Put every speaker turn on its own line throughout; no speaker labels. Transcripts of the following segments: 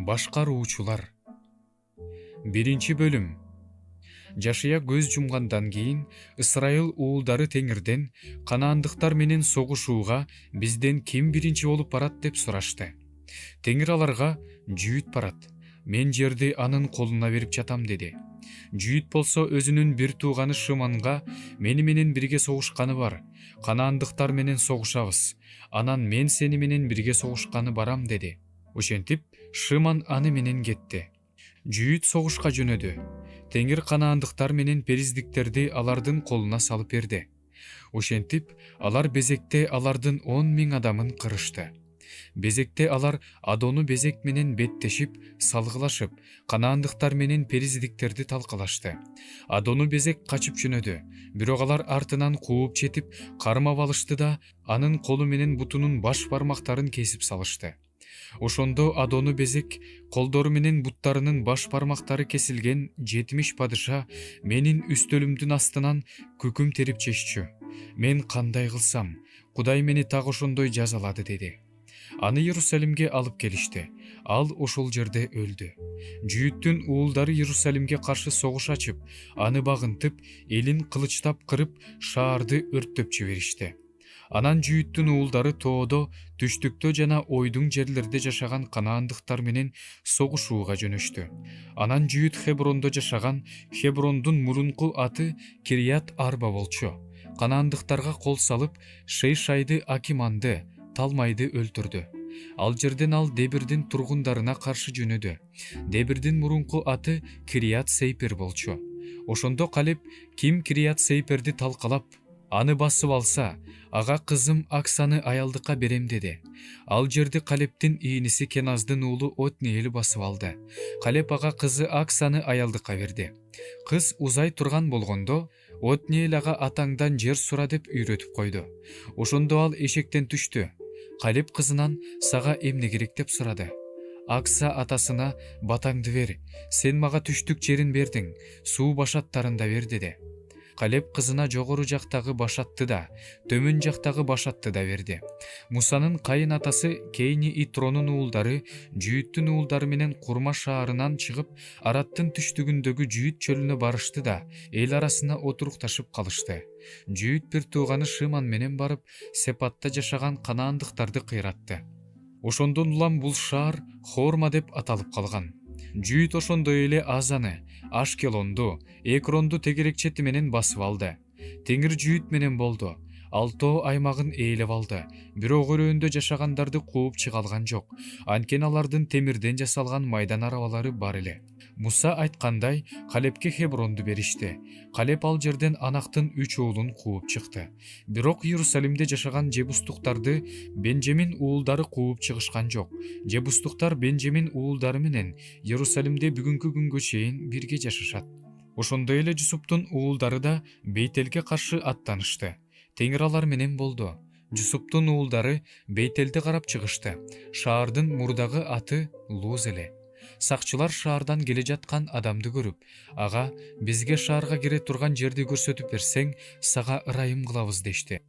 Башкаруучулар. Биринчи бөлүм. Жашыя көз жумгандан кийин Ысрайыл уулдары Теңирден канаандыктар менен согушууга бизден ким биринчи болуп барат деп сурашты. Теңир аларга жүйүт барат. Мен жерди анын колуна берип жатам деди. Жүйүт болсо өзүнүн бир тууганы Шыманга мени менен бирге согушканы бар. Канаандыктар менен согушабыз. Анан мен сени менен бирге согушканы барам деди. Ошентип Шыман аны менен кетти. Жүйүт согушка жөнөдү. Теңир канаандыктар менен периздиктерди алардын колуна салып берди. Ошентип алар Безекте алардын 10.000 адамын кырышты. Безекте алар Адону Безек менен беттешип, салгылашып, канаандыктар менен периздиктерди талкалашты. Адону Безек качып жөнөдү, бирок алар артынан кууп жетип, кармап алышты да, анын колу менен бутунун баш бармактарын кесип салышты. Ошондо Адону Безек колдору менен буттарынын баш бармактары кесилген 70 падыша менин үстөлүмдүн астынан күкүм терип жешчү. Мен кандай кылсам, Кудай мени так ошондой жазалады деди. Аны Иерусалимге алып келишти. Ал ошол жерде өлдү. Жүйүттүн уулдары Иерусалимге каршы согуш ачып, аны багынтып, элин кылычтап кырып, шаарды өрттөп жиберишти. Анан Жүйүттүн уулдары тоодо, түштүктө жана ойдуң жерлерде жашаган канаандыктар менен согушууга жөнөштү. Анан Жүйүт Хеброндо жашаган, Хеброндун мурунку аты Кирият Арба болчу. Канаандыктарга кол салып, Шейшайды, Акиманды, Талмайды өлтүрдү. Ал жерден ал Дебирдин тургундарына каршы жөнөдү. Дебирдин мурунку аты Кирият Сейпер болчу. Ошондо Калеб ким Кирият Сейперди талкалап, аны басып алса, ага кызым Аксаны аялдыкка берем деди. Ал жерди Калептин ийниси Кеназдын уулу Отниэл басып алды. Калеб ага кызы Аксаны аялдыкка берди. Кыз узай турган болгондо, Отниэл ага атаңдан жер сура деп үйрөтүп койду. Ошондо ал эшектен түштү. Калеб кызынан сага эмне керек деп сурады. Акса атасына батаңды бер, сен мага түштүк жерин бердиң, суу башаттарын да бер деди. Калеб кызына жогору жактагы башатты да, төмөн жактагы башатты да берди. Мусанын кайын атасы Кейни Итронун уулдары Жүйүттүн уулдары менен Курма шаарынан чыгып, Араттын түштүгүндөгү Жүйүт чөлүнө барышты да, эл арасына отурукташып калышты. Жүйүт бир тууганы Шыман менен барып, Сепатта жашаган канаандыктарды кыйратты. Ошондон улам бул шаар Хорма деп аталып калган. Жүйүт ошондой эле Азаны, Ашкелонду, Экронду тегерек чети менен басып алды. Теңир Жүйүт менен болду. Ал тоо аймагын ээлеп алды. Бирок өрөөндө жашагандарды кууп чыга алган жок. Анткени алардын темирден жасалган майдан арабалары бар эле. Муса айткандай, Калепке Хебронду беришти. Калеп ал жерден Анактын 3 уулун кууп чыкты. Бирок Иерусалимде жашаган жебустуктарды Бенжемин уулдары кууп чыгышкан жок. Жебустуктар Бенжемин уулдары менен Иерусалимде бүгүнкү күнгө чейин бирге жашашат. Ошондой эле Жусуптун уулдары да Бейтелге каршы аттанышты. Теңир алар менен болду. Жусуптун уулдары Бейтелди карап чыгышты. Шаардын мурдагы аты Луз эле. Сакчылар шаардан келе жаткан адамды көрүп, ага бизге шаарга кире турган жерди көрсөтүп берсең, сага ырайым кылабыз дешти.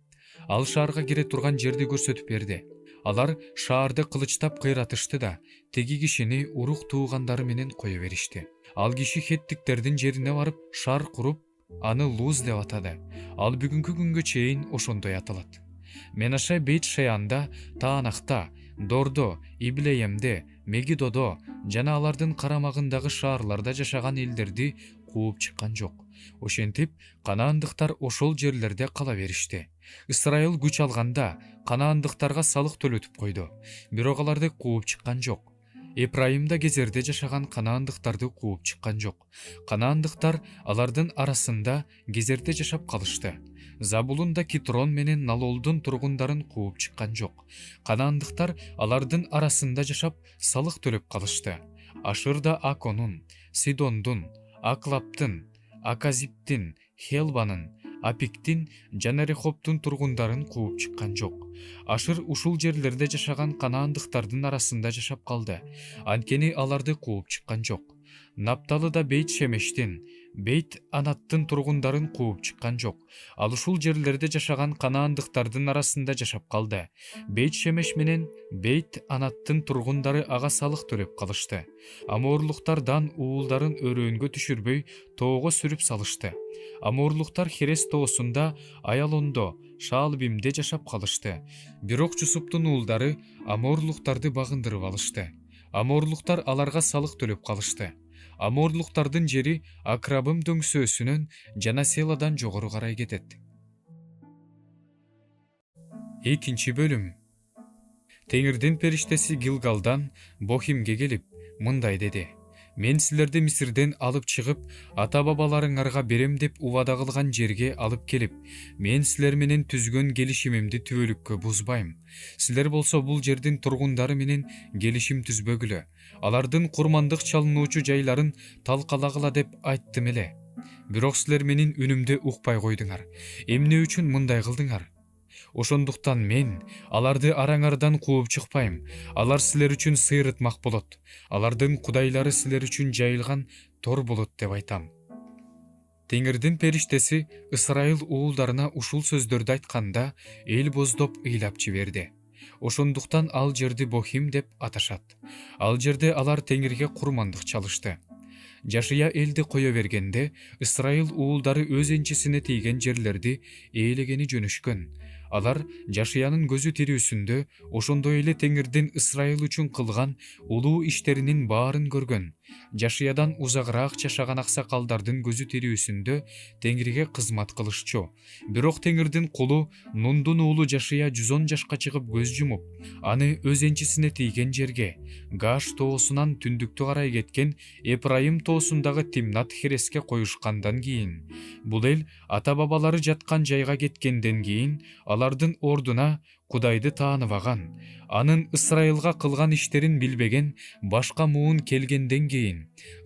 Ал шаарга кире турган жерди көрсөтүп берди. Алар шаарды кылычтап кыйратышты да, теги кишини урук туугандары менен кое беришти. Ал киши хеттиктердин жерине барып шаар куруп, аны Луз деп атады. Ал бүгүнкү күнгө чейин ошондой аталат. Менаше Бейт Шеянда, Таанакта, Дордо, Иблеемде, Мегидодо жана алардын карамагындагы шаарларда жашаган элдерди кууп чыккан жок. Ошентип, канаандыктар ошол жерлерде кала беришти. Ысрайыл күч алганда канаандыктарга салык төлөтүп койду. Бирок аларды кууп чыккан жок. Эпрайымда Кезерде жашаган канаандыктарды кууп чыккан жок. Канаандыктар алардын арасында Кезерде жашап калышты. Забулунда Китрон менен Налолдун тургундарын кууп чыккан жок. Канаандыктар алардын арасында жашап салык төлөп калышты. Ашырда Аконун, Сидондун, Аклаптын, Аказиптин, Хелбанын, Апиктин жана Рехоптун тургундарын кууп чыккан жок. Ашыр ушул жерлерде жашаган канаандыктардын арасында жашап калды. Анткени аларды кууп чыккан жок. Напталыда Бейт Шемештин, Бейт Анаттын тургундарын кууп чыккан жок. Ал ушул жерлерде жашаган канаандыктардын арасында жашап калды. Бейт Шемеш менен Бейт Анаттын тургундары ага салык төлөп калышты. Аморлуктардан уулдарын өрөөнгө түшүрбөй тоого сүрүп салышты. Аморлуктар Херес тоосунда Аялондо, Шаалбимде жашап калышты. Бирок Жусуптун уулдары аморлуктарды багындырып алышты. Аморлуктар аларга салык төлөп калышты. Аморлуктардын жери Акрабым дөңсөөсүнөн жана Селадан жогору карай кетет. Экинчи бөлүм. Теңирдин периштеси Гилгалдан Бохимге келип, мындай деди: Мен силерди Мисирден алып чыгып, ата-бабаларыңарга берем деп убада кылган жерге алып келип, мен силер менен түзгөн келишимимди түбөлүккө бузбайм. Силер болсо бул жердин тургундары менен келишим түзбөгүлө. Алардын курмандык чалынуучу жайларын талкалагыла деп айттым эле. Бирок силер менин үнүмдү укпай койдуңар. Эмне үчүн мындай кылдыңар? Ошондуктан мен аларды араңардан кууп чыкпайм. Алар силер үчүн сыйрытмак болот. Алардын кудайлары силер үчүн жайылган тор болот деп айтам. Теңирдин периштеси Ысрайыл уулдарына ушул сөздөрдү айтканда эл боздоп ыйлап жиберди. Ошондуктан ал жерди Бохим деп аташат. Ал жерде алар Теңирге курмандык чалышты. Жашия элди кое бергенде Ысрайыл уулдары өз энчисине тийген жерлерди ээлегени жөнөшкөн. Алар Жашиянын көзү тирүүсүндө ошондой эле Теңирдин Ысрайыл үчүн кылган улуу иштеринин баарын көргөн. Жашиядан узагыраак жашаган аксакалдардын көзү тирүүсүндө Теңирге кызмат кылышчу. Бирок Теңирдин кулу Нундун уулу Жашия 110 жашка чыгып көз жумуп, аны өз энчисине тийген жерге, Гаш тоосунан түндүктү карай кеткен Эпрайым тоосундагы Тимнат Хереске коюшкандан кийин, бул эл ата-бабалары жаткан жайга кеткенден кийин алардын ордуна Кудайды тааныбаган, анын Ысрайылга кылган иштерин билбеген башка муун келгенден кийин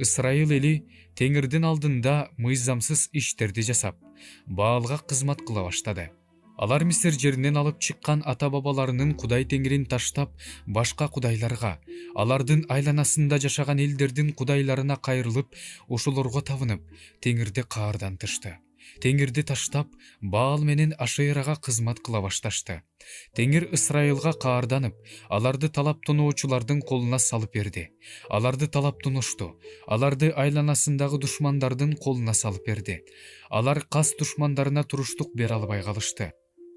Ысрайыл эли Теңирдин алдында мыйзамсыз иштерди жасап, Баалга кызмат кыла баштады. Алар Мисир жеринен алып чыккан ата-бабаларынын Кудай Теңирин таштап, башка кудайларга, алардын айланасында жашаган элдердин кудайларына кайрылып, ошолорго табынып, Теңирди каардан тышты. Теңирди таштап, Баал менен Ашерага кызмат кыла башташты. Теңир Ысрайылга каарданып, аларды талап тоноочулардын колуна салып берди. Аларды талап тонушту. Аларды айланасындагы душмандардын колуна салып берди. Алар кас душмандарына туруштук бере албай калышты.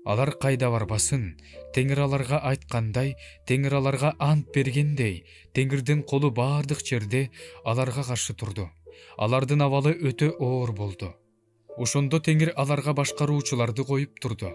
Алар кайда барбасын, Теңир аларга айткандай, Теңир аларга ант бергендей, Теңирдин колу баардык жерде аларга каршы турду. Алардын абалы өтө оор болду. Ошондо Теңир аларга башкаруучуларды коюп турду.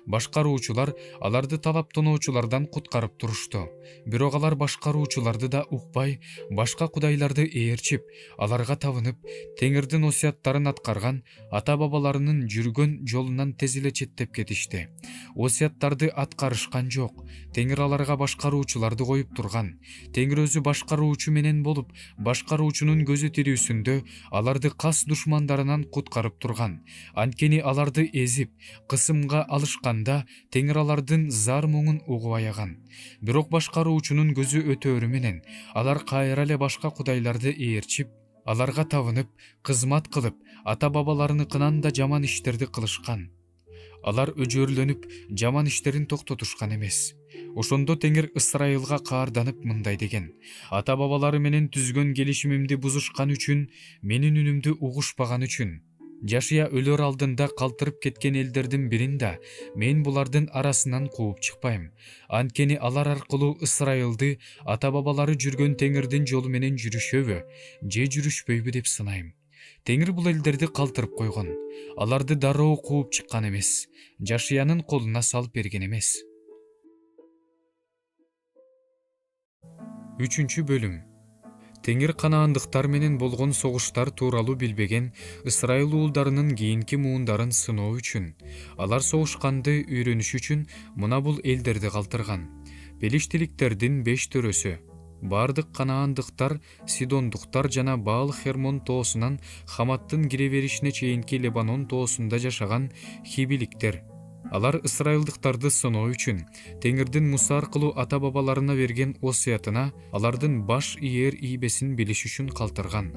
Башкаруучулар аларды талап тоноочулардан куткарып турушту. Бирок алар башкаруучуларды да укпай, башка кудайларды ээрчип, аларга табынып, Теңирдин осуяттарын аткарган ата-бабаларынын жүргөн жолунан тез эле четтеп кетишти. Осуяттарды аткарышкан жок. Теңир аларга башкаруучуларды коюп турган. Теңир өзү башкаруучу менен болуп, башкаруучунун көзү тирүүсүндө аларды кас душмандарынан куткарып турган. Анткени аларды эзип, кысымга алышканда Теңир алардын зар муңун угуп аяган. Бирок башкаруучунун көзү өтөөрү менен алар кайра эле башка кудайларды ээрчип, аларга табынып, кызмат кылып, ата-бабаларыныкынан да жаман иштерди кылышкан. Алар өжөрлөнүп, жаман иштерин токтотушкан эмес. Ошондо Теңир Ысрайылга каарданып мындай деген: ата-бабалары менен түзгөн келишимимди бузушкан үчүн, менин үнүмдү угушпаган үчүн, Жашия өлөр алдында калтырып кеткен элдердин бирин да мен булардын арасынан кууп чыкпайм. Анткени алар аркылуу Ысрайылды ата-бабалары жүргөн Теңирдин жолу менен жүрүшөбү, же жүрүшпөйбү деп сынайм. Теңир бул элдерди калтырып койгон. Аларды дароо кууп чыккан эмес. Жашиянын колуна салып берген эмес. 3 бөлүм. Теңир канаандыктар менен болгон согуштар тууралуу билбеген Ысрайыл уулдарынын кийинки муундарын сыноо үчүн, алар согушканды үйрөнүш үчүн мына бул элдерди калтырган. Пелиштиликтердин 5 төрөсү, бардык канаандыктар, Сидондуктар жана Баал Хермон тоосунан Хаматтын кире беришине чейинки Лебанон тоосунда жашаган хибиликтер. Алар ысрайылдыктарды сыноо үчүн Теңирдин Муса аркылуу ата-бабаларына берген осуятына алардын баш ийер ийбесин билиш үчүн калтырган.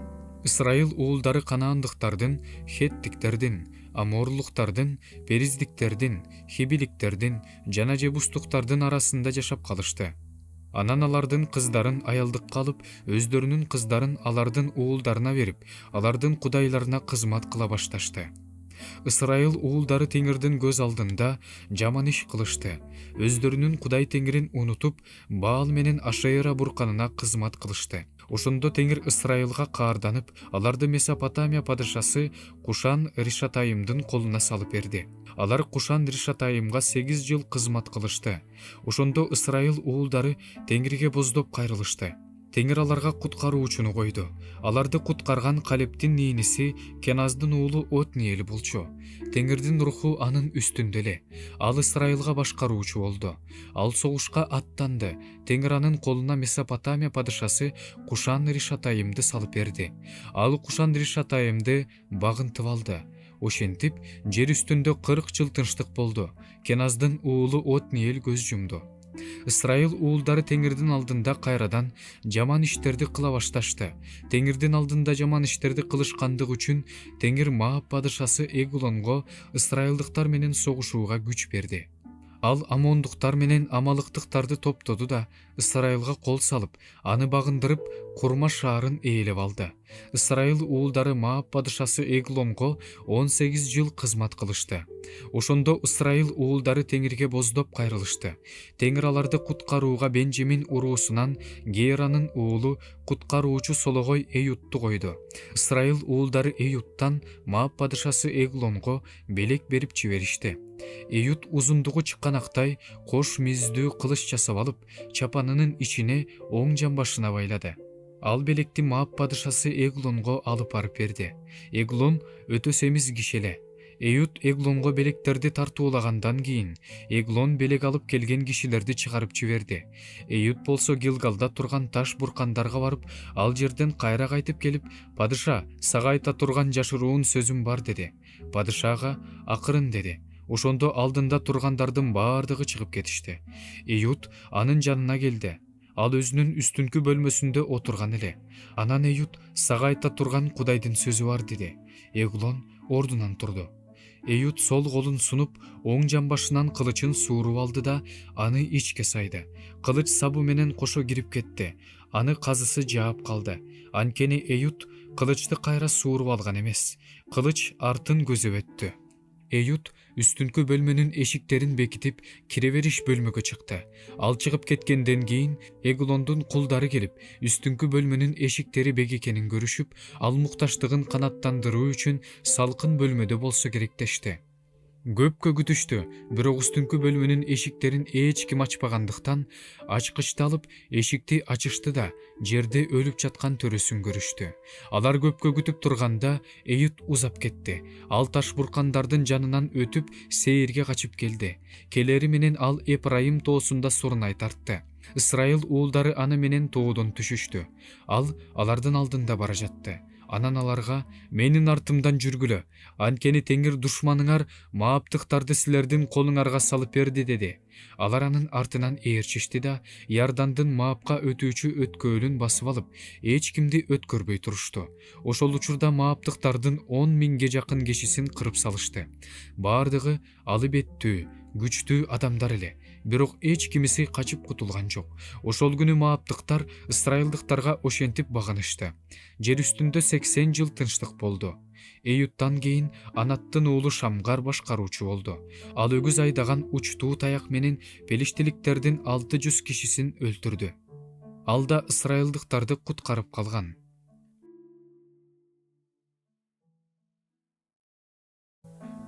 Ысрайыл уулдары канаандыктардын, хеттиктердин, аморлуктардын, периздиктердин, хибиликтердин жана жебустуктардын арасында жашап калышты. Анан алардын кыздарын аялдыкка алып, өздөрүнүн кыздарын алардын уулдарына берип, алардын кудайларына кызмат кыла башташты. Ысрайыл уулдары Теңирдин көз алдында жаман иш кылышты. Өздөрүнүн Кудай Теңирин унутуп, Баал менен Ашера бурканына кызмат кылышты. Ошондо Теңир Ысрайылга каарданып, аларды Месопотамия падышасы Кушан Ришатайымдын колуна салып берди. Алар Кушан Ришатайымга 8 жыл кызмат кылышты. Ошондо Ысрайыл уулдары Теңирге боздоп кайрылышты. Теңир аларга куткаруучуну койду. Аларды куткарган Калептин нейниси Кеназдын уулу Отниел болчу. Теңирдин руху анын үстүндө эле. Ал Ысрайылга башкаруучу болду. Ал согушка аттанды. Теңир анын колуна Месопотамия падышасы Кушан Ришатайымды салып берди. Ал Кушан Ришатайымды багынтып алды. Ошентип, жер үстүндө 40 жыл тынчтык болду. Кеназдын уулу Отниел көз жумду. Ысрайыл уулдары Теңирдин алдында кайрадан жаман иштерди кыла башташты. Теңирдин алдында жаман иштерди кылышкандык үчүн Теңир Моаб падышасы Эгулонго ысрайылдыктар менен согушууга күч берди. Ал амондуктар менен амалыктыктарды топтоду да Ысрайылга кол салып, аны багындырып, Курма шаарын ээлеп алды. Ысрайыл уулдары Моаб падышасы Эгулонго 18 жыл кызмат кылышты. Ошондо Ысрайыл уулдары Теңирге боздоп кайрылышты. Теңир аларды куткарууга Бенжемин уруусунан Геранын уулу куткаруучу Сологой Эютту койду. Ысрайыл уулдары Эюттан Моаб падышасы Эгулонго белек берип жиберишти. Эют узундугу чыкканактай кош миздүү кылыч жасап алып, чапанынын ичине оң жамбашына байлады. Ал белекти Моаб падышасы Эгулонго алып барып берди. Эгулон өтө семиз киши эле. Эют Эгулонго белектерди тартуулагандан кийин Эгулон белек алып келген кишилерди чыгарып жиберди. Эют болсо Гилгалда турган таш буркандарга барып, ал жерден кайра кайтып келип, "Падыша, сага айта турган жашыруун сөзүм бар" деди. Падышага "Акырын" деди. Ошондо алдында тургандардын баардыгы чыгып кетишти. Эют анын жанына келди. Ал өзүнүн үстүнкү бөлмөсүндө отурган эле. Анан Эют "Сага айта турган Кудайдын сөзү бар" деди. Эгулон ордунан турду. Эют сол колун сунуп, оң жамбашынан кылычын сууруп алды да аны ичке сайды. Кылыч сабы менен кошо кирип кетти. Аны казысы жаап калды. Анткени Эют кылычты кайра сууруп алган эмес. Кылыч артын көзөп өттү. Эют үстүнкү бөлмөнүн эшиктерин бекитип, кире бериш бөлмөгө чыкты. Ал чыгып кеткенден кийин Эгулондун кулдары келип, үстүнкү бөлмөнүн эшиктери бек экенин көрүшүп, ал мукташтыгын канаттандыруу үчүн салкын бөлмөдө болсо керек дешти. Көпкө күтүштү, бирок үстүнкү бөлмөнүн эшиктерин эч ким ачпагандыктан ачкычты алып эшикти ачышты да жерде өлүп жаткан төрөсүн көрүштү. Алар көпкө күтүп турганда Эют узап кетти. Ал таш буркандардын жанынан өтүп Сейирге качып келди. Келери менен ал Эпрайым тоосунда сурунай тартты. Ысрайыл уулдары аны менен тоодон түшүштү. Ал алардын алдында бара жатты. Анан аларга "Менин артымдан жүргүлө, анткени Теңир душманыңар Моабтыктарды силердин колуңарга салып берди" деди. Алар анын артынан ээрчишти да Иордандын Моабка өтүүчү өткөөлүн басып алып, эч кимди өткөрбөй турушту. Ошол учурда Моабтыктардын 10 миңге жакын кишисин кырып салышты. Баардыгы алып еттүү, күчтүү адамдар эле. Бирок эч кимиси качып кутулган жок. Ошол күнү Моабтыктар ысрайылдыктарга ошентип багынышты. Жер үстүндө 80 жыл тынчтык болду. Эюттан кийин Анаттын уулу Шамгар башкаруучу болду. Ал өгүз айдаган учтуу таяк менен филистиликтердин 600 кишисин өлтүрдү. Ал да ысрайылдыктарды куткарып калган.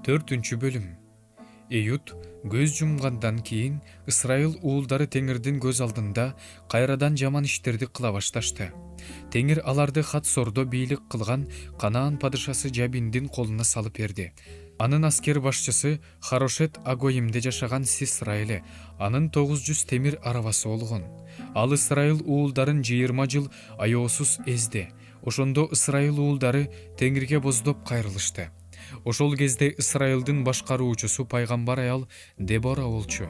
4 бөлүм. Эют көз жумгандан кийин Ысрайыл уулдары Теңирдин көз алдында кайрадан жаман иштерди кыла башташты. Теңир аларды Хатсордо бийлик кылган Канаан падышасы Жабиндин колуна салып берди. Анын аскер башчысы Харошет Агоимде жашаган Сисра эле. Анын 900 темир арабасы болгон. Ал Ысрайыл уулдарын 20 жыл аеосуз эзди. Ошондо Ысрайыл уулдары Теңирге боздоп кайрылышты. Ошол кезде Ысрайылдын башкаруучусу пайгамбар аял Дебора болчу.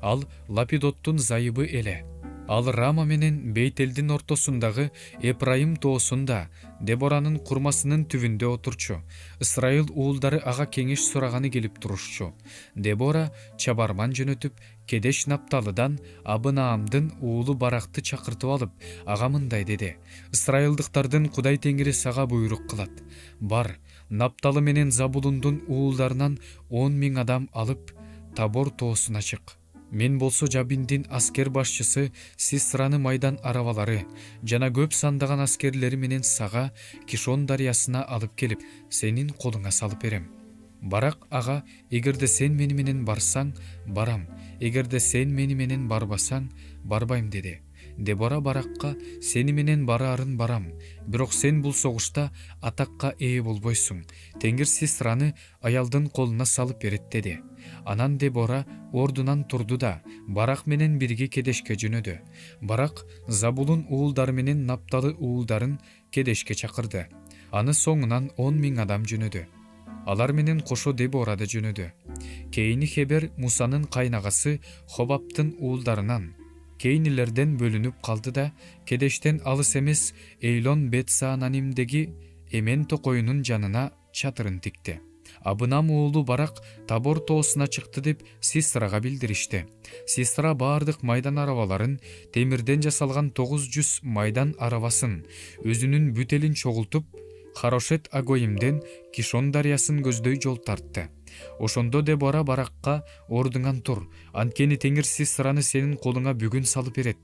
Ал Лапидоттун зайыбы эле. Ал Рама менен Бейтелдин ортосундагы Эпрайым тоосунда Деборанын курмасынын түбүндө отурчу. Ысрайыл уулдары ага кеңеш сураганы келип турушчу. Дебора чабарман жөнөтүп, Кедеш Напталыдан Абынаамдын уулу Баракты чакыртып алып, ага мындай деди: Ысрайылдыктардын Кудай Теңири сага буйрук кылат. Бар, Напталы менен Забулундун уулдарынан 10.000 адам алып, Табор тоосуна чык. Мен болсо Жабиндин аскер башчысы Сисраны майдан арабалары жана көп сандаган аскерлери менен сага Кишон дарыясына алып келип, сенин колуңа салып берем. Барак ага: эгерде сен мени менен барсаң, барам, эгерде сен мени менен барбасаң, барбайм деди. Дебора Баракка: сени менен бараарын барам, бирок сен бул согушта атакка ээ болбойсуң. Теңир Сисраны аялдын колуна салып берет деди. Анан Дебора ордунан турду да Барак менен бирге Кедешке жөнөдү. Барак Забулун уулдары менен Напталы уулдарын Кедешке чакырды. Аны соңунан 10.000 адам жөнөдү. Алар менен кошо Дебора да жөнөдү. Кейини Хебер Мусанын кайнагасы Хобаптын уулдарынан кейинилерден бөлүнүп калды да Кедештен алыс эмес Эйлон Бетсаананимдеги Эмен токоюнун жанына чатырын тикти. Абынам уулу Барак Табор тоосуна чыкты деп Сисрага билдиришти. Сисра баардык майдан арабаларын, темирден жасалган 900 майдан арабасын, өзүнүн бүтелин чогултуп, Харошет Агоимден Кишон дарыясын көздөй жол тартты. Ошондо Дебора Баракка: ордуңан тур, анткени Теңир Сисраны сенин колуңа бүгүн салып берет.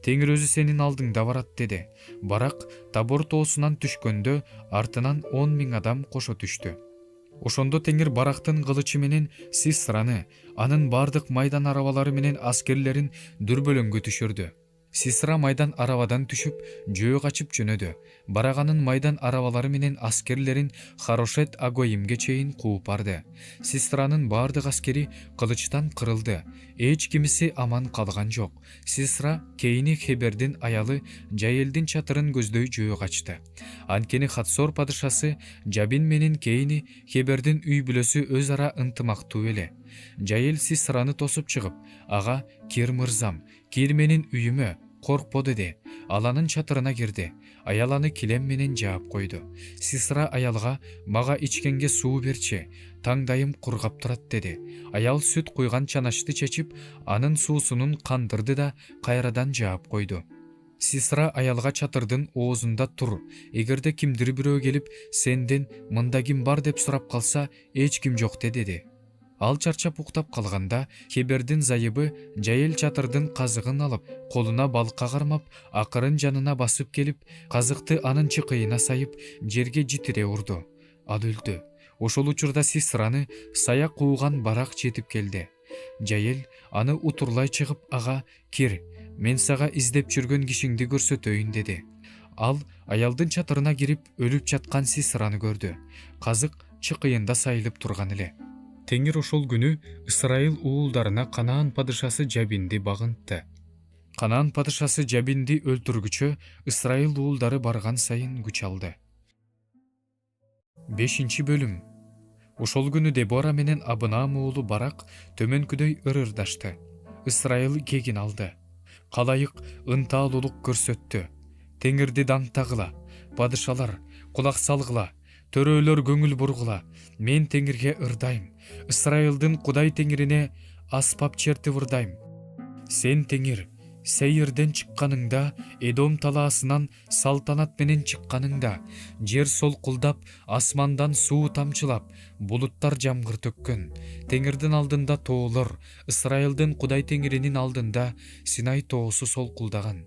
Теңир өзү сенин алдыңда барат деди. Барак Табор тоосунан түшкөндө артынан 10.000 адам кошо түштү. Ошондо Теңир Барактын кылычы менен Сисраны, анын бардык майдан арабалары менен аскерлерин дүрбөлөңгө түшүрдү. Сисра майдан арабадан түшүп, жөө качып жөнөдү. Бараганын майдан арабалары менен аскерлерин Харошет Агоимге чейин кууп барды. Сисранын бардык аскери кылычтан кырылды. Эч кимиси аман калган жок. Сисра кейини Хебердин аялы Жайелдин чатырын көздөй жөө качты. Анткени Хатсор падышасы Жабин менен кейини Хебердин үй бүлөсү өз ара ынтымактуу эле. Жайел Сисраны тосуп чыгып: ага, кир мырзам, кир менин үйүмө, коркпо деди. Ал анын чатырына кирди. Аял аны килем менен жаап койду. Сисра аялга: мага ичкенге суу берчи, таңдайым кургап турат деди. Аял сүт куйган чанашты чечип, анын суусунун кандырды да кайрадан жаап койду. Сисра аялга чатырдын оозунда тур, эгерде кимдир бирөө келип сенден мында ким бар деп сурап калса, эч ким жок деди. Ал чарчап уктап калганда Хебердин зайыбы Жайел чатырдын казыгын алып, колуна балка кармап, акырын жанына басып келип, казыкты анын чыкыйына сайып, жерге житире урду. Ал өлдү. Ошол учурда Сисраны саяк кууган Барак жетип келди. Жайел аны утурлай чыгып ага: кир, мен сага издеп жүргөн кишиңди көрсөтөйүн деди. Ал аялдын чатырына кирип, өлүп жаткан Сисраны көрдү. Казык чыкыйында сайылып турган эле. Теңир ошол күнү Ысрайыл уулдарына Канаан падышасы Жабинди багынтты. Канаан падышасы Жабинди өлтүргүчө Ысрайыл уулдары барган сайын күч алды. 5 бөлүм. Ошол күнү Дебора менен Абынаам уулу Барак төмөнкүдөй ырырдашты. Ысрайыл кегин алды. Калайык ынтаалуулук көрсөттү. Теңирди даңтагыла, падышалар кулак салгыла, төрөлөр көңүл бургула. Мен Теңирге ырдайм. Ысрайылдын Кудай Теңирине аспап чертип ырдайм. Сен Теңир, Сейирден чыкканыңда, Эдом талаасынан салтанат менен чыкканыңда, жер солкулдап, асмандан суу тамчылап, булуттар жамгыр төккөн. Теңирдин алдында тоолор, Ысрайылдын Кудай Теңиринин алдында Синай тоосу солкулдаган.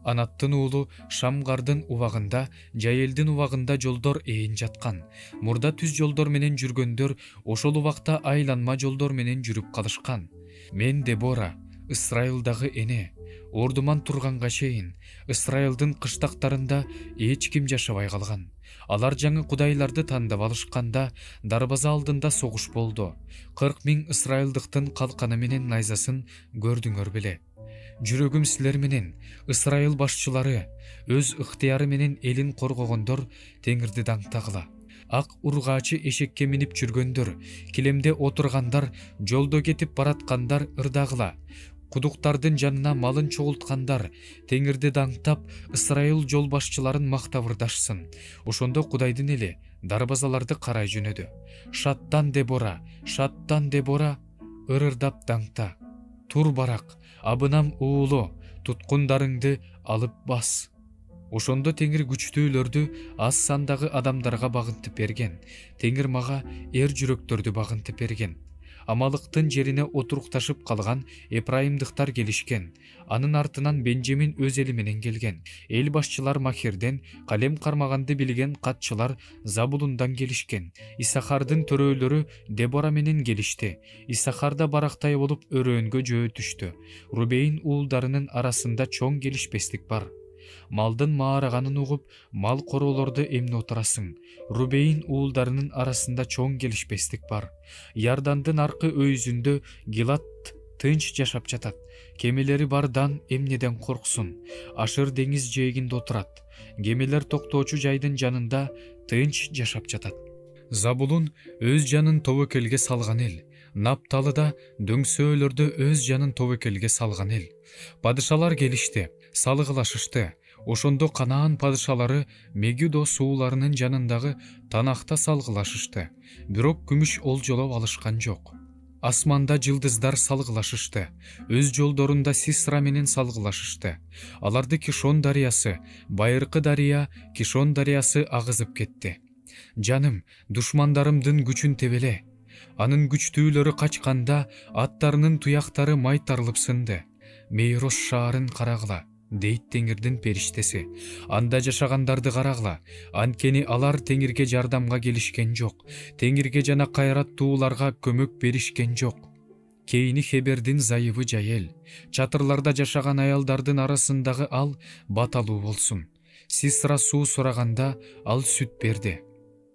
Анаттын уулу Шамгардын убагында, Жайелдин убагында жолдор ээн жаткан. Мурда түз жолдор менен жүргөндөр ошол убакта айланма жолдор менен жүрүп калышкан. Мен Дебора, Ысрайылдагы эне, ордуман турганга чейин Ысрайылдын кыштактарында эч ким жашабай калган. Алар жаңы кудайларды тандап алышканда дарбаза алдында согуш болду. 40 000 ысрайылдыктын калканы менен найзасын көрдүңөр беле. Жүрөгүм силер менен, Ысрайыл башчылары, өз ыктыяры менен элин коргогондор, Теңирди даңтагыла. Ак ургаачы эшекке минип жүргөндөр, килемде отургандар, жолдо кетип бараткандар ырдагыла. Кудуктардын жанына малын чогулткандар Теңирди даңктап, Ысрайыл жол башчыларын мактабырдашсын. Ошондо Кудайдын эли дарбазаларды карай жөнөдү. Шаттан Дебора, ырырдап даңта. Тур барак, абынам уулу, туткундарыңды алып бас. Ошондо Теңир күчтүүлөрдү аз сандагы адамдарга багынтып берген. Теңир мага эр жүрөктөрдү багынтып берген. Амалыктын жерине отурукташып калган эпрайымдыктар келишкен. Анын артынан Бенжамин өз эли менен келген. Эл башчылар Махирден, калем кармаганды билген катчылар Забулундан келишкен. Исахардын төрөлөрү Дебора менен келишти. Исахарда барактай болуп өрөөнгө жөө түштү. Рубейн уулдарынын арасында чоң келишпестик бар. Малдын маарыганын угуп, мал короолорду эмне отурасың? Рубейн уулдарынын арасында чоң келишпестик бар. Ярдандын аркы өйүзүндө Гилат тынч жашап жатат. Кемелери бардан эмнеден корксун? Ашыр деңиз жээгинде отурат. Кемелер токтоочу жайдын жанында тынч жашап жатат. Забулун өз жанын тобокелге салган эл. Напталыда дөңсөөлөрдө өз жанын тобокелге салган эл. Падышалар келишти, салыгылашышты. Ошондо Канаан падышалары Мегидо сууларынын жанындагы Танахта салгылашышты. Бирок күмүш олжолоп алышкан жок. Асманда жылдыздар салгылашышты. Өз жолдорунда Сисра менен салгылашышты. Аларды Кишон дарыясы, байыркы дарыя Кишон дарыясы агызып кетти. Жаным, душмандарымдын күчүн тебеле. Анын күчтүүлөрү качканда аттарынын туяктары майтарылып сынды. Мейрос шаарын карагыла, дейт Теңирдин периштеси. Анда жашагандарды карагыла, анткени алар Теңирге жардамга келишкен жок. Теңирге жана кайраттууларга көмөк беришкен жок. Кейини Хебердин зайыбы Жаел, чатырларда жашаган аялдардын арасындагы ал баталуу болсун. Сисра суу сураганда ал сүт берди.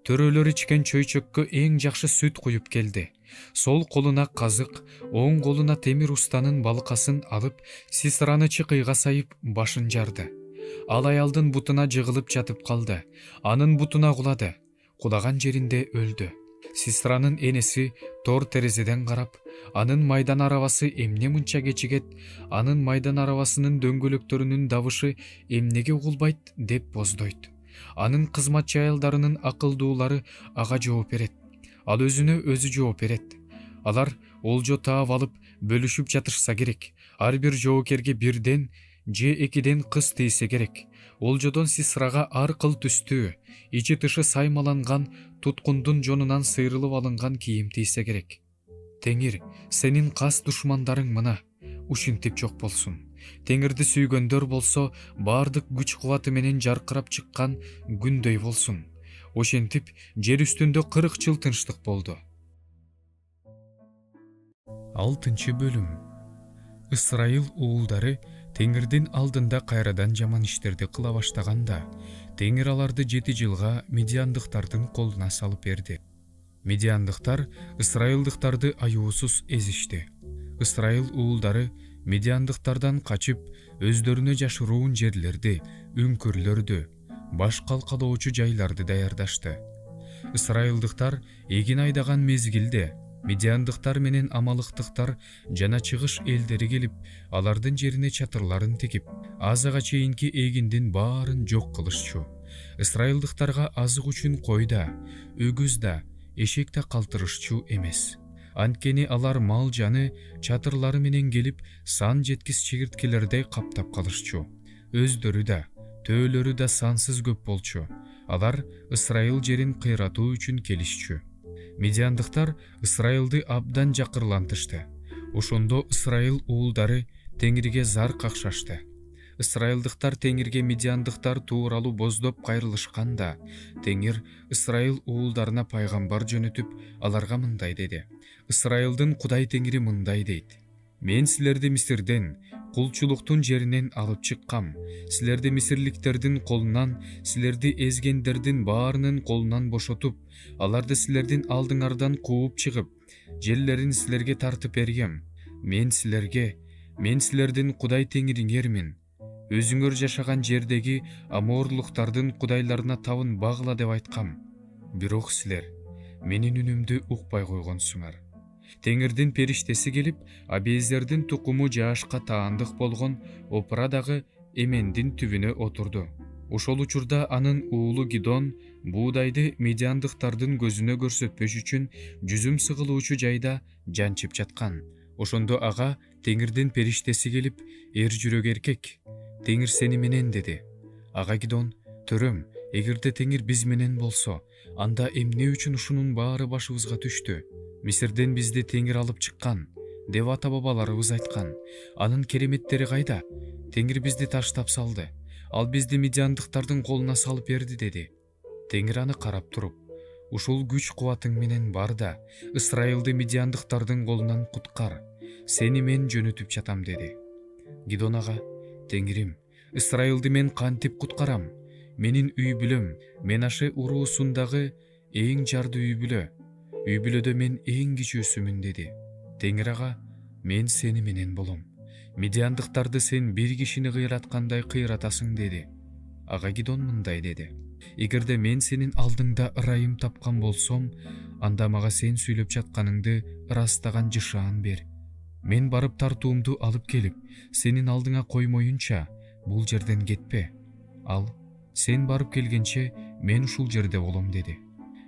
Төрөлөр ичкен чөйчөккө эң жакшы сүт куюп келди. Сол колуна казык, оң колуна темир устанын балкасын алып, Сисраны чыкыйга сайып башын жарды. Ал аялдын бутуна жыгылып жатып калды. Анын бутуна кулады. Кулаган жеринде өлдү. Сисранын энеси тор терезеден карап, анын майдан арабасы эмне мынча кечигет, анын майдан арабасынын дөңгөлөктөрүнүн дабышы эмнеге угулбайт деп боздойт. Анын кызматчы аялдарынын акылдуулары ага жооп берет. Ал өзүнө өзү жооп берет. Алар олжо таап алып бөлүшүп жатышса керек. Ар бир жоокерге бирден же экиден кыз тийсе керек. Олжодон Сисрага ар кыл түстүү, ичи тышы саймаланган, туткундун жонунан сыйрылып алынган кийим тийсе керек. Теңир, сенин кас душмандарың мына, ушинтип жок болсун. Теңирди сүйгөндөр болсо, бардык күч кубаты менен жаркырап чыккан күндөй болсун. Ошентип, жер үстүндө 40 жыл тынчтык болду. 6-бөлүм. Ысрайыл уулдары Теңирдин алдында кайрадан жаман иштерди кыла баштаганда, Теңир аларды 7 жылга Мидиандыктардын колуна салып берди. Мидиандыктар Ысрайылдыктарды аюусуз эзишти. Ысрайыл уулдары Мидиандыктардан качып, өздөрүнө жашыруун жерлерди, үңкүрлөрдү, баш калкалоочу жайларды даярдашты. Ысрайылдыктар эгин айдаган мезгилде Мидиандыктар менен амалыктыктар жана чыгыш элдери келип, алардын жерине чатырларын тигип, азага чейинки эгиндин баарын жок кылышчу. Ысрайылдыктарга азык үчүн кой да, өгүз да, эшек да калтырышчу эмес. Анткени алар мал жаны чатырлары менен келип, сан жеткис чегирткелердей каптап калышчу. Өздөрү да, төөлөрү да сансыз көп болчу. Алар Ысрайыл жерин кыйратуу үчүн келишчү. Мидиандыктар Ысрайылды абдан жакырлантышты. Ошондо Ысрайыл уулдары Теңирге зар какшашты. Ысрайылдыктар Теңирге Мидиандыктар тууралуу боздоп кайрылышканда, Теңир Ысрайыл уулдарына пайгамбар жөнөтүп, аларга мындай деди. Ысрайылдын Кудай Теңири мындай дейт: Мен силерди Мисирден, кулчулуктун жеринен алып чыккам. Силерди мисирликтердин колунан, силерди эзгендердин баарынын колунан бошотуп, аларды силердин алдыңардан кууп чыгып, жерлерин силерге тартып бергем. Мен силердин Кудай Теңириңермин. Өзүңөр жашаган жердеги амоорлуктардын кудайларына табынбагыла деп айткам. Бирок силер менин үнүмдү укпай койгонсуңар. Теңирдин периштеси келип, Абиезердин тукуму жаашка таандык болгон Опра дагы эмендин түбүнө отурду. Ошол учурда анын уулу Гидон буудайды медиандыктардын көзүнө көрсөтпөш үчүн жүзүм сыгылуучу жайда жанчып жаткан. Ошондо ага Теңирдин периштеси келип, эр жүрөк эркек, Теңир сени менен деди. Ага Гидон, төрөм, эгерде Теңир биз менен болсо, анда эмне үчүн ушунун баары башыбызга түштү? Мисирден бизди Теңир алып чыккан, деп ата бабаларыбыз айткан. Анын кереметтери кайда? Теңир бизди таштап салды. Ал бизди медиандыктардын колуна салып берди деди. Теңир аны карап туруп, ушул күч кубатың менен бар да, Ысрайылды медиандыктардын колунан куткар. Сени мен жөнөтүп жатам деди. Гидон ага, Теңирим, Ысрайылды мен кантип куткарам? Менин үй бүлөм Менаше уруусундагы эң жарды үй бүлө. Үй бүлөдө мен эң кичүүсүмүн деди. Теңир ага, мен сени менен болом. Медиандыктарды сен бир кишини кыйраткандай кыйратасың деди. Ага Гидон мындай деди. Эгерде мен сенин алдыңда ырайым тапкан болсом, анда мага сен сүйлөп жатканыңды ырастаган жышаан бер. Мен барып тартуумду алып келип, сенин алдыңа коймоюнча, бул жерден кетпе. Ал, сен барып келгенче мен ушул жерде болом деди.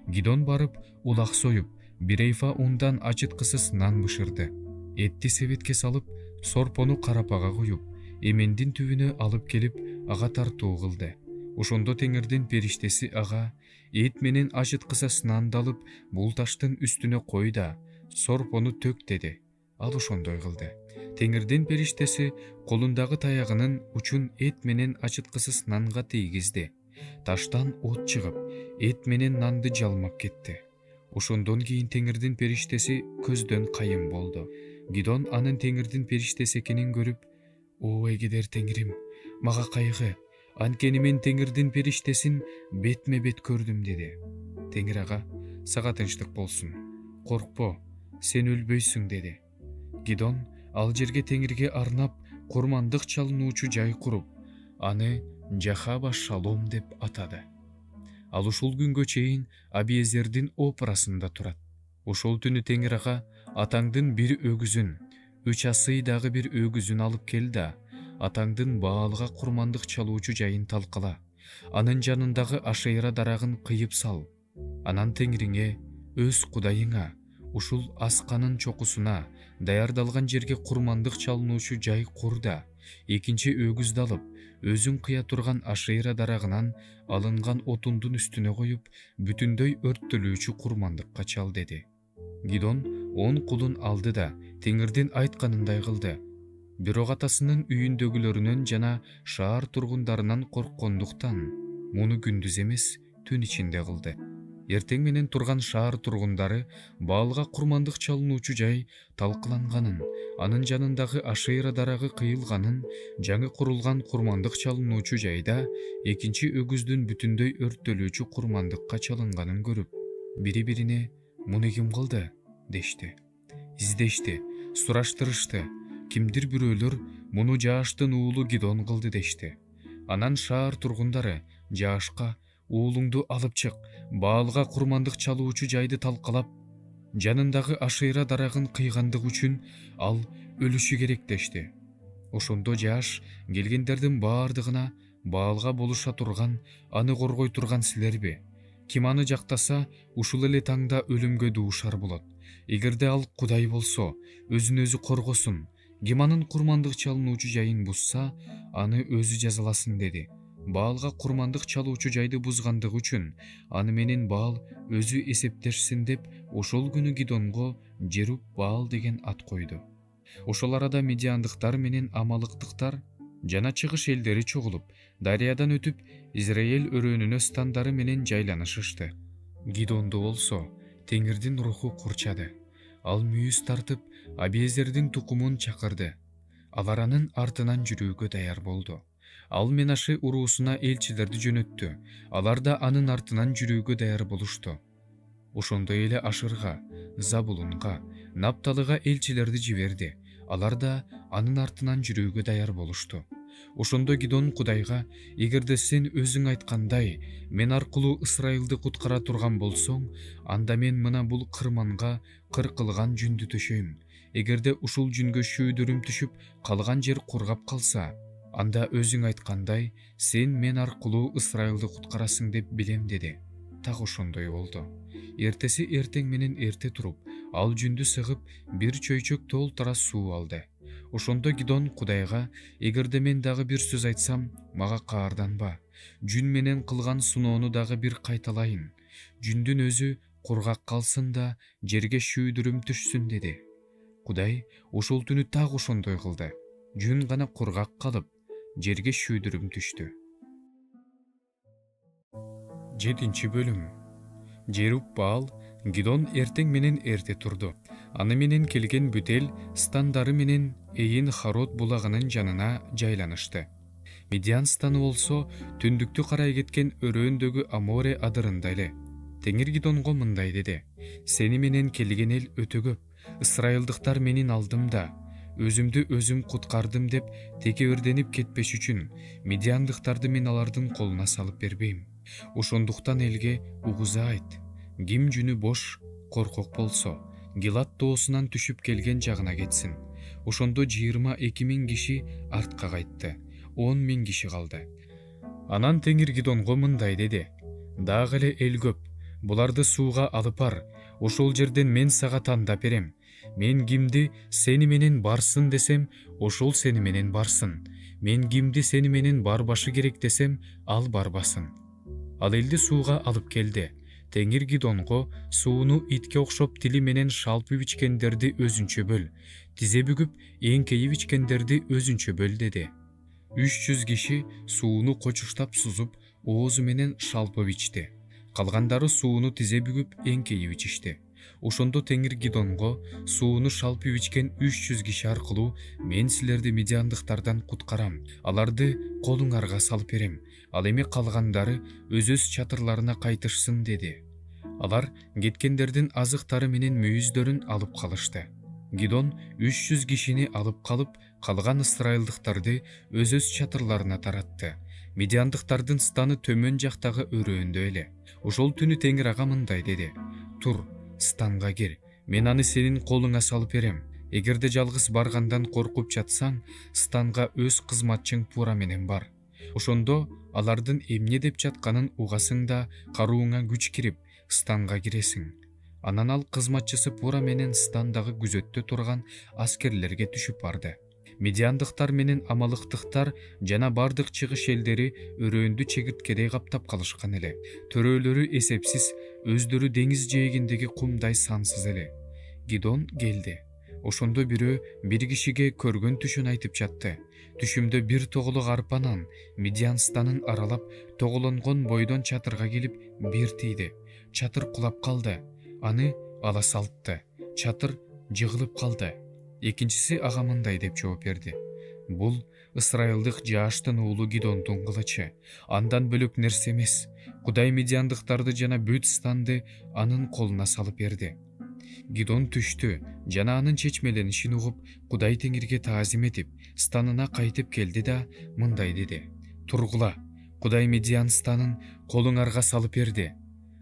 Гидон барып, улак союп, бир эйфа ундан ачыткысыз нан бышырды. Этти себетке салып, сорпону карапага куюп, эмендин түбүнө алып келип, ага тартуу кылды. Ошондо Теңирдин периштеси ага, эт менен ачыткысыз нанды алып, бул таштын үстүнө кой да, сорпону төк деди. Ал ошондой кылды. Теңирдин периштеси колундагы таягынын учун эт менен ачыткысыз нанга тийгизди. Таштан от чыгып, эт менен нанды жалмап кетти. Ошондон кийин Теңирдин периштеси көздөн кайым болду. Гидон анын Теңирдин периштеси экенин көрүп, "О, эгидер Теңирим, мага кайгы. Анткени мен Теңирдин периштесин бетме бет көрдүм" деди. Теңир ага, "Сага тынчтык болсун. Коркпо, сен өлбөйсүң" деди. Гидон ал жерге Теңирге арнап курмандык чалынуучу жай куруп, аны Жахаба Шалом деп атады. Ал ушул күнгө чейин Абиезердин опрасында турат. Ошол түнү Теңир ага, атаңдын бир өгүзүн, 3 асыйдагы бир өгүзүн алып кел да, атаңдын Баалга курмандык чалуучу жайын талкала. Анын жанындагы Ашейра дарагын кыйып сал. Анан Теңириңе, өз кудайыңа, ушул асканын чокусуна даярдалган жерге курмандык чалынуучу жай кур да, экинчи өгүздү алып, өзүң кыя турган Ашейра дарагынан алынган отундун үстүнө коюп, бүтүндөй өрттөлүүчү курмандыкка чал деди. Гидон 10 кулун алды да, Теңирдин айтканындай кылды. Бирок атасынын үйүндөгүлөрүнөн жана шаар тургундарынан корккондуктан, муну күндүз эмес, түн ичинде кылды. Эртең менен турган шаар тургундары Баалга курмандык чалынуучу жай талкыланганын, анын жанындагы Ашейра дарагы кыйылганын, жаңы курулган курмандык чалынуучу жайда экинчи өгүздүн бүтүндөй өрттөлүүчү курмандыкка чалынганын көрүп, бири-бирине "Муну ким кылды?" дешти. Издешти, сураштырышты. Кимдир бирөөлөр "Муну Жааштын уулу Гидон кылды" дешти. Анан шаар тургундары Жаашка "Уулуңду алып чык, Баалга курмандык чалуучу жайды талкалап, жанындагы Ашейра дарагын кыйгандык үчүн ал өлүшү керек" дешти. Ошондо Жааш келгендердин баардыгына Баалга болуша турган, аны коргой турган силерби? Ким аны жактаса, ушул эле таңда өлүмгө дуушар болот. Эгерде ал Кудай болсо, өзүн өзү коргосун. Ким анын курмандык чалынуучу жайын бузса, аны өзү жазаласын деди. Баалга курмандык чалуучу жайды бузгандыгы үчүн аны менен Баал өзү эсептешсин деп, ошол күнү Гидонго Жеруб Баал деген ат койду. Ошол арада медиандыктар менен амалыктыктар жана чыгыш элдери чогулуп, дарыядан өтүп, Израиль өрөөнүнө стандары менен жайланышышты. Гидонду болсо Теңирдин руху курчады. Ал мүйүз тартып, Абиезердин тукумун чакырды. Алар анын артынан жүрүүгө даяр болду. Ал Менаше уруусуна элчилерди жөнөттү. Алар да анын артынан жүрүүгө даяр болушту. Ошондой эле Ашырга, Забулунга, Напталыга элчилерди жиберди. Алар да анын артынан жүрүүгө даяр болушту. Ошондо Гидон Кудайга: эгерде сен өзүң айткандай мен аркылуу Ысрайылды куткара турган болсоң, анда мен мына бул кырманга кыркылган жүндү төшөйм. Эгерде ушул жүнгө шүүдүрүм түшүп калган жер кургап калса, анда өзүң айткандай сен мен аркылуу Ысрайылды куткарасың деп билем деди. Так ошондой болду. Эртеси эртең менен эрте туруп, ал жүндү сыгып, бир чөйчөк толтура суу алды. Ошондо Гидон Кудайга: эгерде мен дагы бир сөз айтсам, мага каарданба. Жүн менен кылган суноону дагы бир кайталайын. Жүндүн өзү кургак калсын да, жерге шүүдүрүм түшсүн деди. Кудай ошол түнү так ошондой кылды. Жүн гана кургак калып, жерге шүүдүрүм түштү. 7 бөлүм. Жеруб-Баал Гидон эртең менен эрте турду. Аны менен келген бүтел стандары менен Эйин Харод булагынын жанына жайланышты. Медиан станы болсо түндүктү карай кеткен өрөөндөгү Аморе адырында эле. Теңир Гидонго мындай деди: сени менен келген эл өтө көп. Ысрайылдыктар менин алдымда. Өзүмдү өзүм куткардым деп текебирденип кетпеш үчүн медиандыктарды мен алардын колуна салып бербейм. Ошондуктан элге угуза айт: ким жүнү бош, коркок болсо, Гилат тоосунан түшүп келген жагына кетсин. Ошондо 22.000 киши артка кайтты, 10.000 киши калды. Анан Теңир Гидонго мындай деди: дагы эле эл көп, буларды сууга алып бар. Ошол жерден мен сага тандап берем. Мен кимди сени менен барсын десем, ошол сени менен барсын. Мен кимди сени менен барбашы керек десем, ал барбасын. Ал элди сууга алып келди. Теңир Гидонго: сууну итке окшоп тили менен шалпып ичкендерди өзүнчө бөл, тизе бүгүп эңкейип ичкендерди өзүнчө бөл деди. 300 киши сууну кочуштап сузуп, оозу менен шалпып ичти. Калгандары сууну тизе бүгүп эңкейип ичишти. Ошондо Теңир Гидонго: сууну шалпып ичкен 300 киши аркылуу мен силерди медиандыктардан куткарам, аларды колуңарга салып берем. Ал эми калгандары өз чатырларына кайтышсын деди. Алар кеткендердин азыктары менен мүйүздөрүн алып калышты. Гидон 300 кишини алып калып, калган ысрайылдыктарды өз чатырларына таратты. Медиандыктардын станы төмөн жактагы өрөөндө эле. Ошол түнү Теңир ага мындай деди: тур, станга кир, мен аны сенин колуңа салып берем. Эгерде жалгыз баргандан коркуп жатсаң, станга өз кызматчың Пура менен бар. Ошондо алардын эмне деп жатканын угасың да, карууңа күч кирип, станга киресиң. Анан ал кызматчысы Пура менен стандагы күзөттө турган аскерлерге түшүп барды. Медиандыктар менен амалыктыктар жана бардык чыгыш элдери өрөөндү чегирткедей каптап калышкан эле. Төрөлөрү эсепсиз, өздөрү деңиз жээгиндеги кумдай сансыз эле. Гидон келди. Ошондо бирөө бир кишиге көргөн түшүн айтып жатты. Түшүмдө бир тоголок арпанан Медиан станын аралап, тоголонгон бойдон чатырга келип бир тийди. Чатыр кулап калды. Аны ала салтты. Чатыр жыгылып калды. Экинчиси ага мындай деп жооп берди: бул ысрайылдык Жааштын уулу Гидондун кылычы. Андан бөлөк нерсе эмес. Кудай медиандыктарды жана бүт станды анын колуна салып берди. Гидон түштү жана анын чечмеленишин угуп, Кудай Теңирге таазим этип, станына кайтып келди да мындай деди: тургула, Кудай Медиан станын колуңарга салып берди.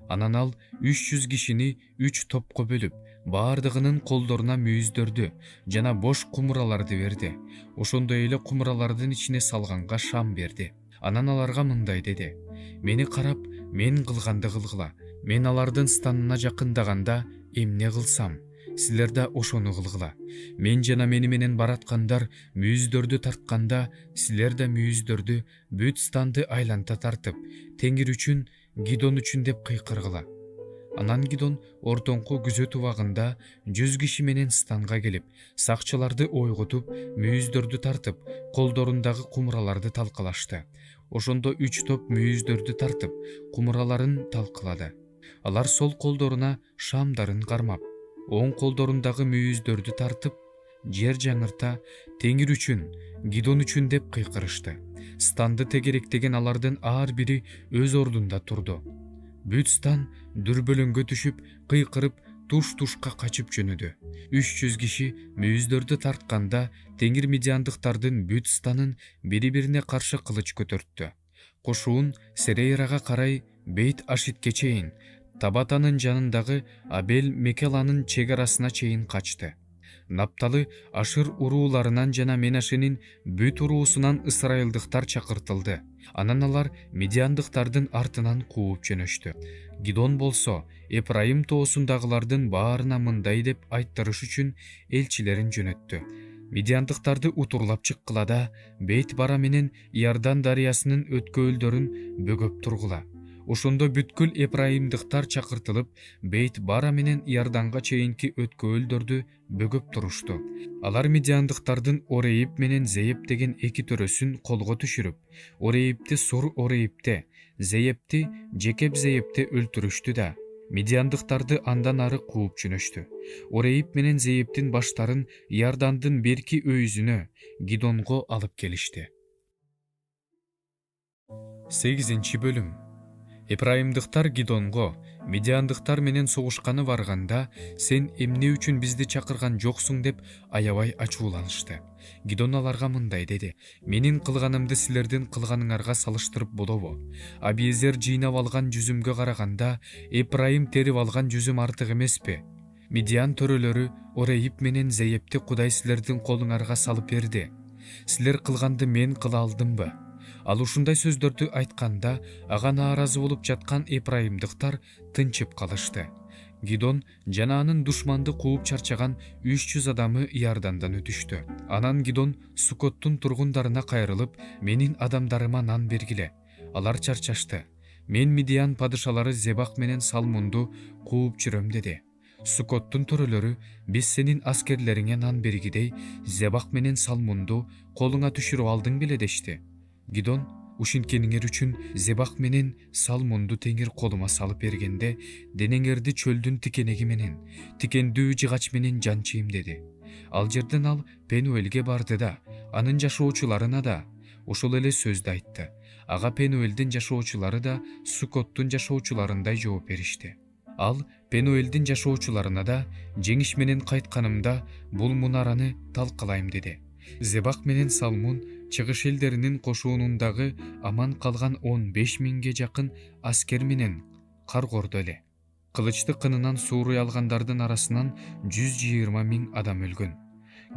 Анан ал 300 кишини 3 топко бөлүп, баардыгынын колдоруна мүйүздөрдү жана бош кумураларды берди. Ошондой эле кумуралардын ичине салганга шам берди. Анан аларга мындай деди: мени карап, мен кылганды кылгыла. Мен алардын станына жакындаганда эмне кылсам, силер да ошону кылгыла. Мен жана мени менен бараткандар мүйүздөрдү тартканда, силер да мүйүздөрдү бүт станды айланта тартып, Теңир үчүн, Гидон үчүн деп кыйкыргыла. Анан Гидон ортоңку күзөт убагында 100 киши менен станга келип, сакчыларды ойготуп, мүйүздөрдү тартып, колдорундагы кумураларды талкалашты. Ошондо 3 топ мүйүздөрдү тартып, кумураларын талкалады. Алар сол колдоруна шамдарын кармап, оң колдорундагы мүйүздөрдү тартып, жер жаңырта, Теңир үчүн, Гидон үчүн деп кыйкырышты. Станды тегеректеген алардын ар бири өз ордунда турду. Бүт стан дүрбөлөңгө түшүп, кыйкырып, туш-тушка качып жөнөдү. 300 киши мүйүздөрдү тартканда теңир мидиандыктардын бүт станын бири-бирине каршы кылыч көтөрттү. Кошуун Серейрага карай Бейт Ашитке чейин, Табатанын жанындагы Абел Мекеланын чек арасына чейин качты. Напталы Ашыр урууларынан жана Менашенин бүт уруусунан ысырайылдыктар чакыртылды. Анан алар мидиандыктардын артынан кууп жөнөштү. Гидон болсо Эпрайым тоосундагылардын баарына мындай деп айттырыш үчүн элчилерин жөнөттү. Мидиандыктарды утурлап чыккыла Бейт Бара менен Иордан дарыясынын өткөөлдөрүн бөгөп тургула. Ошондо бүткүл Эпрайымдыктар чакыртылып, Бейт Бара менен Иорданга чейинки өткөөлдөрдү бөгөп турушту. Алар мидиандыктардын Орейип менен Зееп деген эки төрөсүн колго түшүрүп, Орейипти Сур Орейипте, Зеепти Жекеп Зеепте өлтүрүштү да, мидиандыктарды андан ары кууп жөнөштү. Орейип менен Зеептин баштарын Иордандын берки өйүзүнө, Гидонго алып келишти. 8 бөлүм. Эпрайымдыктар Гидонго мидиандыктар менен согушканы барганда, сен эмне үчүн бизди чакырган жоксуң деп аябай ачууланышты. Гидон аларга мындай деди: менин кылганымды силердин кылганыңарга салыштырып болобу? Абиезер жыйнап алган жүзүмгө караганда Эпрайым терип алган жүзүм артык эмеспи? Мидиан төрөлөрү Орейип менен Зеепти Кудай силердин колуңарга салып берди. Силер кылганды мен кыла алдымбы? Ал ушундай сөздөрдү айтканда, ага нааразы болуп жаткан Эпрайымдыктар тынчып калышты. Гидон жана анын душманды кууп чарчаган 300 адамы Иордандан өтүштү. Анан Гидон Сукоттун тургундарына кайрылып, менин адамдарыма нан бергиле. Алар чарчашты. Мен Мидиан падышалары Зебах менен Салмунду кууп жүрөм деди. Сукоттун төрөлөрү: биз сенин аскерлериңе нан бергидей Зебах менен Салмунду колуңа түшүрүп алдың беле дешти. Гидон: ушинткениңер үчүн Зебах менен Салмунду теңир колума салып бергенде, денеңерди чөлдүн тикенеги менен, тикендүү жыгач менен жанчыйм деди. Ал жерден ал Пенуэлге барды да, анын жашоочуларына да ошол эле сөздү айтты. Ага Пенуэлдин жашоочулары да Сукоттун жашоочуларындай жооп беришти. Ал Пенуэлдин жашоочуларына да: жеңиш менен кайтканымда бул мунараны талкалайм деди. Зебах менен Салмун чыгыш элдеринин кошуунундагы аман калган 15 000ге жакын аскер менен каргорду эле. Кылычты кынынан сууруй алгандардын арасынан 120 000 адам өлгөн.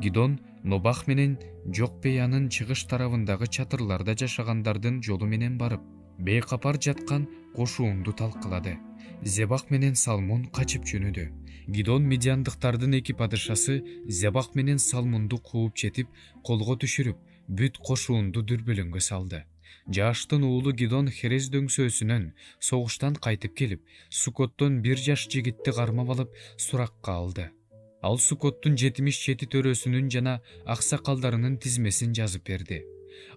Гидон Нобах менен Жокпеянын чыгыш тарабындагы чатырларда жашагандардын жолу менен барып, бейкапар жаткан кошуунду талкылады. Зебах менен Салмун качып жөнөдү. Гидон мидиандыктардын эки падышасы Зебах менен Салмунду кууп жетип, колго түшүрүп, бүт кошуунду дүрбөлөңгө салды. Жааштын уулу Гидон Херес дөңсөөсүнөн согуштан кайтып келип, Сукоттон 1 жаш жигитти кармап алып суракка алды. Ал Сукоттун 77 төрөсүнүн жана аксакалдарынын тизмесин жазып берди.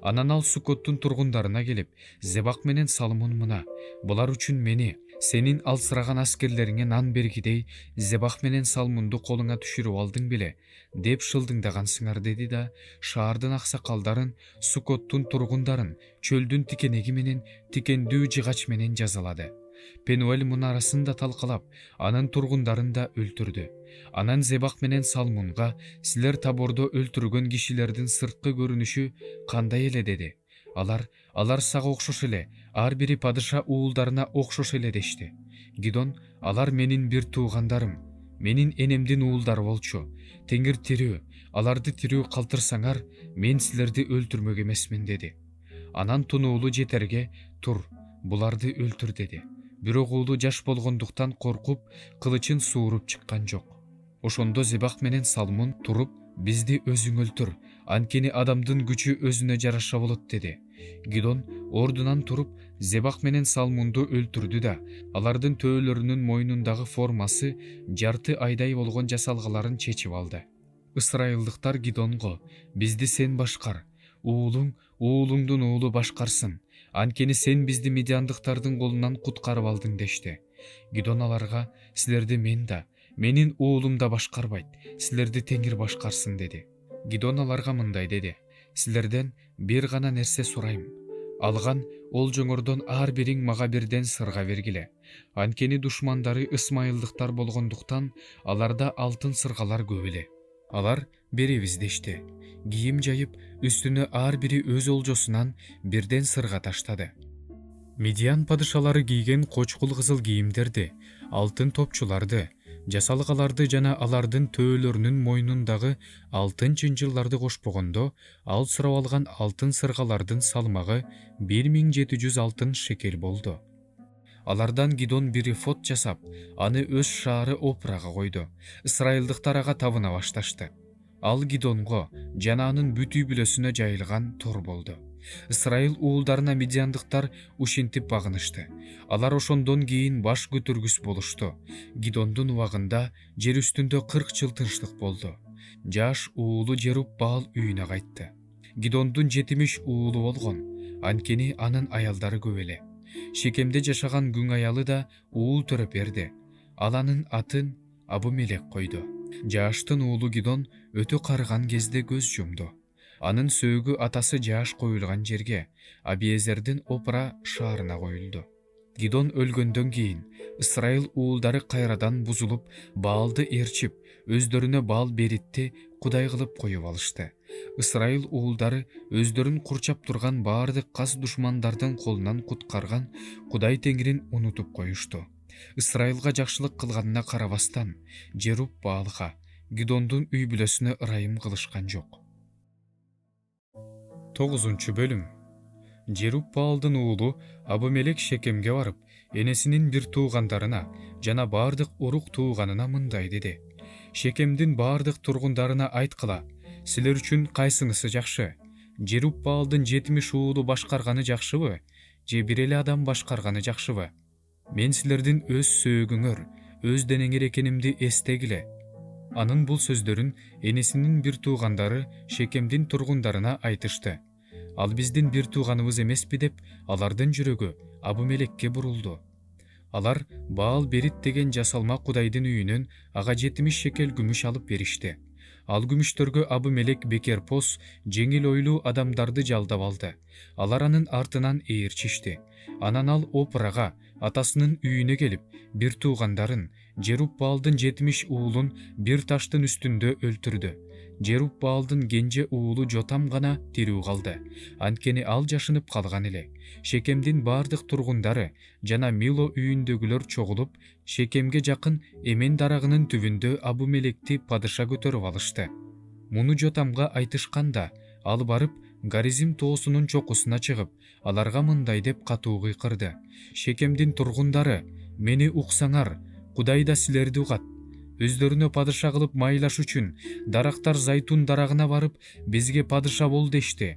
Анан ал Сукоттун тургундарына келип, Зебах менен Салмун мына: булар үчүн мени, сенин алсыраган аскерлериңе нан бергидей Зебах менен Салмунду колуңа түшүрүп алдың беле деп шылдыңдагансыңар деди да, шаардын аксакалдарын, Сукоттун тургундарын чөлдүн тикенеги менен, тикендүү жыгач менен жазалады. Пенуэль мунарасын да талкалап, анын тургундарын да өлтүрдү. Анан Зебах менен Салмунга: силер табордо өлтүргөн кишилердин сырткы көрүнүшү кандай эле деди. Алар сага окшош эле, ар бири падыша уулдарына окшош эле дешти. Гидон: алар менин бир туугандарым, менин энемдин уулдары болчу. Теңир тирүү, аларды тирүү калтырсаңар, мен силерди өлтүрмөк эмесмин деди. Анан тунуулу жетерге: тур, буларды өлтүр деди. Бирок уулу жаш болгондуктан коркуп, кылычын сууруп чыккан жок. Ошондо Зебах менен Салмун туруп: бизди өзүң өлтүр, анткени адамдын күчү өзүнө жараша болот деди. Гидон ордунан туруп Зебах менен Салмунду өлтүрдү да, алардын төөлөрүнүн мойнундагы формасы жарты айдай болгон жасалгаларын чечип алды. Ысырайылдыктар Гидонго: бизди сен башкар, уулуңдун уулу башкарсын, анткени сен бизди мидиандыктардын колунан куткарып алдың дешти. Гидон аларга: силерди мен да, менин уулум да башкарбайт, силерди теңир башкарсын деди. Гидон аларга мындай деди: силерден бир гана нерсе сурайм. Алган ол жоңордон ар бириң мага бирден сырга бергиле. Анткени душмандары ысмайылдыктар болгондуктан аларда алтын сыргалар көп эле. Алар беребиз дешти. Кийим жайып, үстүнө ар бири өз олжосунан бирден сырга таштады. Медиан падышалары кийген кочкул кызыл кийимдерди, алтын топчуларды, жасалгаларды жана алардын төөлөрүнүн мойнундагы алтын чынжылларды кошпогондо, ал сурап алган алтын сыргалардын салмагы 1700 алтын шекел болду. Алардан Гидон бир эфод жасап, аны өз шаары Опрага койду. Ысрайылдыктар ага табына башташты. Ал Гидонго жана анын бүтүй бүлөсүнө жайылган тор болду. Ысрайыл уулдарына медиандыктар ушинтип багынышты. Алар ошондон кийин баш көтөргүс болушту. Гидондун убагында жер үстүндө 40 жыл тынчтык болду. Жаш уулу Жеруб-Баал үйүнө кайтты. Гидондун 70 уулу болгон, анткени анын аялдары көп эле. Шекемде жашаган күң аялы да уул төрөп берди. Ал анын атын Абумелек койду. Жааштын уулу Гидон өтө карыган кезде көз жумду. Анын сөөгү атасы жааш коюлган жерге, Абиезердин Опра шаарына коюлду. Гидон өлгөндөн кийин Ысрайыл уулдары кайрадан бузулуп, Баалды ээрчип, өздөрүнө Баал Беритти кудай кылып коюп алышты. Ысрайыл уулдары өздөрүн курчап турган баардык каз душмандардын колунан куткарган Кудай Теңирин унутуп коюшту. Ысрайылга жакшылык кылганына карабастан, Жеруб-Баалга, Гидондун үй бүлөсүнө ырайым кылышкан жок. 9 бөлүм. Жеруб-Баалдын уулу Абумелек Шекемге барып, энесинин бир туугандарына жана баардык урук тууганына мындай деди: Шекемдин баардык тургундарына айткыла, силер үчүн кайсынысы жакшы? Жеруб-Баалдын 70 уулу башкарганы жакшыбы, же бир эле адам башкарганы жакшыбы? Мен силердин өз сөөгүңөр, өз денеңер экенимди эстегиле. Анын бул сөздөрүн энесинин бир туугандары Шекемдин тургундарына айтышты. Ал биздин бир тууганыбыз эмеспи деп, алардын жүрөгү Абумелекке бурулду. Алар Баал Берит деген жасалма кудайдын үйүнөн ага 70 шекел күмүш алып беришти. Ал күмүштөргө Абумелек бекерпоз, жеңил ойлуу адамдарды жалдап алды. Алар анын артынан ээрчишти. Анан ал Опрага, атасынын үйүнө келип, бир туугандарын, Жеруб-Баалдын 70 уулун бир таштын үстүндө өлтүрдү. Жеруб-Баалдын кенже уулу Жотам гана тирүү калды, анткени ал жашынып калган эле. Шекемдин баардык тургундары жана Мило үйүндөгүлөр чогулуп, Шекемге жакын Эмен дарагынын түбүндө Абумелекти падыша көтөрүп алышты. Муну Жотамга айтышканда, ал барып Гаризим тоосунун чокусуна чыгып, аларга мындай деп катуу кыйкырды: Шекемдин тургундары, мени уксаңар, Кудай да силерди угат. Өздөрүнө падыша кылып майлаш үчүн дарактар Зайтун дарагына барып, бизге падыша бол дешти.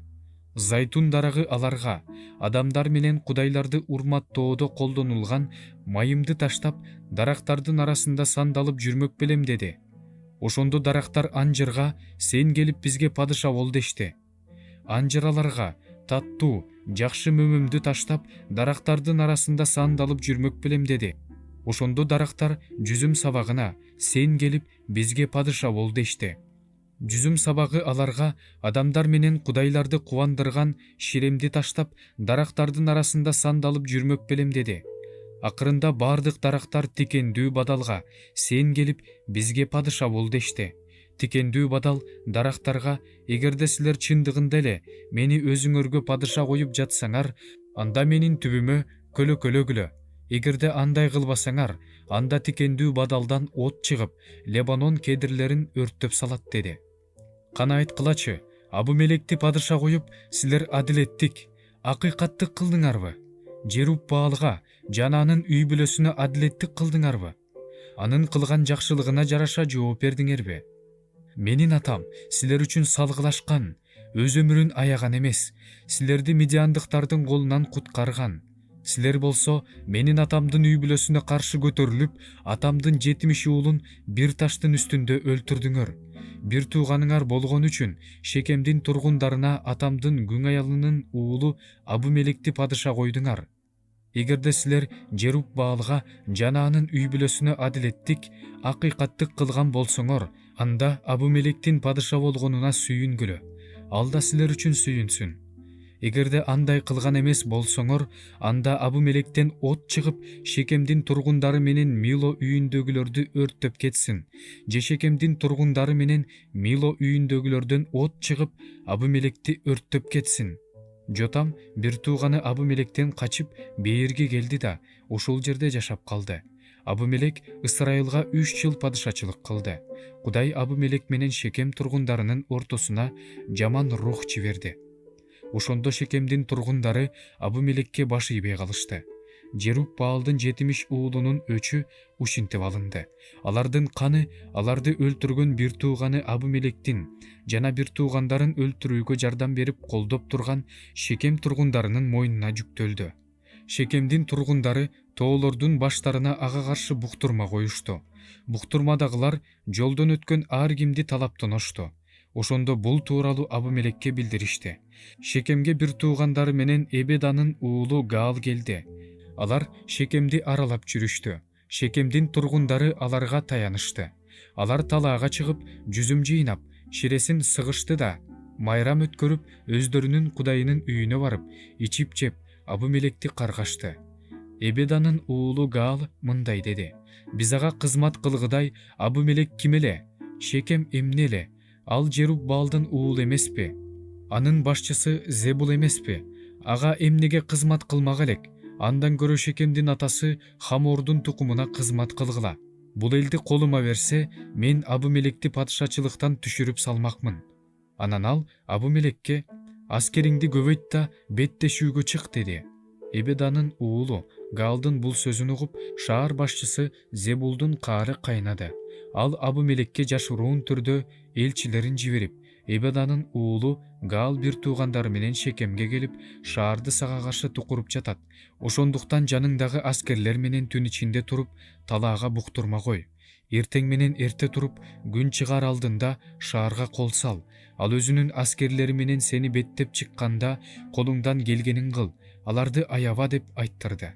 Зайтун дарагы аларга адамдар менен кудайларды урматтоодо колдонулган майымды таштап, дарактардын арасында сандалып жүрмөк белем деди. Ошондо дарактар анжырга сен келип бизге падыша бол дешти. Анжыр аларга таттуу, жакшы мөмөмдү таштап, дарактардын арасында сандалып жүрмөк белем деди. Ошондо дарактар жүзүм сабагына сен келип бизге падыша бол дешти. Жүзүм сабагы аларга адамдар менен кудайларды кубандырган ширемди таштап, дарактардын арасында сандалып жүрмөк белем деди. Акырында баардык дарактар тикендүү бадалга сен келип бизге падыша бол дешти. Тикендүү бадал дарактарга: эгерде силер чындыгында эле мени өзүңөргө падыша коюп жатсаңар, анда менин түбүмө көлөкөлөгүлө. Эгерде андай кылбасаңар, анда тикендүү бадалдан от чыгып, Лебанон кедирлерин өрттөп салат деди. Кана айткылачы, Абумелекти падыша коюп, силер адилеттик, акыйкаттык кылдыңарбы? Жеруб-Баалга жана анын үй бүлөсүнө адилеттик кылдыңарбы? Анын кылган жакшылыгына жараша жооп бердиңерби? Менин атам силер үчүн салгылашкан, өз өмүрүн аяган эмес, силерди медиандыктардын колунан куткарган. Силер болсо менин атамдын үй бүлөсүнө каршы көтөрүлүп, атамдын 70 уулун бир таштын үстүндө өлтүрдүңөр. Бир тууганыңар болгон үчүн Шекемдин тургундарына атамдын күң аялынын уулу Абумелекти падыша койдуңар. Эгерде силер Жеруб-Баалга жана анын үй бүлөсүнө адилеттик, акыйкаттык кылган болсоңор, анда Абумелектин падыша болгонуна сүйүнгүлө. Ал да силер үчүн сүйүнсүн. Эгерде андай кылган эмес болсоңор, анда Абу-Мелектен от чыгып, Шекемдин тургундары менен Мило үйүндөгүлөрдү өрттөп кетсин. Же Шекемдин тургундары менен Мило үйүндөгүлөрдөн от чыгып, Абу-Мелекти өрттөп кетсин. Жотам бир тууганы Абу-Мелектен качып бээрге келди да, ушул жерде жашап калды. Абу-Мелек Ысрайылга 3 жыл падышачылык кылды. Кудай Абу-Мелек менен Шекем тургундарынын ортосуна жаман рух жиберди. Ошондо Шекемдин тургундары Абу-Мелекке баш ийбей калышты. Жеруб-Баалдын 70 уулунун өчү ушинтип алынды. Алардын каны аларды өлтүргөн бир тууганы Абу-Мелектин жана бир туугандарын өлтүрүүгө жардам берип колдоп турган Шекем тургундарынын мойнуна жүктөлдү. Шекемдин тургундары тоолордун баштарына ага каршы буктурма коюшту. Буктурмадагылар жолдон өткөн ар кимди талаптанышты. Ошондо бул тууралуу Абу-Мелекке билдиришти. Шекемге бир туугандары менен Эбеданын уулу Гаал келди. Алар Шекемди аралап жүрүштү. Шекемдин тургундары аларга таянышты. Алар талаага чыгып, жүзүм жыйнап, ширесин сыгышты да, майрам өткөрүп, өздөрүнүн кудайынын үйүнө барып, ичип жеп, Абу-Мелекти каргашты. Эбеданын уулу Гаал мындай деди: "Биз ага кызмат кылгыдай Абу-Мелек ким эле? Шекем эмне эле? Ал Жеруб-Баалдын уулу эмеспи? Анын башчысы Зебул эмеспи? Ага эмнеге кызмат кылмак элек? Андан көрө Шекемдин атасы Хамордун тукумуна кызмат кылгыла. Бул элди колума берсе, мен Абу-Мелекти падышачылыктан түшүрүп салмакмын." Анан ал Абу-Мелекке: "Аскериңди көбөйт да беттешүүгө чык" деди. Эбеданын уулу Гаалдын бул сөзүн угуп, шаар башчысы Зебулдун каары кайнады. Ал Абу-Мелекке жашыруун түрдө элчилерин жиберип, Эбеданын уулу Гаал бир туугандары менен Шекемге келип, шаарды сага каршы тукуруп жатат. Ошондуктан жаныңдагы аскерлер менен түн ичинде туруп, талаага буктурма кой. Эртең менен эрте туруп, күн чыгаар алдында шаарга кол сал. Ал өзүнүн аскерлери менен сени беттеп чыкканда, колуңдан келгенин кыл. Аларды аяба деп айттырды.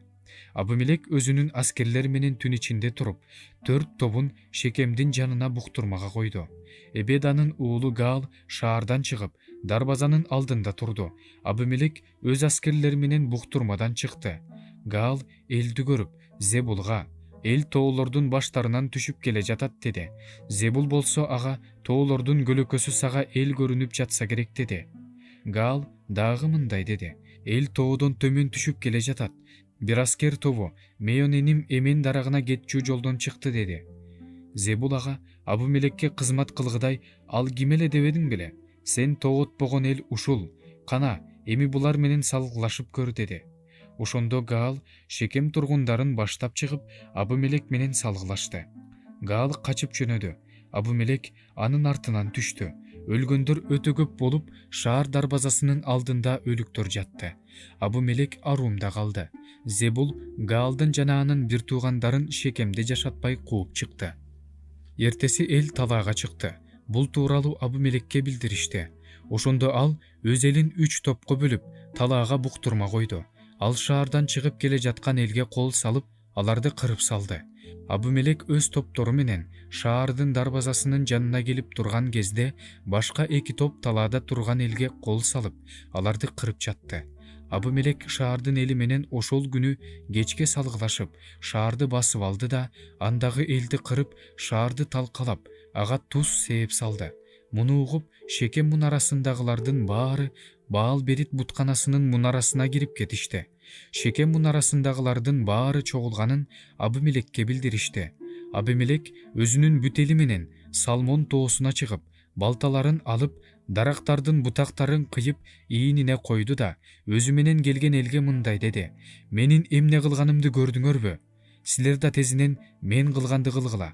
Абу-Мелек өзүнүн аскерлери менен түн ичинде туруп, 4 тобун Шекемдин жанына буктурмага койду. Эбеданын уулу Гаал шаардан чыгып, дарбазанын алдында турду. Абу-Мелек өз аскерлери менен буктурмадан чыкты. Гаал элди көрүп, Зебулга: "Эл тоолордун баштарынан түшүп келе жатат" деди. Зебул болсо ага: "Тоолордун көлөкөсү сага эл көрүнүп жатса керек" деди. Гаал дагы мындай деди: "Эл тоодон төмөн түшүп келе жатат. Бир аскер тобу Меоненим эмен дарагына кетчү жолдон чыкты" деди. Зебул ага: "Абу-Мелекке кызмат кылгыдай ал ким эле дебедиң беле? Сен тоотпогон эл ушул. Кана, эми булар менен салгылашып көр" деди. Ошондо Гаал Шекем тургундарын баштап чыгып, Абу-Мелек менен салгылашты. Гаал качып жөнөдү. Абу-Мелек анын артынан түштү. Өлгөндөр өтө көп болуп, шаар дарбазасынын алдында өлүктөр жатты. Абу-Мелек арумда калды. Зебул Гаалдын жана анын бир туугандарын Шекемде жашатпай кууп чыкты. Эртеси эл талаага чыкты. Бул тууралуу Абу-Мелекке билдиришти. Ошондо ал өз элин 3 топко бөлүп, талаага буктурма койду. Ал шаардан чыгып келе жаткан элге кол салып, аларды кырып салды. Абу-Мелек өз топтору менен шаардын дарбазасынын жанына келип турган кезде, башка 2 топ талаада турган элге кол салып, аларды кырып жатты. Абу-Мелек шаардын эли менен ошол күнү кечке салгылашып, шаарды басып алды да, андагы элди кырып, шаарды талкалап, ага туз сээп салды. Муну угуп, Шекем мунарасындагылардын баары Баал-Берит бутканасынын мунарасына кирип кетишти. Шекем мунарасындагылардын баары чогулганын Абу-Мелекке билдиришти. Абу-Мелек өзүнүн бүт эли менен Салмон тоосуна чыгып, балталарын алып, дарактардын бутактарын кыйып, ийинине койду да, өзү менен келген элге мындай деди: "Менин эмне кылганымды көрдүңөрбү? Силер да тезинен мен кылганды кылгыла."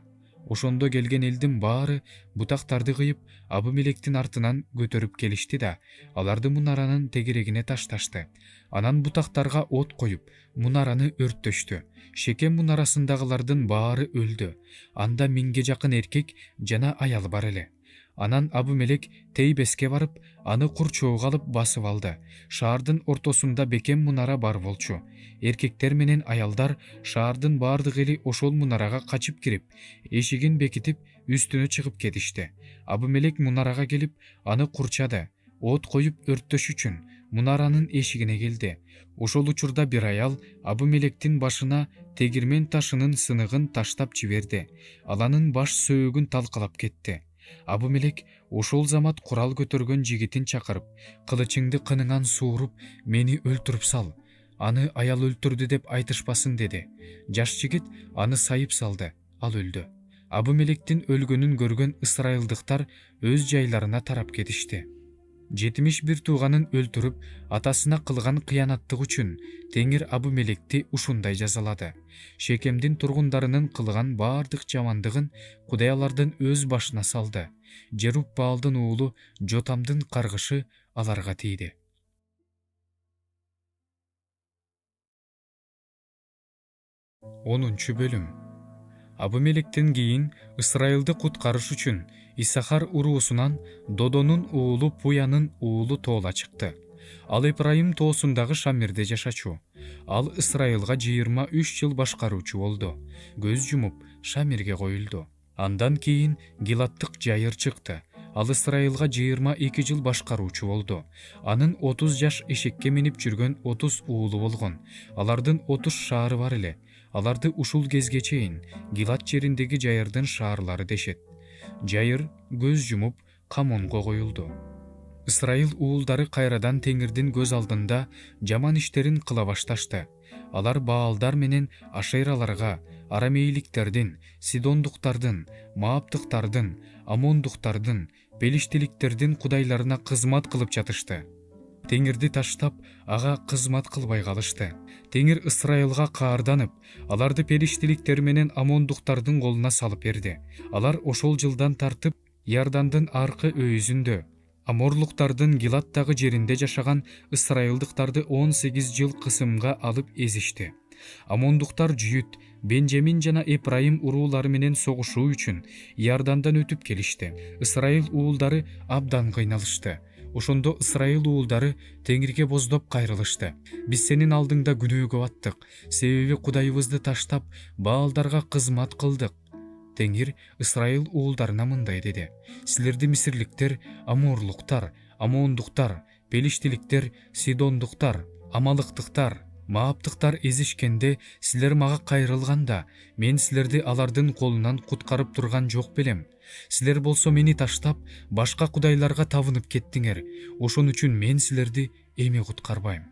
Ошондо келген элдин баары бутактарды кыйып, Абу-Мелектин артынан көтөрүп келишти да, аларды мунаранын тегерегине ташташты. Анан бутактарга от коюп, мунараны өрттөштү. Шекем мунарасындагылардын баары өлдү. Анда 1000ге жакын эркек жана аял бар эле. Анан Абу-Мелек Тейбеске барып, аны курчоого алып басып алды. Шаардын ортосунда бекем мунара бар болчу. Эркектер менен аялдар шаардын баардык эли ошол мунарага качып кирип, эшигин бекитип, үстүнө чыгып кетишти. Абу-Мелек мунарага келип, аны курчады. От коюп өрттөш үчүн. мунаранын эшигине келди. Ошол учурда бир аял Абымелектин башына тегирмен ташынын сыныгын таштап жиберди. Ал анын баш сөөгүн талкалап кетти. Абымелек ошол замат курал көтөргөн жигитин чакырып, кылычыңды кыныңан сууруп, мени өлтүрүп сал. Аны аял өлтүрдү деп айтышпасын деди. Жаш жигит аны сайып салды. Ал өлдү. Абымелектин өлгөнүн көргөн ысырайылдыктар өз жайларына тарап кетишти. 71 тууганын өлтүрүп, атасына кылган кыянаттык үчүн Теңир Абымелекти ушундай жазалады. Шекемдин тургундарынын кылган баардык жамандыгын кудайлардын өз башына салды. Жеруббаалдын уулу Жотамдын каргышы аларга тийди. 10 бөлүм. Абымелектен кийин Ысрайылды куткарыш үчүн Исахар уруусунан Додонун уулу Пуянын уулу Тоола чыкты. Ал Эпрайым тоосундагы Шамирде жашачу. Ал Ысрайылга 23 жыл башкаруучу болду. Көз жумуп Шамирге коюлду. Андан кийин Гилаттык Жайыр чыкты. Ал Ысрайылга 22 жыл башкаруучу болду. Анын 30 жаш эшекке минип жүргөн 30 уулу болгон. Алардын 30 шаары бар эле. Аларды ушул кезге чейин Гилат жериндеги жайырдын шаарлары дешет. Жайыр көз жумуп камонго коюлду. Ысрайыл уулдары кайрадан Теңирдин көз алдында жаман иштерин кыла башташты. Алар Баалдар менен Ашераларга, Арамейликтердин, Сидондуктардын, Мааптыктардын, Амондуктардын, Пелиштиликтердин кудайларына кызмат кылып жатышты. Теңирди таштап, ага кызмат кылбай калышты. Теңир Ысрайылга каарданып, аларды Пелиштиликтер менен Амондуктардын колуна салып берди. Алар ошол жылдан тартып Иордандын аркы өйүзүндө, Аморлуктардын Гилаттагы жеринде жашаган Ысрайылдыктарды 18 жыл кысымга алып эзишти. Амондуктар Жүйүт, Бенжамин жана Эпрайым уруулары менен согушуу үчүн Иордандан өтүп келишти. Ысрайыл уулдары абдан кыйналышты. Ошондо Ысрайыл уулдары Теңирге боздоп кайрылышты. Биз сенин алдыңда күнөөгө баттык, себеби Кудайыбызды таштап, Баалдарга кызмат кылдык. Теңир Ысрайыл уулдарына мындай деди: силерди мисирликтер, Аморлуктар, Амондуктар, Пелиштиликтер, Сидондуктар, Амалыктыктар, Мааптыктар эзишкенде, силер мага кайрылганда, мен силерди алардын колунан куткарып турган жок белем. Силер болсо мени таштап, башка кудайларга табынып кеттиңер. Ошон үчүн мен силерди эми куткарбайм.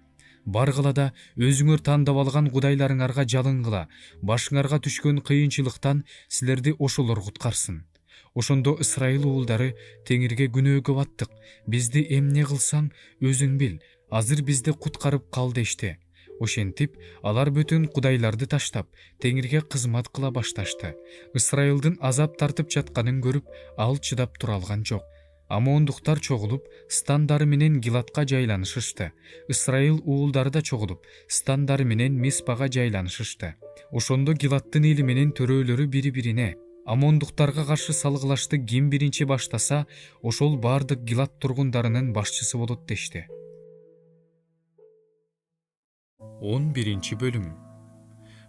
Баргыла да өзүңөр тандап алган кудайларыңарга жалынгыла, башыңарга түшкөн кыйынчылыктан силерди ошолор куткарсын. Ошондо Ысрайыл уулдары Теңирге күнөөгө баттык, бизди эмне кылсаң өзүң бил, азыр бизди куткарып кал дешти. Ошентип, алар бүтүн кудайларды таштап, Теңирге кызмат кыла башташты. Ысрайылдын азап тартып жатканын көрүп, ал чыдап тура алган жок. Амондуктар чогулуп, стандары менен Гилатка жайланышышты. Ысрайыл уулдары да чогулуп, стандары менен Миспага жайланышышты. Ошондо Гилаттын эли менен төрөлөрү бири-бирине: Амондуктарга каршы салгылашты ким биринчи баштаса, ошол бардык Гилат тургундарынын башчысы болот дешти. 11 бөлүм.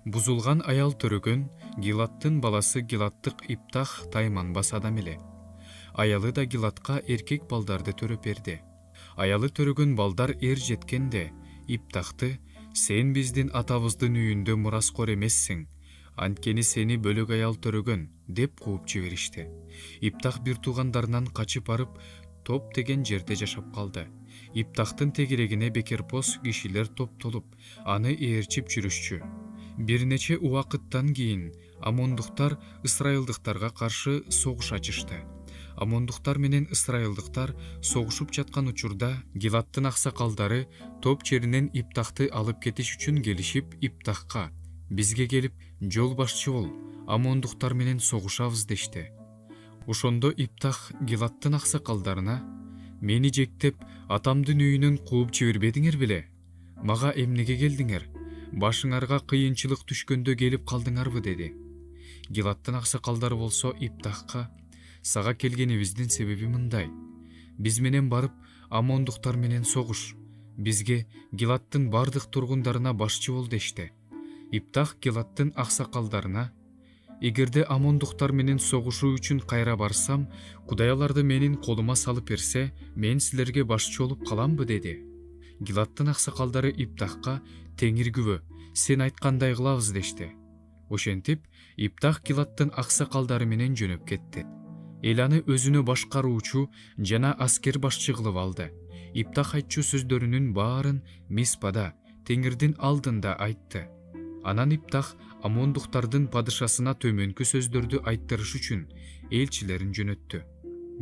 Бузулган аял төрөгөн Гилаттын баласы Гилаттык Иптах тайманбас адам эле. Аялы да Гилатка эркек балдарды төрөп берди. Аялы төрөгөн балдар эр жеткенде Иптахты: сен биздин атабыздын үйүндө мураскор эмессиң, анткени сени бөлөк аял төрөгөн деп кууп жиберишти. Иптах бир туугандарынан качып барып, Топ деген жерде жашап калды. Иптахтын тегерегине бекерпоз кишилер топтолуп, аны ээрчип жүрүшчү. Бир нече убакыттан кийин Амондуктар Ысрайылдыктарга каршы согуш ачышты. Амондуктар менен Ысрайылдыктар согушуп жаткан учурда Гилаттын аксакалдары Топ жеринен Иптахты алып кетиш үчүн келишип, Иптахка: бизге келип жол башчы бол, Амондуктар менен согушабыз дешти. Ошондо Иптах Гилаттын аксакалдарына: мени жектеп, атамдын үйүнөн кууп жибербедиңер беле? Мага эмнеге келдиңер? Башыңарга кыйынчылык түшкөндө келип калдыңарбы деди. Гилаттын аксакалдары болсо Иптахка: сага келгенибиздин себеби мындай: биз менен барып Амондуктар менен согуш, бизге Гилаттын бардык тургундарына башчы бол дешти. Иптах Гилаттын аксакалдарына: эгерде Амондуктар менен согушуу үчүн кайра барсам, кудайларды менин колума салып берсе, мен силерге башчы болуп каламбы деди. Гилаттын аксакалдары Иптахка «Теңир күбө, сен айткандай кылабыз» дешти. Ошентип, Иптах Гилаттын аксакалдары менен жөнөп кетти. Эл аны өзүнө башкаруучу жана аскер башчы кылып алды. Иптах айтчу сөздөрүнүн баарын Миспада, Теңирдин алдында айтты. Анан Иптах амондуктардын падышасына төмөнкү сөздөрдү айттырыш үчүн элчилерин жөнөттү.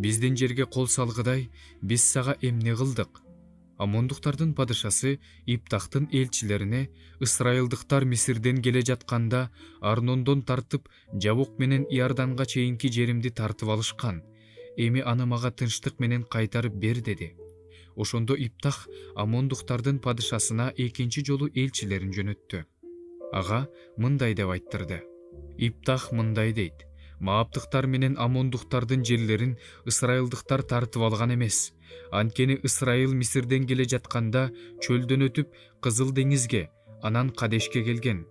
Биздин жерге кол салгыдай, биз сага эмне кылдык? Амондуктардын падышасы Иптахтын элчилерине ысрайылдыктар Мисирден келе жатканда Арнондон тартып Жабук менен Иорданга чейинки жеримди тартып алышкан. Эми аны мага тынчтык менен кайтарып бер деди. Ошондо Иптах амондуктардын падышасына экинчи жолу элчилерин жөнөттү. Ага мындай деп айттырды. Иптах мындай дейт: Мааптыктар менен амондуктардын жерлерин ысрайылдыктар тартып алган эмес. Анткени Ысрайыл Мисирден келе жатканда чөлдөн өтүп Кызыл деңизге, анан Кадешке келген.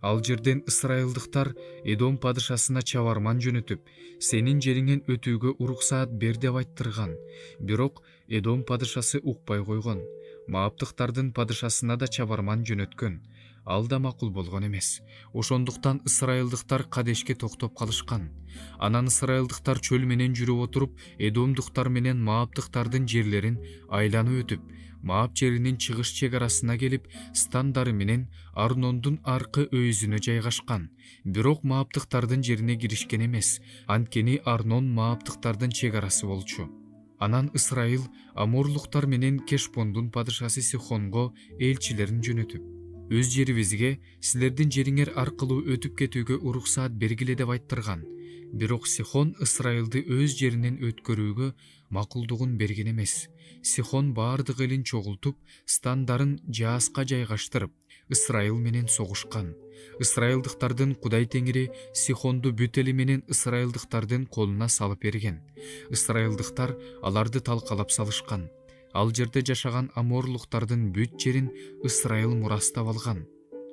Ал жерден ысрайылдыктар Эдом падышасына чабарман жөнөтүп, сенин жериңен өтүүгө уруксаат бер деп айттырган. Бирок Эдом падышасы укпай койгон. Мааптыктардын падышасына да чабарман жөнөткөн. Ал да макул болгон эмес. Ошондуктан ысрайылдыктар Кадешке токтоп калышкан. Анан ысрайылдыктар чөл менен жүрүп отуруп, Эдомдуктар менен Мааптыктардын жерлерин айланып өтүп, Маап жеринин чыгыш чек арасына келип, стандары менен Арнондун аркы өйүзүнө жайгашкан. Бирок Мааптыктардын жерине киришкен эмес, анткени Арнон Мааптыктардын чек арасы болчу. Анан Ысрайыл Аморлуктар менен Кешпондун падышасы Сихонго элчилерин жөнөтүп, өз жерибизге силердин жериңер аркылуу өтүп кетүүгө уруксаат бергиле деп айттырган. Бирок Сихон Ысрайылды өз жеринен өткөрүүгө макулдугун берген эмес. Сихон баардык элин чогултуп, стандарын Жааска жайгаштырып, Ысрайыл менен согушкан. Ысрайылдыктардын Кудай Теңири Сихонду бүт эли менен ысрайылдыктардын колуна салып берген. Ысрайылдыктар аларды талкалап салышкан. Ал жерде жашаган аморлуктардын бүт жерин Ысрайыл мурастап алган.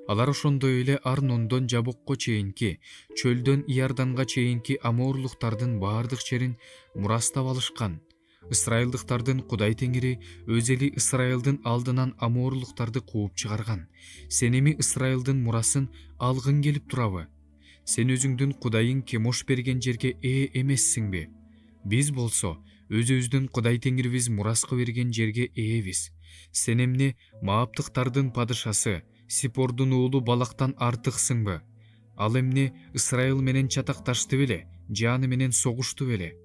Алар ошондой эле Арнондон Жабукко чейинки, чөлдөн Иорданга чейинки аморлуктардын баардык жерин мурастап алышкан. Ысрайылдыктардын Кудай Теңири өз эли Ысрайылдын алдынан аморлуктарды кууп чыгарган. Сен эми Ысрайылдын мурасын алгың келип турабы? Сен өзүңдүн Кудайың Кемош берген жерге эмессиңби? Биз болсо өзүбүздүн Кудай Теңирибиз мураска берген жерге ээбиз. Сен эмне Мааптыктардын падышасы Сипордун уулу Балактан артыксыңбы? Ал эмне Ысрайыл менен чатакташты беле, жаны менен согушту беле?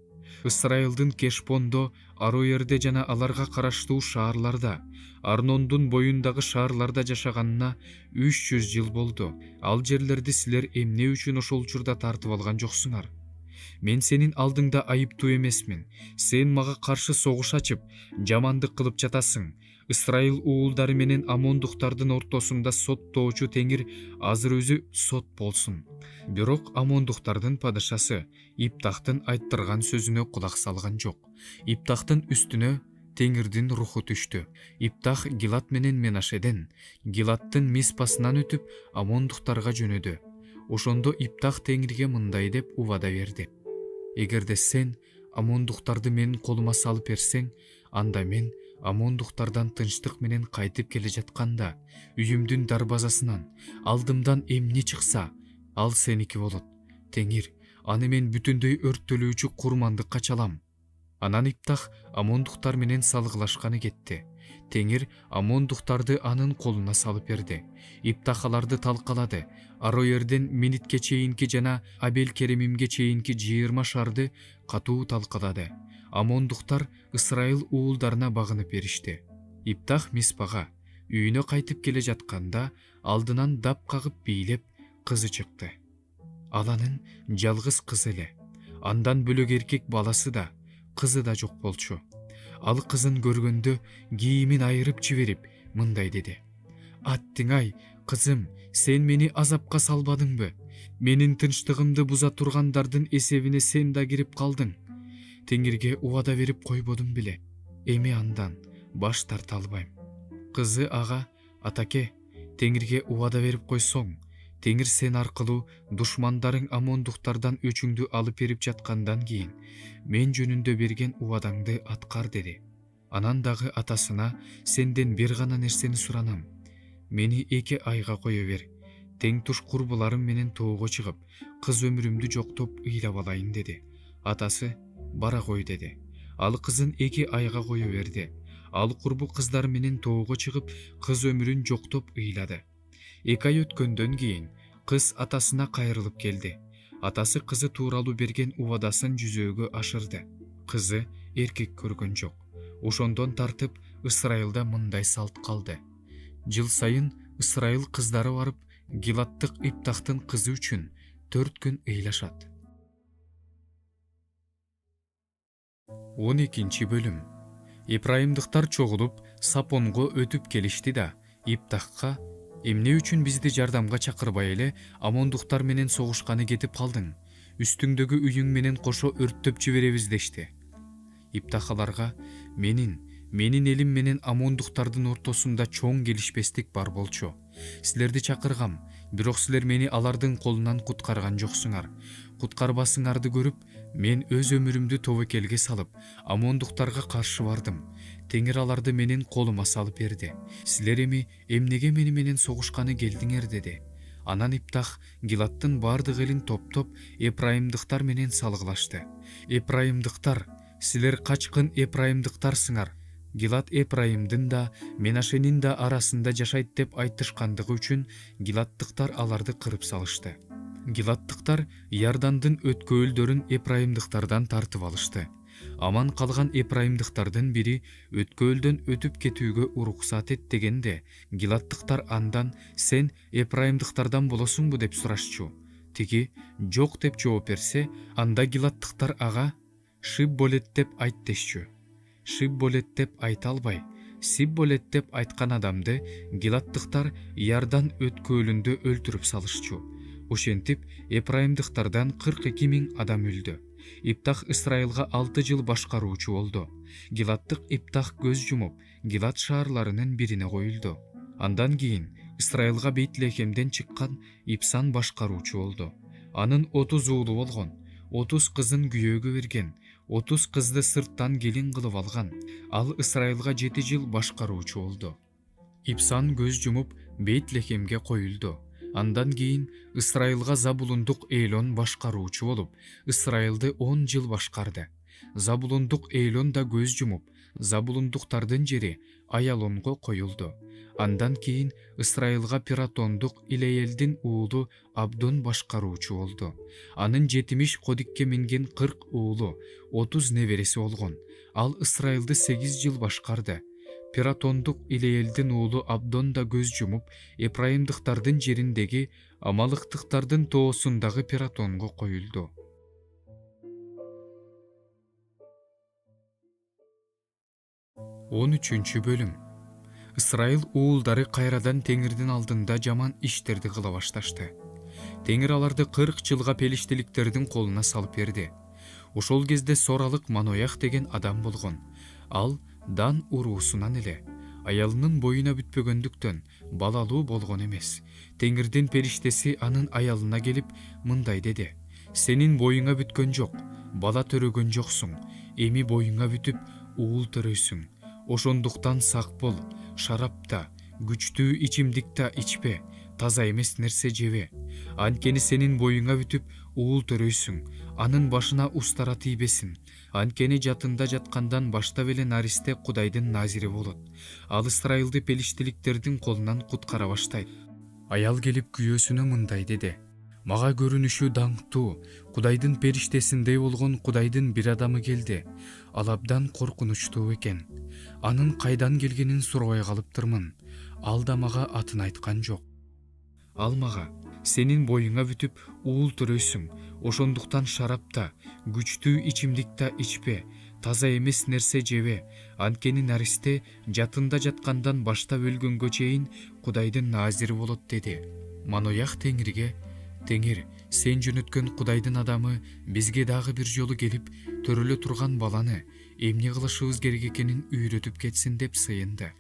Ысрайылдын Кешпондо, Ароерде жана аларга караштуу шаарларда, Арнондун боюндагы шаарларда жашаганына 300 жыл болду. Ал жерлерди силер эмне үчүн ошол учурда тартып алган жоксуңар? Мен сенин алдыңда айыптуу эмесмин. Сен мага каршы согуш ачып, жамандык кылып жатасың. Ысрайыл уулдары менен амондуктардын ортосунда соттоочу Теңир азыр өзү сот болсун. Бирок амондуктардын падышасы Иптахтын айттырган сөзүнө кулак салган жок. Иптахтын үстүнө Теңирдин руху түштү. Иптах Гилат менен Менашеден, Гилаттын Миспасынан өтүп амондуктарга жөнөдү. Ошондо Иптах Теңирге мындай деп убада берди: Эгерде сен амондуктарды менин колума салып берсең, анда мен амондуктардан тынчтык менен кайтып келе жатканда, үйүмдүн дарбазасынан алдымдан эмне чыкса, ал сеники болот. Теңир, аны мен бүтүндөй өрттөлүүчү курмандыкка чалам. Анан Иптах амондуктар менен салгылашканы кетти. Теңир амондуктарды анын колуна салып берди. Иптах аларды талкалады. Ароерден Минитке чейинки жана Абел Керемимге чейинки 20 шарды катуу талкалады. Амондуктар Ысрайыл уулдарына багынып беришти. Иптах Миспага үйүнө кайтып келе жатканда алдынан дап кагып бийлеп кызы чыкты. Ал анын жалгыз кызы эле. Андан бөлөк эркек баласы да, кызы да жок болчу. Ал кызын көргөндө кийимин айырып жиберип мындай деди: Аттиң-ай, кызым, сен мени азапка салбадыңбы? Менин тынчтыгымды буза тургандардын эсебине сен да кирип калдың. Теңирге убада берип койбодум беле. Эми андан баш тарта албайм. Кызы ага: Атаке, Теңирге убада берип койсоң, Теңир сен аркылуу душмандарың амондуктардан өчүңдү алып берип жаткандан кийин мен жөнүндө берген убадаңды аткар деди. Анан дагы атасына: сенден бир гана нерсени суранам. Мени 2 айга кое бер. Тең туш курбуларым менен тоого чыгып, кыз өмүрүмдү жоктоп ыйлап алайын деди. Атасы: бара кой деди. Ал кызын 2 айга кое берди. Ал курбу кыздар менен тоого чыгып, кыз өмүрүн жоктоп ыйлады. 2 ай өткөндөн кийин кыз атасына кайрылып келди. Атасы кызы тууралуу берген убадасын жүзөөгө ашырды. Кызы эркек көргөн жок. Ошондон тартып Ысрайылда мындай салт калды. Жыл сайын Ысрайыл кыздары барып, Гилаттык Иптахтын кызы үчүн 4 күн ыйлашат. 12 бөлүм. Ибраимдыктар чогулуп Сапонго өтүп келишти да Иптахка: эмне үчүн бизди жардамга чакырбай эле амондуктар менен согушканы кетип калдың? Үстүңдөгү үйүң менен кошо өрттөп жиберебиз дешти. Иптах аларга: менин элим менен амондуктардын ортосунда чоң келишпестик бар болчу. Силерди чакыргам, бирок силер мени алардын колунан куткарган жоксуңар. Куткарбасыңарды көрүп, мен өз өмүрүмдү тобокелге салып, амондуктарга каршы бардым. Теңир аларды менин колума салып берди. Силер эми эмнеге мени менен согушканы келдиңер деди. Анан Иптах Гилаттын бардык элин топтоп, Эпрайымдыктар менен салгылашты. Эпрайымдыктар: силер качкын Эпрайымдыктарсыңар. Гилат Эпрайымдын да, Менашенин да арасында жашайт деп айтышкандыгы үчүн Гилаттыктар аларды кырып салышты. Гилаттыктар Иордандын өткөөлдөрүн Эпрайымдыктардан тартып алышты. Аман калган Эпрайымдыктардын бири өткөөлдөн өтүп кетүүгө уруксат эт дегенде, Гилаттыктар андан: сен Эпрайымдыктардан болосуңбу деп сурашчу. Тиги жок деп жооп берсе, анда Гилаттыктар ага: Шибболет деп айт дешчү. Шибболет деп айта албай, Сибболет деп айткан адамды Гилаттыктар Иордан өткөөлүндө өлтүрүп салышчу. Ошентип Эпрайымдыктардан 42 000 адам өлдү. Иптах Ысрайылга 6 жыл башкаруучу болду. Гилаттык Иптах көз жумуп, Гилат шаарларынын бирине коюлду. Андан кийин Ысрайылга Бейтлехемден чыккан Ипсан башкаруучу болду. Анын 30 уулу болгон, 30 кызын күйөөгө берген, 30 кызды сырттан келин кылып алган. Ал Ысрайылга 7 жыл башкаруучу болду. Ипсан көз жумуп Бейтлехемге коюлду. Андан кийин Ысрайылга Забулундук Эйлон башкаруучу болуп, Ысрайылды 10 жыл башкарды. Забулундук Эйлон да көз жумуп, Забулундуктардын жери Аялонго коюлду. Андан кийин Ысрайылга Пиратондук Илеелдин уулу Абдон башкаруучу болду. Анын 70 кодикке минген 40 уулу, 30 небереси болгон. Ал Ысрайылды 8 жыл башкарды. Пиратондук Илеелдин уулу Абдон да көз жумуп, Эпрайымдыктардын жериндеги Амалыктыктардын тоосундагы Пиратонго коюлду. 13 бөлүм. Ысрайыл уулдары кайрадан Теңирдин алдында жаман иштерди кыла башташты. Теңир аларды 40 жылга пелиштиликтердин колуна салып берди. Ошол кезде Соралык Маноях деген адам болгон. Ал Дан уруусунан эле. Аялынын боюна бүтпөгөндүктөн балалуу болгон эмес. Теңирдин периштеси анын аялына келип мындай деди: сенин боюңа бүткөн жок, бала төрөгөн жоксуң, эми боюңа бүтүп уул төрөйсүң. Ошондуктан сак бол, шарап да, күчтүү ичимдик да ичпе, таза эмес нерсе жебе. Анткени сенин боюңа бүтүп уул төрөйсүң, анын башына устара тийбесин. Анткени жатында жаткандан баштап эле наристе Кудайдын назири болот. Ал Ысрайылды пелиштиликтердин колунан куткара баштайт. Аял келип күйөөсүнө мындай деди: мага көрүнүшү даңктуу, Кудайдын периштесиндей болгон Кудайдын бир адамы келди. Ал абдан коркунучтуу экен. Анын кайдан келгенин сурабай калыптырмын. Ал да мага атын айткан жок. Ал мага: сенин боюңа бүтүп уул төрөйсүң, ошондуктан шарап да, күчтүү ичимдик да ичпе, таза эмес нерсе жебе. Анткени наристе жатында жаткандан баштап өлгөнгө чейин Кудайдын назири болот деди. Маноях Теңирге: Теңир, сен жөнөткөн Кудайдын адамы бизге дагы бир жолу келип, төрөлө турган баланы эмне кылышыбыз керек экенин үйрөтүп кетсин деп сыйынды.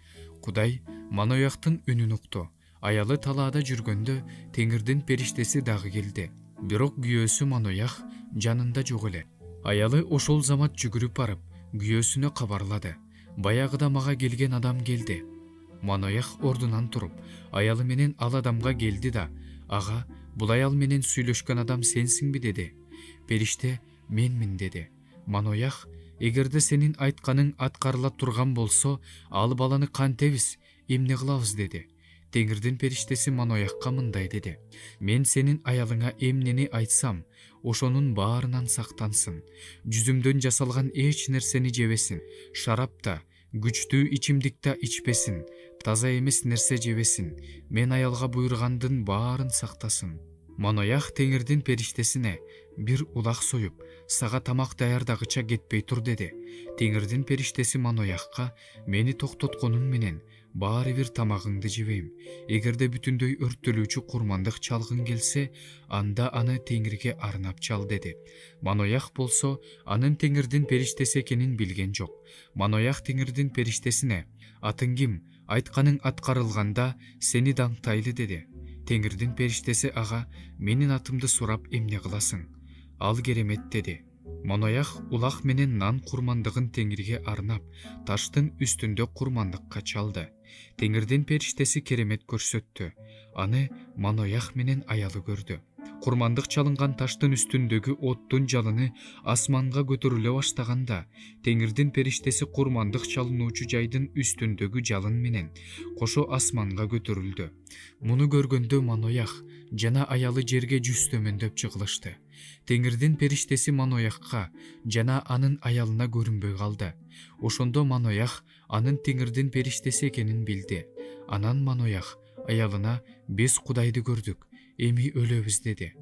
Кудай Манояхтын үнүн укту. Аялы талаада жүргөндө Теңирдин периштеси дагы келди. Бирок күйөөсү Маноях жанында жок эле. Аялы ошол замат жүгүрүп барып, күйөөсүнө кабарлады. Баягыда мага келген адам келди. Маноях ордунан туруп, аялы менен ал адамга келди да, ага, бул аял менен сүйлөшкөн адам сенсиңби деди. Периште менмин деди. Маноях, эгерде сенин айтканың аткарыла турган болсо, ал баланы кантебиз, эмне кылабыз деди. Теңирдин периштеси Манояхка мындай деди. Мен сенин аялыңа эмнени айтсам, ошонун баарынан сактансын. Жүзүмдөн жасалган эч нерсени жебесин, шарап да, күчтүү ичимдик да ичпесин, таза эмес нерсе жебесин. Мен аялга буйругандын баарын сактасын. Маноях Теңирдин периштесине, бир улак союп, сага тамак даярдагыча кетпей тур деди. Теңирдин периштеси Манояхка, мени токтотконуң менен баары бир тамагыңды жебейм. Эгерде бүтүндөй өрттөлүүчү курмандык чалгың келсе, анда аны Теңирге арнап чал деди. Маноях болсо, анын Теңирдин периштеси экенин билген жок. Маноях Теңирдин периштесине, атың ким? Айтканың аткарылганда сени даңктайлы деди. Теңирдин периштеси ага, менин атымды сурап эмне кыласың? Ал керемет деди. Маноях улак менен нан курмандыгын Теңирге арнап, таштын үстүндө курмандыкка чалды. Теңирдин периштеси керемет көрсөттү. Аны Маноях менен аялы көрдү. Курмандык чалынган таштын үстүндөгү оттун жалыны асманга көтөрүлө баштаганда, Теңирдин периштеси курмандык чалынуучу жайдын үстүндөгү жалын менен кошо асманга көтөрүлдү. Муну көргөндө Маноях жана аялы жерге жүз төмөндөп чыгылышты. Теңирдин периштеси Манояхка жана анын аялына көрүнбөй калды. Ошондо Маноях анын Теңирдин периштеси экенин билди. Анан Маноях аялына, биз Кудайды көрдүк, эми өлөбүз деди.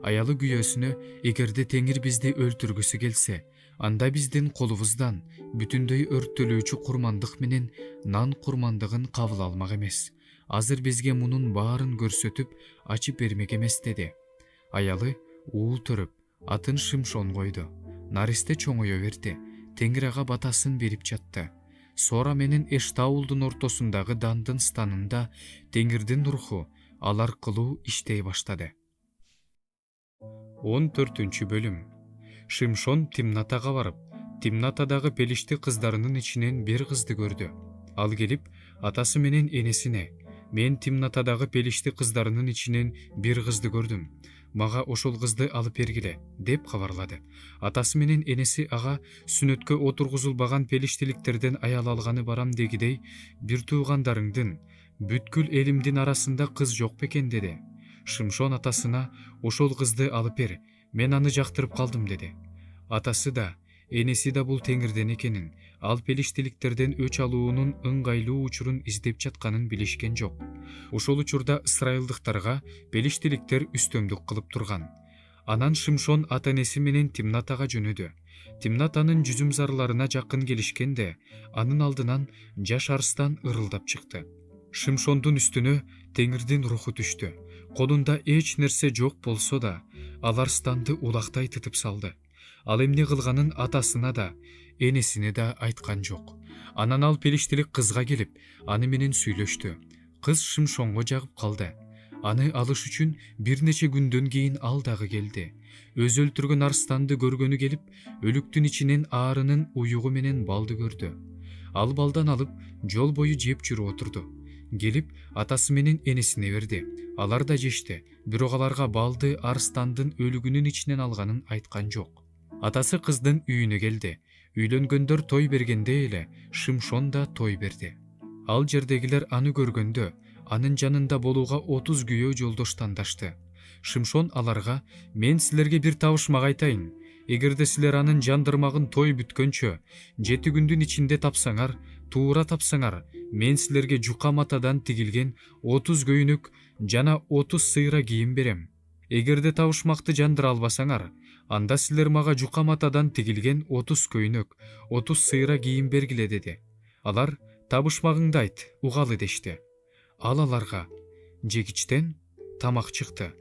Аялы күйөөсүнө, эгерде Теңир бизди өлтүргүсү келсе, анда биздин колубуздан бүтүндөй өрттөлүүчү курмандык менен нан курмандыгын кабыл алмак эмес. Азыр бизге мунун баарын көрсөтүп, ачып бермек эмес деди. Аялы уул төрөп, атын Шимшон койду. Наристе чоңое берди. Теңир ага батасын берип жатты. Сора менен Эштаулдун ортосундагы дандын станында Теңирдин руху ал аркылуу иштей баштады. 14-бөлүм. Шимшон Тимнатага барып, Тимнатадагы пелишти кыздарынын ичинен бир кызды көрдү. Ал келип, атасы менен энесине, мен Тимнатадагы пелишти кыздарынын ичинен бир кызды көрдүм. Мага ошол кызды алып бергиле, деп кабарлады. Атасы менен энеси ага сүнөткө отургузулбаган пелиштиликтерден аял алганы барам дегидей, бир туугандарыңдын, бүткүл элимдин арасында кыз жок бекен деди. Шимшон атасына, ошол кызды алып бер, мен аны жактырып калдым деди. Атасы да, энеси да бул Теңирден экенин, ал пелиштиликтерден өч алуунун ыңгайлуу учурун издеп жатканын билишкен жок. Ошол учурда ысрайылдыктарга пелиштиликтер үстөмдүк кылып турган. Анан Шимшон ата-энеси менен Тимнатага жөнөдү. Тимнатанын жүзүм зарларына жакын келишкенде, анын алдынан жаш арстан ырылдап чыкты. Шимшондун үстүнө Теңирдин руху түштү. Колунда эч нерсе жок болсо да, ал арстанды улактай тытып салды. Ал эмне кылганын атасына да, энесине да айткан жок. Анан ал пелиштилик кызга келип, аны менен сүйлөштү. Кыз Шимшонго жагып калды. Аны алыш үчүн бир нече күндөн кийин ал дагы келди. Өз өлтүргөн арстанды көргөнү келип, өлүктүн ичинен аарынын уюгу менен балды көрдү. Ал балдан алып, жол бою жеп жүрүп отурду. Келип, атасы менен энесине берди. Алар да жешти, бирок аларга балды арстандын өлүгүнүн ичинен алганын айткан жок. Атасы кыздын үйүнө келди. Үйлөнгөндөр той бергенде эле Шимшон да той берди. Ал жердегилер аны көргөндө, анын жанында болууга 30 күйөө жолдош тандашты. Шимшон аларга, мен силерге бир табышмак айтайын. Эгерде силер анын жандырмагын той бүткөнчө 7 күндүн ичинде тапсаңар, туура тапсаңар, мен силерге жука матадан тигилген 30 көйнөк жана 30 сыйра кийим берем. Эгерде табышмакты жандыра албасаңар, анда силер мага жука матадан тигилген 30 көйнөк, 30 сыйра кийим бергиле деди. Алар, табышмагыңды айт, угалы дешти. Ал аларга, жегичтен тамак чыкты,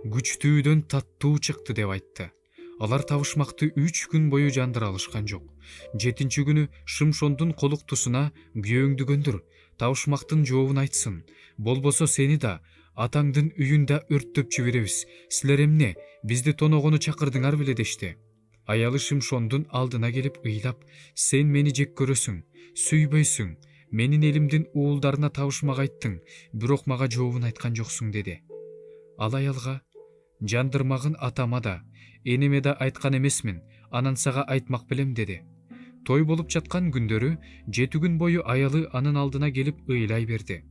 күчтүүдөн таттуу чыкты деп айтты. Алар табышмакты 3 күн бою жандыра алышкан жок. 7-нчи күнү Шимшондун колуктусуна күйөөңдү көндүр, табышмактын жообун айтсын. Болбосо сени да, атаңдын үйүн да өрттөп жиберебиз. Силер эмне, бизди тоногону чакырдыңар беле дешти. Аялы Шимшондун алдына келип ыйлап: "Сен мени жек көрөсүң, сүйбөйсүң, менин элимдин уулдарына табышмак айттың, бирок мага жообун айткан жоксуң" деди. Ал аялга: "Жандырмагын атама да, энеме да айткан эмесмин, анан сага айтмак белем" деди. Той болуп жаткан күндөрү 7 күн бою аялы анын алдына келип ыйлай берди.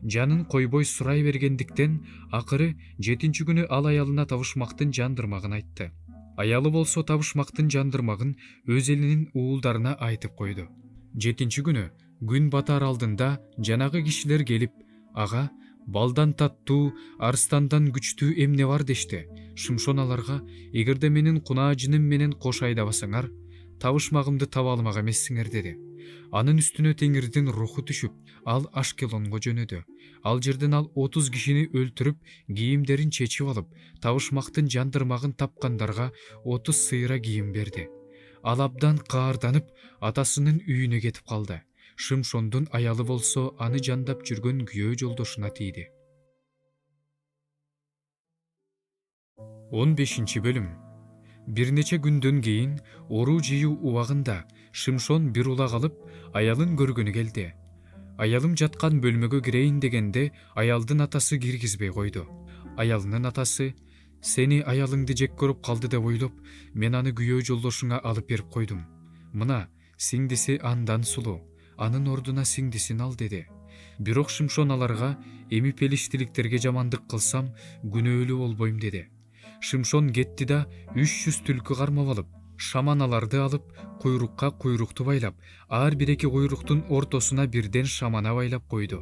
Жанын койбой сурай бергендиктен акыры 7-нчи күнү ал аялына табышмактын жандырмагын айтты. Аялы болсо табышмактын жандырмагын өз элинин уулдарына айтып койду. 7-нчи күнү күн батар алдында жанагы кишилер келип, ага балдан таттуу, арстандан күчтүү эмне бар дешти. Шимшон аларга: "Эгерде менин кунаа жыным менен кош айдабасаңар, табышмагымды таба алмак эмессиңер" деди. Анын үстүнө Теңирдин руху түшүп, ал Ашкелонго жөнөдү. Ал жерден ал 30 кишини өлтүрүп, кийимдерин чечип алып, табышмактын жандырмагын тапкандарга 30 сыйра кийим берди. Ал абдан каарданып, атасынын үйүнө кетип калды. Шимшондун аялы болсо аны жандап жүргөн күйөө жолдошуна тийди. 15 бөлүм. Бир нече күндөн кийин оруу жыйуу убагында Шимшон бир улак алып, аялын көргөнү келди. Аялым жаткан бөлмөгө кирейин дегенде, аялдын атасы киргизбей койду. Аялынын атасы: "Сени аялыңды жек көрүп калды деп ойлоп, мен аны күйөө жолдошуңа алып берип койдум. Мына, сиңдиси андан сулуу, анын ордуна сиңдисин ал" деди. Бирок Шимшон аларга: "Эми пелиштиликтерге жамандык кылсам, күнөөлүү болбойм" деди. Шимшон кетти да 300 түлкү кармап алып, шаманаларды алып, куйрукка куйрукту байлап, ар бир эки куйруктун ортосуна бирден шамана байлап койду.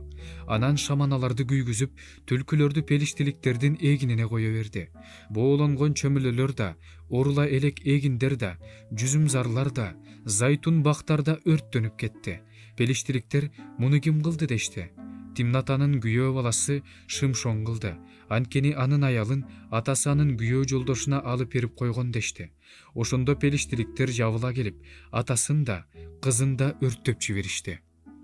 Анан шаманаларды күйгүзүп, түлкүлөрдү пелиштиликтердин эгинине кое берди. Боолонгон чөмүлөлөр да, орула элек эгиндер да, жүзүмзарлар да, зайтун бактар да өрттөнүп кетти. Пелиштиликтер: "Муну ким кылды?" дешти. Тимнатанын күйөө баласы Шимшон кылды. Анткени анын аялын атасы анын күйөө жолдошуна алып берип койгон дешти. Ошондо пелиштиликтер жабыла келип, атасын да, кызын да өрттөп жиберишти.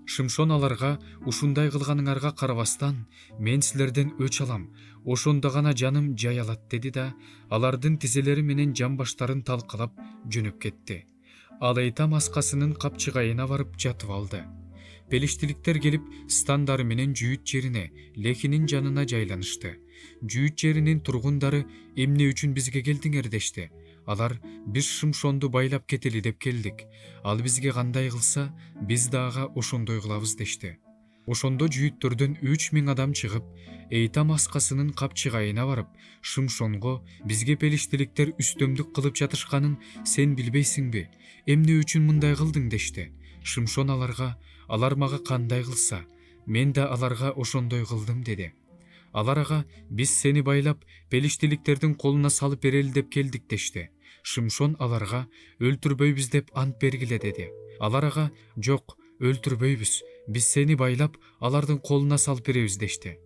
Шимшон аларга: "Ушундай кылганыңарга карабастан, мен силерден өч алам, ошондо гана жаным жай алат" деди да, алардын тизелери менен жамбаштарын талкалап жөнөп кетти. Ал Эйтам аскасынын капчыгайына барып жатып алды. Пелиштиликтер келип, стандары менен жүйүт жерине, Лехинин жанына жайланышты. Жүйүт жеринин тургундары: "Эмне үчүн бизге келдиңер?" дешти. Алар: "Биз Шимшонду байлап кетели деп келдик. Ал бизге кандай кылса, биз дагы ошондой кылабыз" дешти. Ошондо жүйүттөрдөн 3000 адам чыгып, Эйтам аскасынын капчыгайына барып, Шимшонго: "Бизге пелиштиликтер үстөмдүк кылып жатышканын сен билбейсиңби? Эмне үчүн мындай кылдың?" дешти. Шимшон аларга: "Алар мага кандай кылса, мен да аларга ошондой кылдым" деди. Алар ага: "Биз сени байлап, пелиштиликтердин колуна салып берели деп келдик" дешти. Шимшон аларга: "Өлтүрбөйбүз деп ант бергиле" деди. Алар ага: "Жок, өлтүрбөйбүз. Биз сени байлап, алардын колуна салып беребиз" дешти.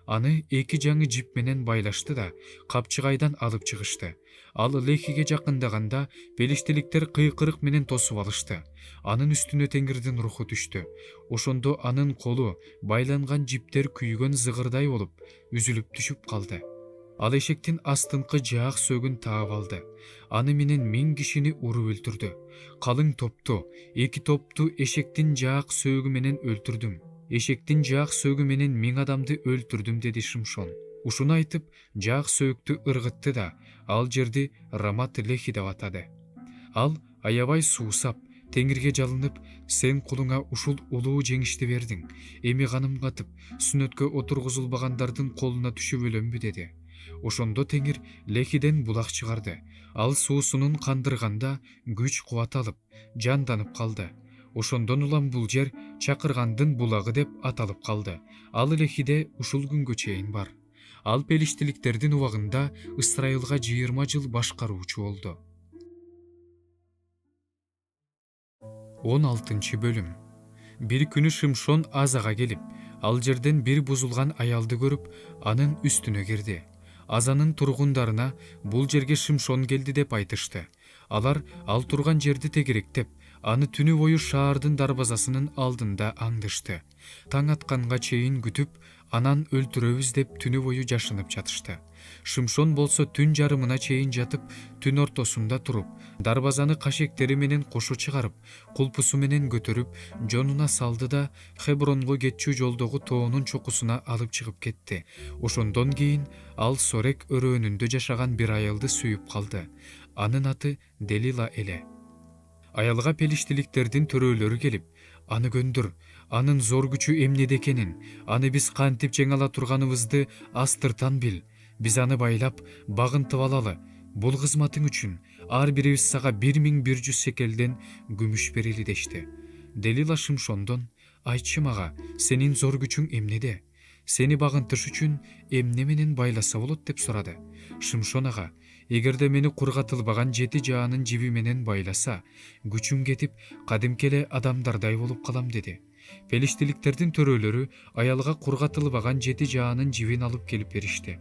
Аны 2 жаңы жип менен байлашты да, капчыгайдан алып чыгышты. Ал Лехиге жакындаганда, пелиштиликтер кыйкырык менен тосуп алышты. Анын үстүнө Теңирдин руху түштү. Ошондо анын колу байланган жиптер күйгөн зыгырдай болуп, үзүлүп түшүп калды. Ал эшектин астыңкы жаак сөөгүн таап алды. Аны менен 1000 кишини уруп өлтүрдү. Калың топту, 2 топту эшектин жаак сөөгү менен өлтүрдүм. Эшектин жаак сөөгү менен 1000 адамды өлтүрдүм" деди Шимшон. Ушуну айтып, жаак сөөктү ыргытты да, ал жерди Рамат Лехи деп атады. Ал аябай суусап, Теңирге жалынып: "Сен кулуңа ушул улуу жеңишти бердиң. Эми каным катып, сүннөткө отургузулбагандардын колуна түшүп өлөмбү" деди. Ошондо Теңир Лехиден булак чыгарды. Ал суусунун кандырганда күч кубат алып, жанданып калды. Ошондон улам бул жер Чакыргандын булагы деп аталып калды. Ал Лехиде ушул күнгө чейин бар. Ал пелиштиликтердин убагында Ысрайылга 20 жыл башкаруучу болду. 16 бөлүм. Бир күнү Шимшон Азага келип, ал жерден бир бузулган аялды көрүп, анын үстүнө кирди. Азанын тургундарына бул жерге Шимшон келди деп айтышты. Алар ал турган жерди тегеректеп, аны түнү бою шаардын дарбазасынын алдында аңдышты. Таң атканга чейин күтүп, анан өлтүрөбүз деп түнү бою жашынып жатышты. Шымшон болсо түн жарымына чейин жатып, түн ортосунда туруп, дарбазаны кашектери менен кошу чыгарып, кулпусу менен көтөрүп, жонуна салды да Хебронго кетчү жолдогу тоонун чокусуна алып чыгып кетти. Ошондон кийин ал Сорек өрөөнүндө жашаган бир аялды сүйүп калды. Анын аты Делила эле. Аялга пелиштиликтердин төрөлөрү келип, аны көндүр, анын зор күчү эмнеде экенин, аны биз кантип жеңе ала турганыбызды астыртан бил. Биз аны байлап, багынтып алалы. Бул кызматың үчүн ар бирибиз сага 1100 секелден күмүш берели дешти. Делила Шымшондон: айтчы мага, сенин зор күчүң эмнеде? Сени багынтыш үчүн эмне менен байласа болот деп сурады. Шымшон ага: эгерде мени кургатылбаган 7 жаанын жиби менен байласа, күчүм кетип, кадимки эле адамдардай болуп калам деди. Пелиштиликтердин төрөлөрү аялга кургатылбаган 7 жаанын жибин алып келип беришти.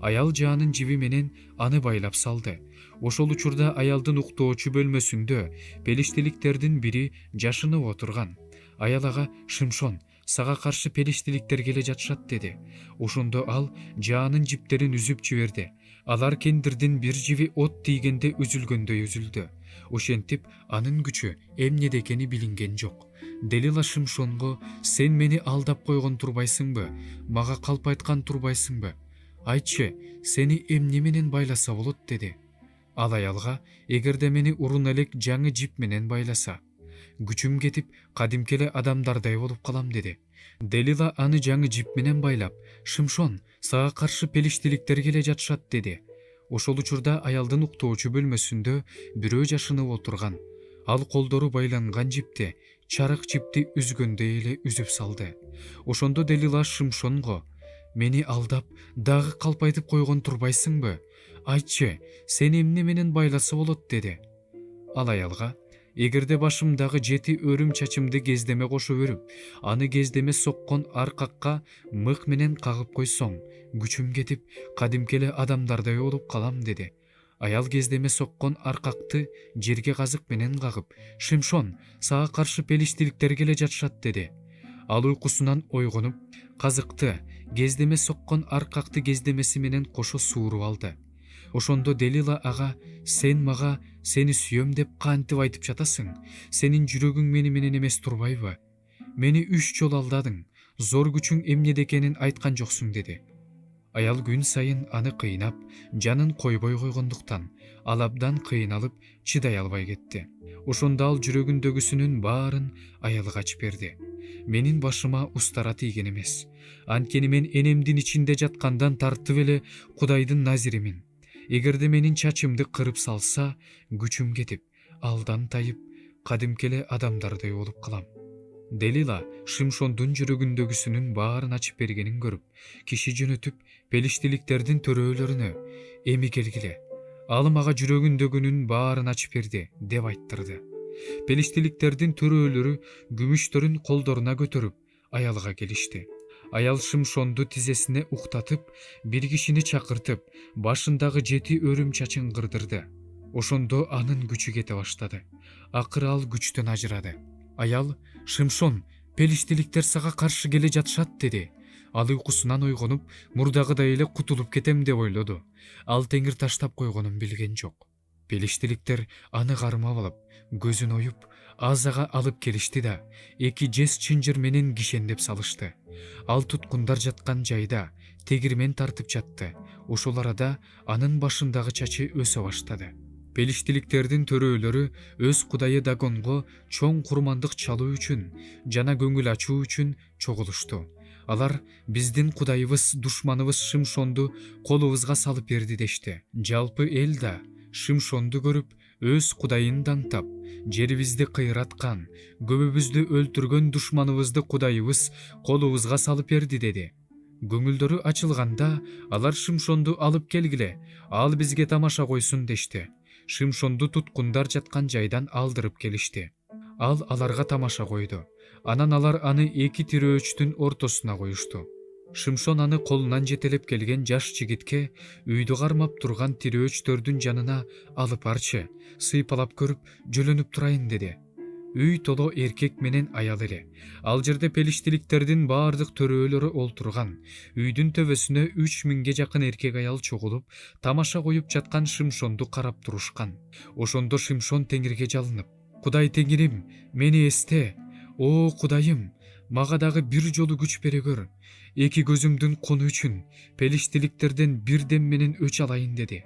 Аял жаанын жиби менен аны байлап салды. Ошол учурда аялдын уктоочу бөлмөсүндө пелиштиликтердин бири жашынып отурган. Аял ага: Шымшон, сага каршы пелиштиликтер келе жатышат деди. Ошондо ал жаанын жиптерин үзүп жиберди. Алар кендирдин бир жиби от тийгенде үзүлгөндөй үзүлдү. Ошентип анын күчү эмнеде экени билинген жок. Делила Шымшонго: сен мени алдап койгон турбайсыңбы? Мага калп айткан турбайсыңбы? Айтчы, сени эмне менен байласа болот деди. Ал аялга: эгерде мени урун элек жаңы жип менен байласа, күчүм кетип, кадимки эле адамдардай болуп калам деди. Делила аны жаңы жип менен байлап: Шымшон, сага каршы пелиштиликтер келе жатышат деди. Ошол учурда аялдын уктоочу бөлмөсүндө бирөө жашынып отурган. Ал колдору байланган жипти, чарык жипти үзгөндөй эле үзүп салды. Ошондо Делила Шымшонго: мени алдап, дагы калп айтып койгон турбайсыңбы? Айтчы, сени эмне менен байласа болот деди. Ал аялга: эгерде башымдагы 7 өрүм чачымды кездеме кошуп өрүп, аны кездеме соккон аркакка мык менен кагып койсоң, күчүм кетип, кадимки эле адамдардай болуп калам деди. Аял кездеме соккон аркакты жерге казык менен кагып: Шымшон, сага каршы пелиштиликтер келе жатышат деди. Ал уйкусунан ойгонуп, казыкты кездеме соккон аркакты кездемеси менен кошо сууруп алды. Ошондо Делила ага: сен мага сени сүйөм деп кантип айтып жатасың? Сенин жүрөгүң мени менен эмес турбайбы? Мени 3 жолу алдадың, зор күчүң эмнеде экенин айткан жоксуң деди. Аял күн сайын аны кыйнап, жанын койбой койгондуктан, ал абдан кыйналып, чыдай албай кетти. Ошондо ал жүрөгүндөгүсүнүн баарын аялга ачып берди. Менин башыма устара тийген эмес. Анткени мен энемдин ичинде жаткандан тартып эле Кудайдын назиримин. Эгерде менин чачымды кырып салса, күчүм кетип, алдан тайып, кадимки эле адамдардай болуп калам. Делила Шымшондун жүрөгүндөгүсүнүн баарын ачып бергенин көрүп, киши жөнөтүп, пелиштиликтердин төрөлөрүнө: эми келгиле, ал мага жүрөгүндөгүнүн баарын ачып берди деп айттырды. Пелиштиликтердин төрөлөрү күмүштөрүн колдоруна көтөрүп, аялга келишти. Аял Шымшонду тизесине уктатып, бир кишини чакыртып, башындагы 7 өрүм чачын кырдырды. Ошондо анын күчү кете баштады. Акыры ал күчтөн ажырады. Аял: Шымшон, пелиштиликтер сага каршы келе жатышат деди. Ал уйкусунан ойгонуп, мурдагыдай эле кутулуп кетем деп ойлоду. Ал теңир таштап койгонун билген жок. Пелиштиликтер аны кармап алып, көзүн оюп, азага алып келишти да 2 жез чынжыр менен кишендеп салышты. Ал туткундар жаткан жайда тегирмен тартып жатты. Ошол арада анын башындагы чачы өсө баштады. Пелиштиликтердин төрөлөрү өз кудайы Дагонго чоң курмандык чалуу үчүн жана көңүл ачуу үчүн чогулушту. Алар: биздин кудайыбыз душманыбыз Шымшонду колубузга салып берди дешти. Жалпы эл да Шымшонду көрүп, өз кудайын даңтап, жерибизди кыйраткан, көбүбүздү өлтүргөн душманыбызды кудайыбыз колубузга салып берди деди. Көңүлдөрү ачылганда, алар: Шымшонду алып келгиле, ал бизге тамаша койсун дешти. Шымшонду туткундар жаткан жайдан алдырып келишти. Ал аларга тамаша койду. Анан алар аны 2 тирөөчтүн ортосуна коюшту. Шымшон аны колунан жетелеп келген жаш жигитке үйдү кармап турган тирөөчтөрдүн жанына алып барчы, сыйпалап көрүп, жөлөнүп турайын деди. Үй толо эркек менен аял эле. Ал жерде пелиштиликтердин баардык төрөөлөрү олтурган. Үйдүн төбөсүнө 3000ге жакын эркек аял чогулуп, тамаша коюп жаткан Шимшонду карап турушкан. Ошондо Шимшон Теңирге жалынып: "Кудай Теңирим, мени эсте. О Кудайым, мага дагы бир жолу күч бере көр. Эки көзүмдүн куну үчүн пелиштиликтерден бир дем менен өч алайын" деди.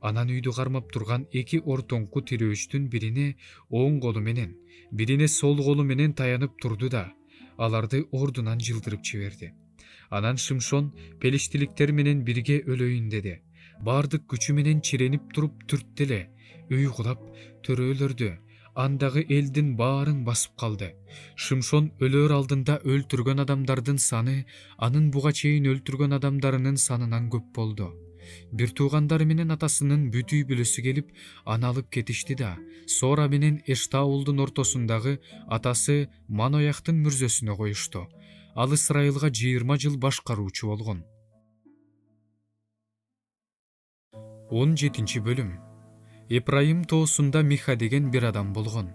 Анан үйдү кармап турган эки ортоңку тирөөчтүн бирине оң колу менен, бирине сол колу менен таянып турду да, аларды ордунан жылдырып жиберди. Анан Шимшон пелиштиликтер менен бирге өлөйүн деди. Бардык күчү менен чиренип туруп түрттү эле, уйгулап төрөөлөрдү, андагы элдин баарын басып калды. Шимшон өлөр алдында өлтүргөн адамдардын саны анын буга чейин өлтүргөн адамдарынын санынан көп болду. Бир туугандары менен атасынын бүтүй бүлөсү келип, аны алып кетишти да, Сора менен Эштаулдун ортосундагы атасы Манояктын мүрзөсүнө коюшту. Ал Исрайылга 20 жыл башкаруучу болгон. 17 бөлүм. Эпрайым тоосунда Миха деген бир адам болгон.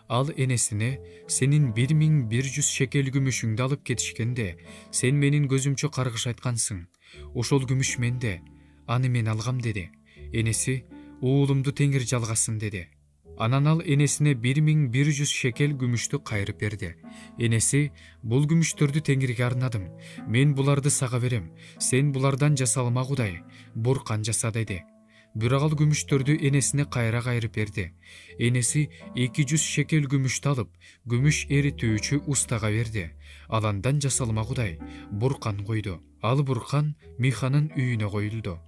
Ал энесине: "Сенин 1100 шекел күмүшүңдү алып кетишкенде, сен менин көзүмчө каргыш айткансың. Ошол күмүш менде, аны мен алгам" деди. Энеси: "Уулумду Теңир жалгасын" деди. Анан ал энесине 1100 шекел күмүштү кайрып берди. Энеси: "Бул күмүштөрдү Теңирге арнадым. Мен буларды сага берем. Сен булардан жасалма Кудай, буркан жаса" деди. Бирок ал күмүштөрдү энесине кайра кайрып берди. Энеси 200 шекел күмүштү алып, күмүш эритүүчү устага берди. Ал андан жасалма Кудай, буркан койду. Ал буркан Миханын үйүнө коюлду.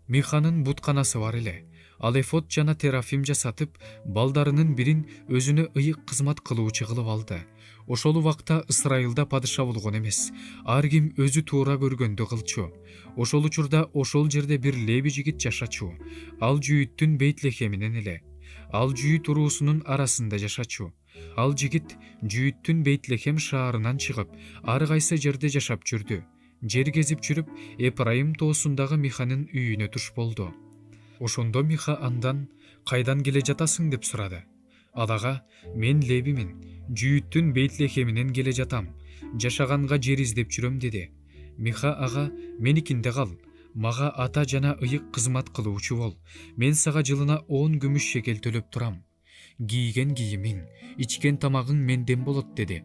Миханын бутканасы бар эле. Ал эфод жана терафим жасатып, балдарынын бирин өзүнө ыйык кызмат кылуучу кылып алды. Ошол убакта Ысрайылда падыша болгон эмес. Ар ким өзү туура көргөндү кылчу. Ошол учурда ошол жерде бир леви жигит жашачу. Ал Жүйүттүн Бейтлехеминен эле. Ал Жүйүт уруусунун арасында жашачу. Ал жигит Жүйүттүн Бейтлехем шаарынан чыгып, ар кайсы жерде жашап жүрдү. Жер кезип жүрүп, Эпрайым тоосундагы Миханын үйүнө туш болду. Ошондо Миха андан: "Кайдан келе жатасың?" деп сурады. Ал ага: "Мен Левимин, Жүйүттүн Бейтлехеминен келе жатам. Жашаганга жер издеп жүрөм" деди. Миха ага: "Меникинде кал. Мага ата жана ыйык кызмат кылуучу бол. Мен сага жылына 10 күмүш шекел төлөп турам. Кийген кийимиң, ичкен тамагың менден болот" деди.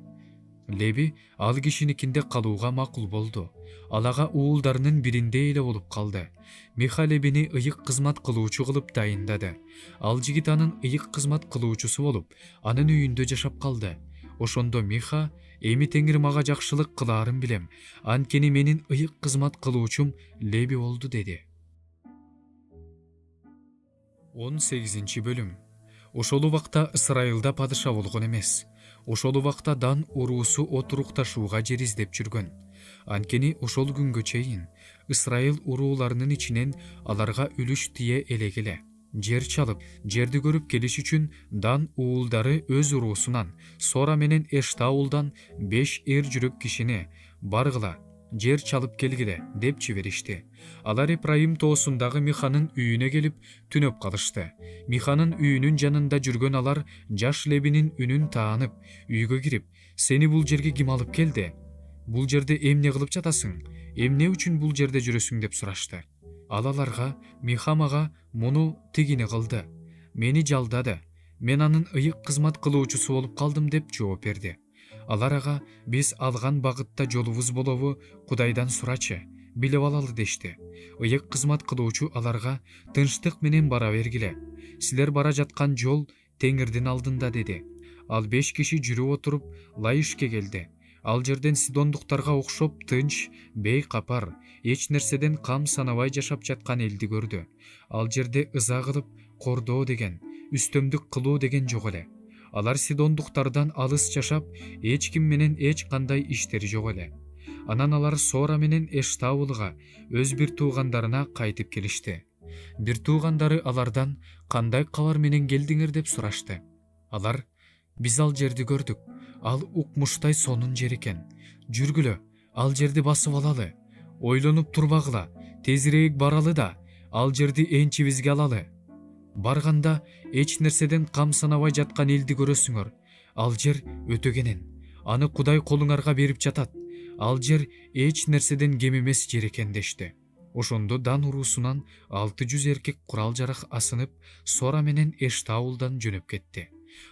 Леви ал кишиникинде калууга макул болду. Ал ага уулдарынын биринде эле болуп калды. Миха Левини ыйык кызмат кылуучу кылып дайындады. Ал жигит анын ыйык кызмат кылуучусу болуп, анын үйүндө жашап калды. Ошондо Миха: "Эми Теңир мага жакшылык кылаарын билем. Анткени менин ыйык кызмат кылуучум Леви болду" деди. 18 бөлүм. Ошол убакта Ысрайылда падыша болгон эмес. Ошол убакта Дан уруусу отурукташууга жер издеп жүргөн. Анткени ошол күнгө чейин Ысрайыл урууларынын ичинен аларга үлүш тие элегиле. Жер чалып, жерди көрүп келиш үчүн Дан уулдары өз уруусунан, Сора менен Эштаулдан 5 эр жүрөк кишини: "Баргыла, жер чалып келгиле" деп жиберишти. Алар Эпрайым тоосундагы Миханын үйүнө келип түнөп калышты. Миханын үйүнүн жанында жүргөн алар жаш Левинин үнүн таанып, үйгө кирип: "Сени бул жерге ким алып келди? Бул жерде эмне кылып жатасың? Эмне үчүн бул жерде жүрөсүң?" деп сурашты. Ал аларга: "Миха мага муну тигини кылды. Мени жалдады. Мен анын ыйык кызмат кылуучусу болуп калдым" деп жооп берди. Алар ага: "Биз алган багытта жолубуз болобу, Кудайдан сурачы, билип алалы" дешти. Ыйык кызмат кылуучу аларга: "Тынчтык менен бара бергиле. Силер бара жаткан жол Теңирдин алдында" деди. Ал 5 киши жүрүп отуруп Лаишке келди. Ал жерден Сидондуктарга окшоп тынч, бейкапар, эч нерседен кам санабай жашап жаткан элди көрдү. Ал жерде ыза кылып, кордоо деген, үстөмдүк кылуу деген жок эле. Алар Сидондуктардан алыс жашап, эч ким менен эч кандай иштери жок эле. Анан алар Сора менен Эштаулга, өз бир туугандарына кайтып келишти. Бир туугандары алардан: "Кандай кабар менен келдиңер?" деп сурашты. Алар: "Биз ал жерди көрдүк. Ал укмуштай сонун жер экен. Жүргүлө, ал жерди басып алалы. Ойлонуп турбагыла, тезирээк баралы да, ал жерди энчибизге алалы. Барганда эч нерседен кам санабай жаткан элди көрөсүңөр. Ал жер өтөгенен. Аны Кудай колуңарга берип жатат. Ал жер эч нерседен кем эмес жер экен дешти. Ошондо Дан уруусунан 600 эркек курал жарак асынып, Сора менен Эштаулдан жөнөп кетти.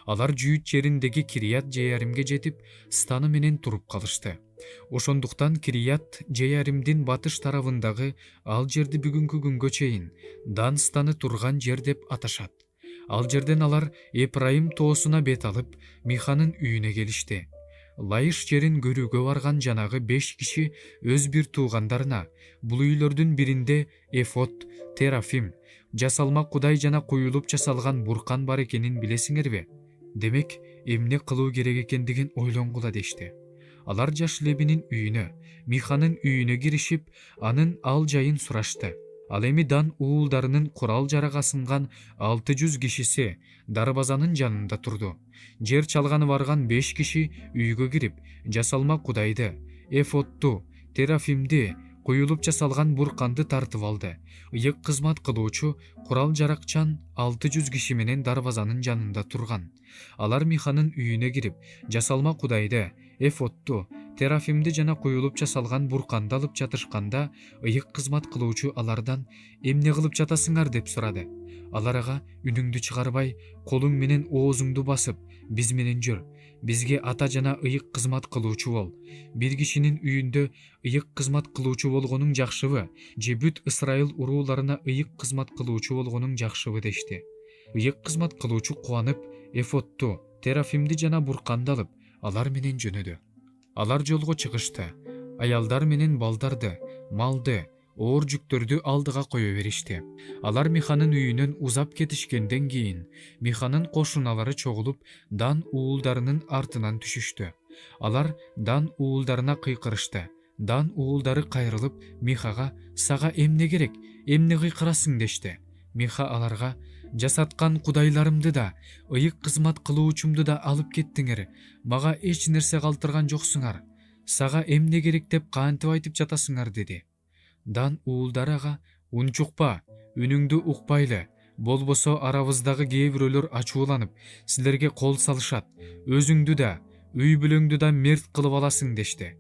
Алар Жүйүт жериндеги Кирият Жеяримге жетип, станы менен туруп калышты. Ошондуктан Кирият Жеяримдин батыш тарабындагы ал жерди бүгүнкү күнгө чейин Дан станы турган жер деп аташат. Ал жерден алар Эпрайым тоосуна бет алып, Миханын үйүнө келишти. Лайыш жерин көрүүгө барган жанагы 5 киши өз бир туугандарына бул үйлөрдүн биринде эфот, терафим, жасалма Кудай жана куюлуп жасалган буркан бар экенин билесиңерби? Демек, эмне кылуу керек экендигин ойлонгула дешти. Алар жаш Лебинин үйүнө, Миханын үйүнө киришип, анын ал жайын сурашты. Ал эми Дан уулдарынын курал жарак асынган 600 кишиси дарбазанын жанында турду. Жер чалганы барган 5 киши үйгө кирип, жасалма Кудайды, эфотту, терафимди, куюлуп жасалган бурканды тартып алды. Ыйык кызмат кылуучу курал жаракчан 600 киши менен дарбазанын жанында турган. Алар Миханын үйүнө кирип, жасалма Кудайды, эфотту, терафимди жана куюлуп жасалган бурканды алып жатышканда, ыйык кызмат кылуучу алардан эмне кылып жатасыңар деп сурады. Алар ага үнүңдү чыгарбай, колуң менен оозуңду басып, биз менен жүр. Бизге ата жана ыйык кызмат кылуучу бол. Бир кишинин үйүндө ыйык кызмат кылуучу болгонуң жакшыбы, же бүт Ысрайыл урууларына ыйык кызмат кылуучу болгонуң жакшыбы дешти. Ыйык кызмат кылуучу кубанып, эфотту, терафимди жана бурканды алып, алар менен жөнөдү. Алар жолго чыгышты. Аялдар менен балдарды, малды, оор жүктөрдү алдыга кое беришти. Алар Миханын үйүнөн узап кетишкенден кийин Миханын кошуналары чогулуп Дан уулдарынын артынан түшүштү. Алар Дан уулдарына кыйкырышты. Дан уулдары кайрылып Михага "Сага эмне керек? Эмне кыйкырасың?" дешти. Миха аларга "Жасаткан кудайларымды да, ыйык кызмат кылуучумду да алып кеттиңер. Мага эч нерсе калтырган жоксуңар. Сага эмне керек деп кантип айтып жатасыңар?" деди. Дан уулдары ага "Унчукпа, үнүңдү укпайлы. Болбосо арабыздагы кээ бирөөлөр ачууланып, силерге кол салышат. Өзүңдү да, үй бүлөңдү да мерт кылып аласың" дешти.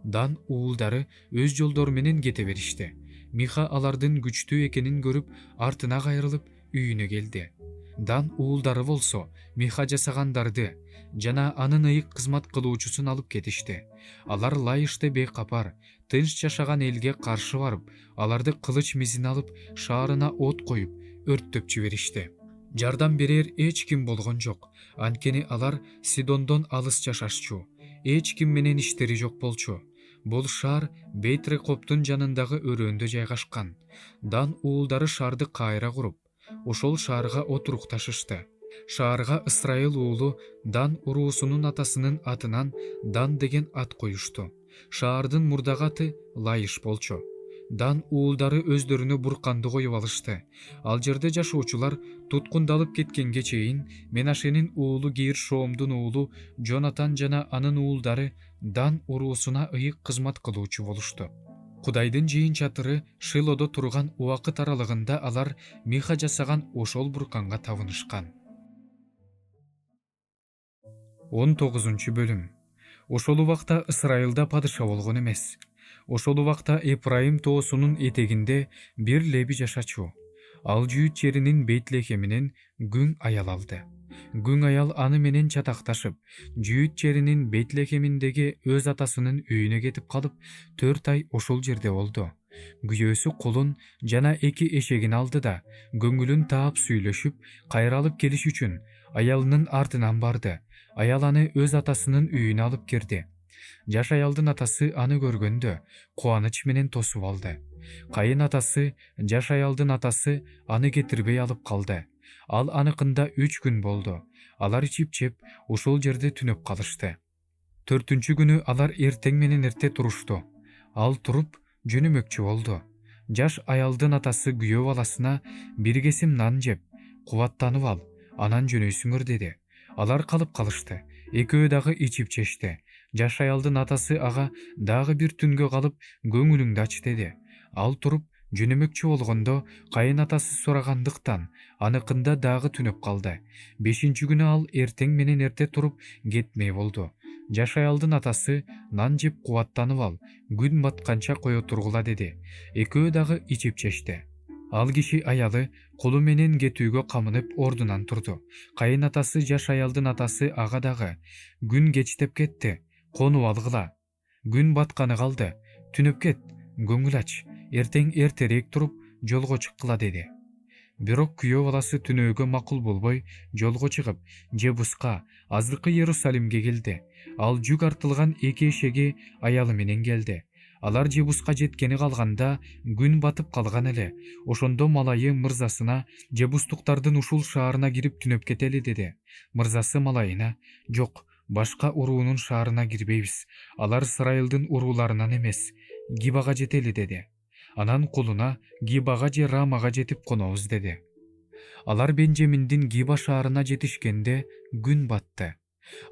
Дан уулдары өз жолдору менен кете беришти. Миха алардын күчтүү экенин көрүп, артына кайрылып үйүнө келди. Дан уулдары болсо Миха жасагандарды жана анын ыйык кызмат кылуучусун алып кетишти. Алар Лайыште бейкапар, тынч жашаган элге каршы барып, аларды кылыч мизин алып, шаарына от коюп, өрттөп жиберишти. Жардам берер эч ким болгон жок. Анткени алар Сидондон алыс жашашчу. Эч ким менен иштери жок болчу. Бул шаар Бейт-Рекоптун жанындагы өрөөндө жайгашкан. Дан уулдары шаарды кайра куруп, ошол шаарга отурукташышты. Шаарга Ысрайыл уулу Дан уруусунун атасынын атынан Дан деген ат коюшту. Шаардын мурдагы аты Лайыш болчу. Дан уулдары өздөрүнө бурканды коюп алышты. Ал жерде жашоочулар туткундалып кеткенге чейин Менашенин уулу Гейршоомдун уулу Жонатан жана анын уулдары Дан уруусуна ыйык кызмат кылуучу болушту. Кудайдын жыйын чатыры Шилодо турган убакыт аралыгында алар Миха жасаган ошол бурканга табынышкан. 19 бөлүм. Ошол убакта Ысрайылда падыша болгон эмес. Ошол убакта Эпрайым тоосунун этегинде бир леби жашачу. Ал Жүйүт жеринин Бейтлехеминен Күң аял алды. Күң аял аны менен чатакташып, Жүйүт жеринин Бейтлехеминдеги өз атасынын үйүнө кетип калып, 4 ай ошол жерде болду. Күйөөсү кулун жана 2 эшегин алды да, көңүлүн таап сүйлөшүп, кайралып келиш үчүн аялынын артынан барды. Аял аны өз атасынын үйүнө алып кирди. Жаш аялдын атасы аны көргөндө кубаныч менен тосуп алды. Кайын атасы, жаш аялдын атасы аны кетирбей алып калды. Ал аныкында 3 күн болду. Алар ичип жеп, ошол жерде түнөп калышты. 4-күнү күнү алар эртең менен эрте турушту. Ал туруп жөнөмөкчү болду. Жаш аялдын атасы күйөө баласына "Бир кесим нан жеп, кубаттанып ал, анан жөнөйсүңөр" деди. Алар калып калышты. Экөө дагы ичип жешти. Жаш аялдын атасы ага дагы бир түнгө калып, "Көңүлүңдү ач" деди. Ал туруп Жөнөмөкчү болгондо кайын атасы сурагандыктан аныкында дагы түнөп калды. 5-нчи күнү ал эртең менен эрте туруп кетмей болду. Жашаялдын атасы нан жеп кубаттанып ал, күн батканча кое тургула деди. Экөө дагы ичип чечти. Ал киши аялы колу менен кетүүгө камынып ордунан турду. Кайын атасы Жашаялдын атасы ага дагы күн кечтеп кетти, конуп алгыла. Күн батканы калды, түнөп кет, көңүл ач, эртең эртерээк туруп жолго чыккыла деди. Бирок күйөө баласы түнөөгө макул болбой жолго чыгып, Жебуска, азыркы Иерусалимге келди. Ал жүк артылган 2 эшеги аялы менен келди. Алар Жебуска жеткени калганда күн батып калган эле. Ошондо малайы мырзасына Жебустуктардын ушул шаарына кирип түнөп кетели деди. Мырзасы малайына: "Жок, башка уруунун шаарына кирбейбиз. Алар Исрайылдын урууларынан эмес, Гибага жетели" деди. Анан кулуна Гибага же Рамага жетип конобуз деди. Алар Бенжеминдин Гиба шаарына жетишкенде күн батты.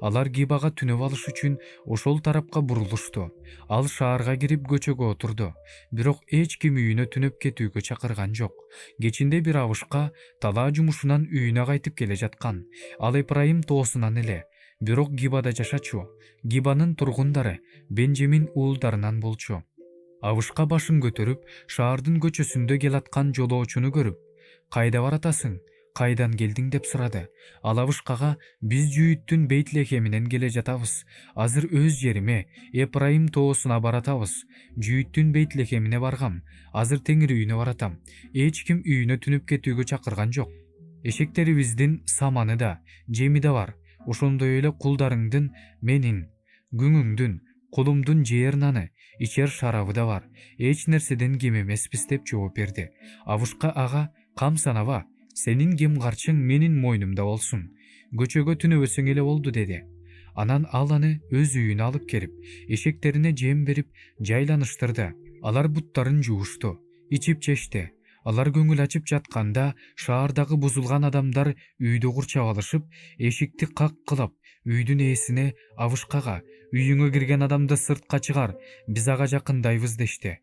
Алар Гибага түнөп алыш үчүн ошол тарапка бурулушту. Ал шаарга кирип көчөгө отурду. Бирок эч ким үйүнө түнөп кетүүгө чакырган жок. Кечинде бир абышка талаа жумушунан үйүнө кайтып келе жаткан. Ал Эпрайым тоосунан эле, бирок Гибада жашачу. Гибанын тургундары Бенжемин уулдарынан болчу. Абышка башын көтөрүп, шаардын көчөсүндө келаткан жолоочуну көрүп: "Кайда баратасың? Кайдан келдиң?" деп сурады. Ал абышкага: "Биз Жүйүттүн Бейтлехеминен келе жатабыз. Азыр өз жериме, Эпрайым тоосуна баратабыз. Жүйүттүн Бейтлехемине баргам. Азыр теңир үйүнө баратам. Эч ким үйүнө түнөп кетүүгө чакырган жок. Эшектерибиздин саманы да, жеми да бар. Ошондой эле кулдарыңдын, менин, күңүңдүн, колумдун жээр наны, ичер шарабы да бар. Эч нерседен кем эмеспиз" деп жооп берди. Абышка ага: "Кам санаба, сенин кем карчың менин мойнумда болсун. Көчөгө түнөбөсөң эле болду" деди. Анан ал аны өз үйүнө алып келип, эшектерине жем берип, жайланыштырды. Алар буттарын жуушту, ичип чечти. Алар көңүл ачып жатканда шаардагы бузулган адамдар үйдү курчап алышып, эшикти каккылап, үйдүн ээсине, абышкага: "Үйүңө кирген адамды сыртка чыгар, биз ага жакындайбыз" дешти.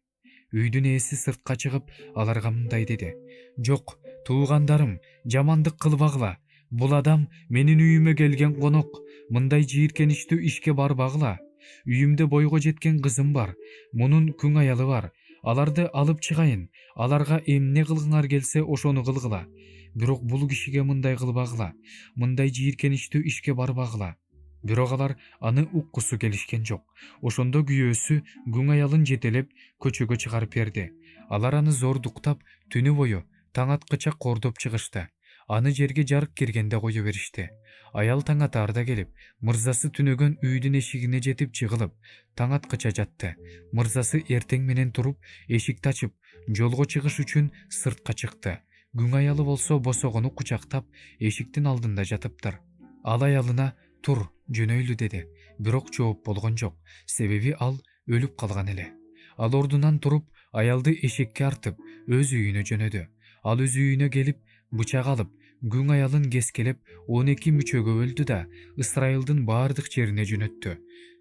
Үйдүн ээси сыртка чыгып, аларга мындай деди: "Жок, туугандарым, жамандык кылбагыла. Бул адам менин үйүмө келген конок. Мындай жийиркеничтүү ишке барбагыла. Үйүмдө бойго жеткен кызым бар, мунун күң аялы бар. Аларды алып чыгайын. Аларга эмне кылгыңар келсе ошону кылгыла. Бирок бул кишиге мындай кылбагыла. Мындай жийиркеничтүү ишке барбагыла." Бирок алар аны уккусу келишкен жок. Ошондо күйөөсү күң аялын жетелеп көчөгө чыгарып берди. Алар аны зордуктап, түнү бою таң аткыча кордоп чыгышты. Аны жерге жарык киргенде кое беришти. Аял таң атаарда келип, мырзасы түнөгөн үйдүн эшигине жетип жыгылып, таң аткыча жатты. Мырзасы эртең менен туруп, эшикти ачып, жолго чыгыш үчүн сыртка чыкты. Күң аялы болсо босогону кучактап, эшиктин алдында жатыптыр. Ал аялына: "Тур, жөнөйлү" деди. Бирок жооп болгон жок, себеби ал өлүп калган эле. Ал ордунан туруп, аялды эшекке артып, өз үйүнө жөнөдү. Ал өз үйүнө келип, бычак алып, күң аялын кескелеп 12 мүчөгө бөлдү да Исрайылдын баардык жерине жөнөттү.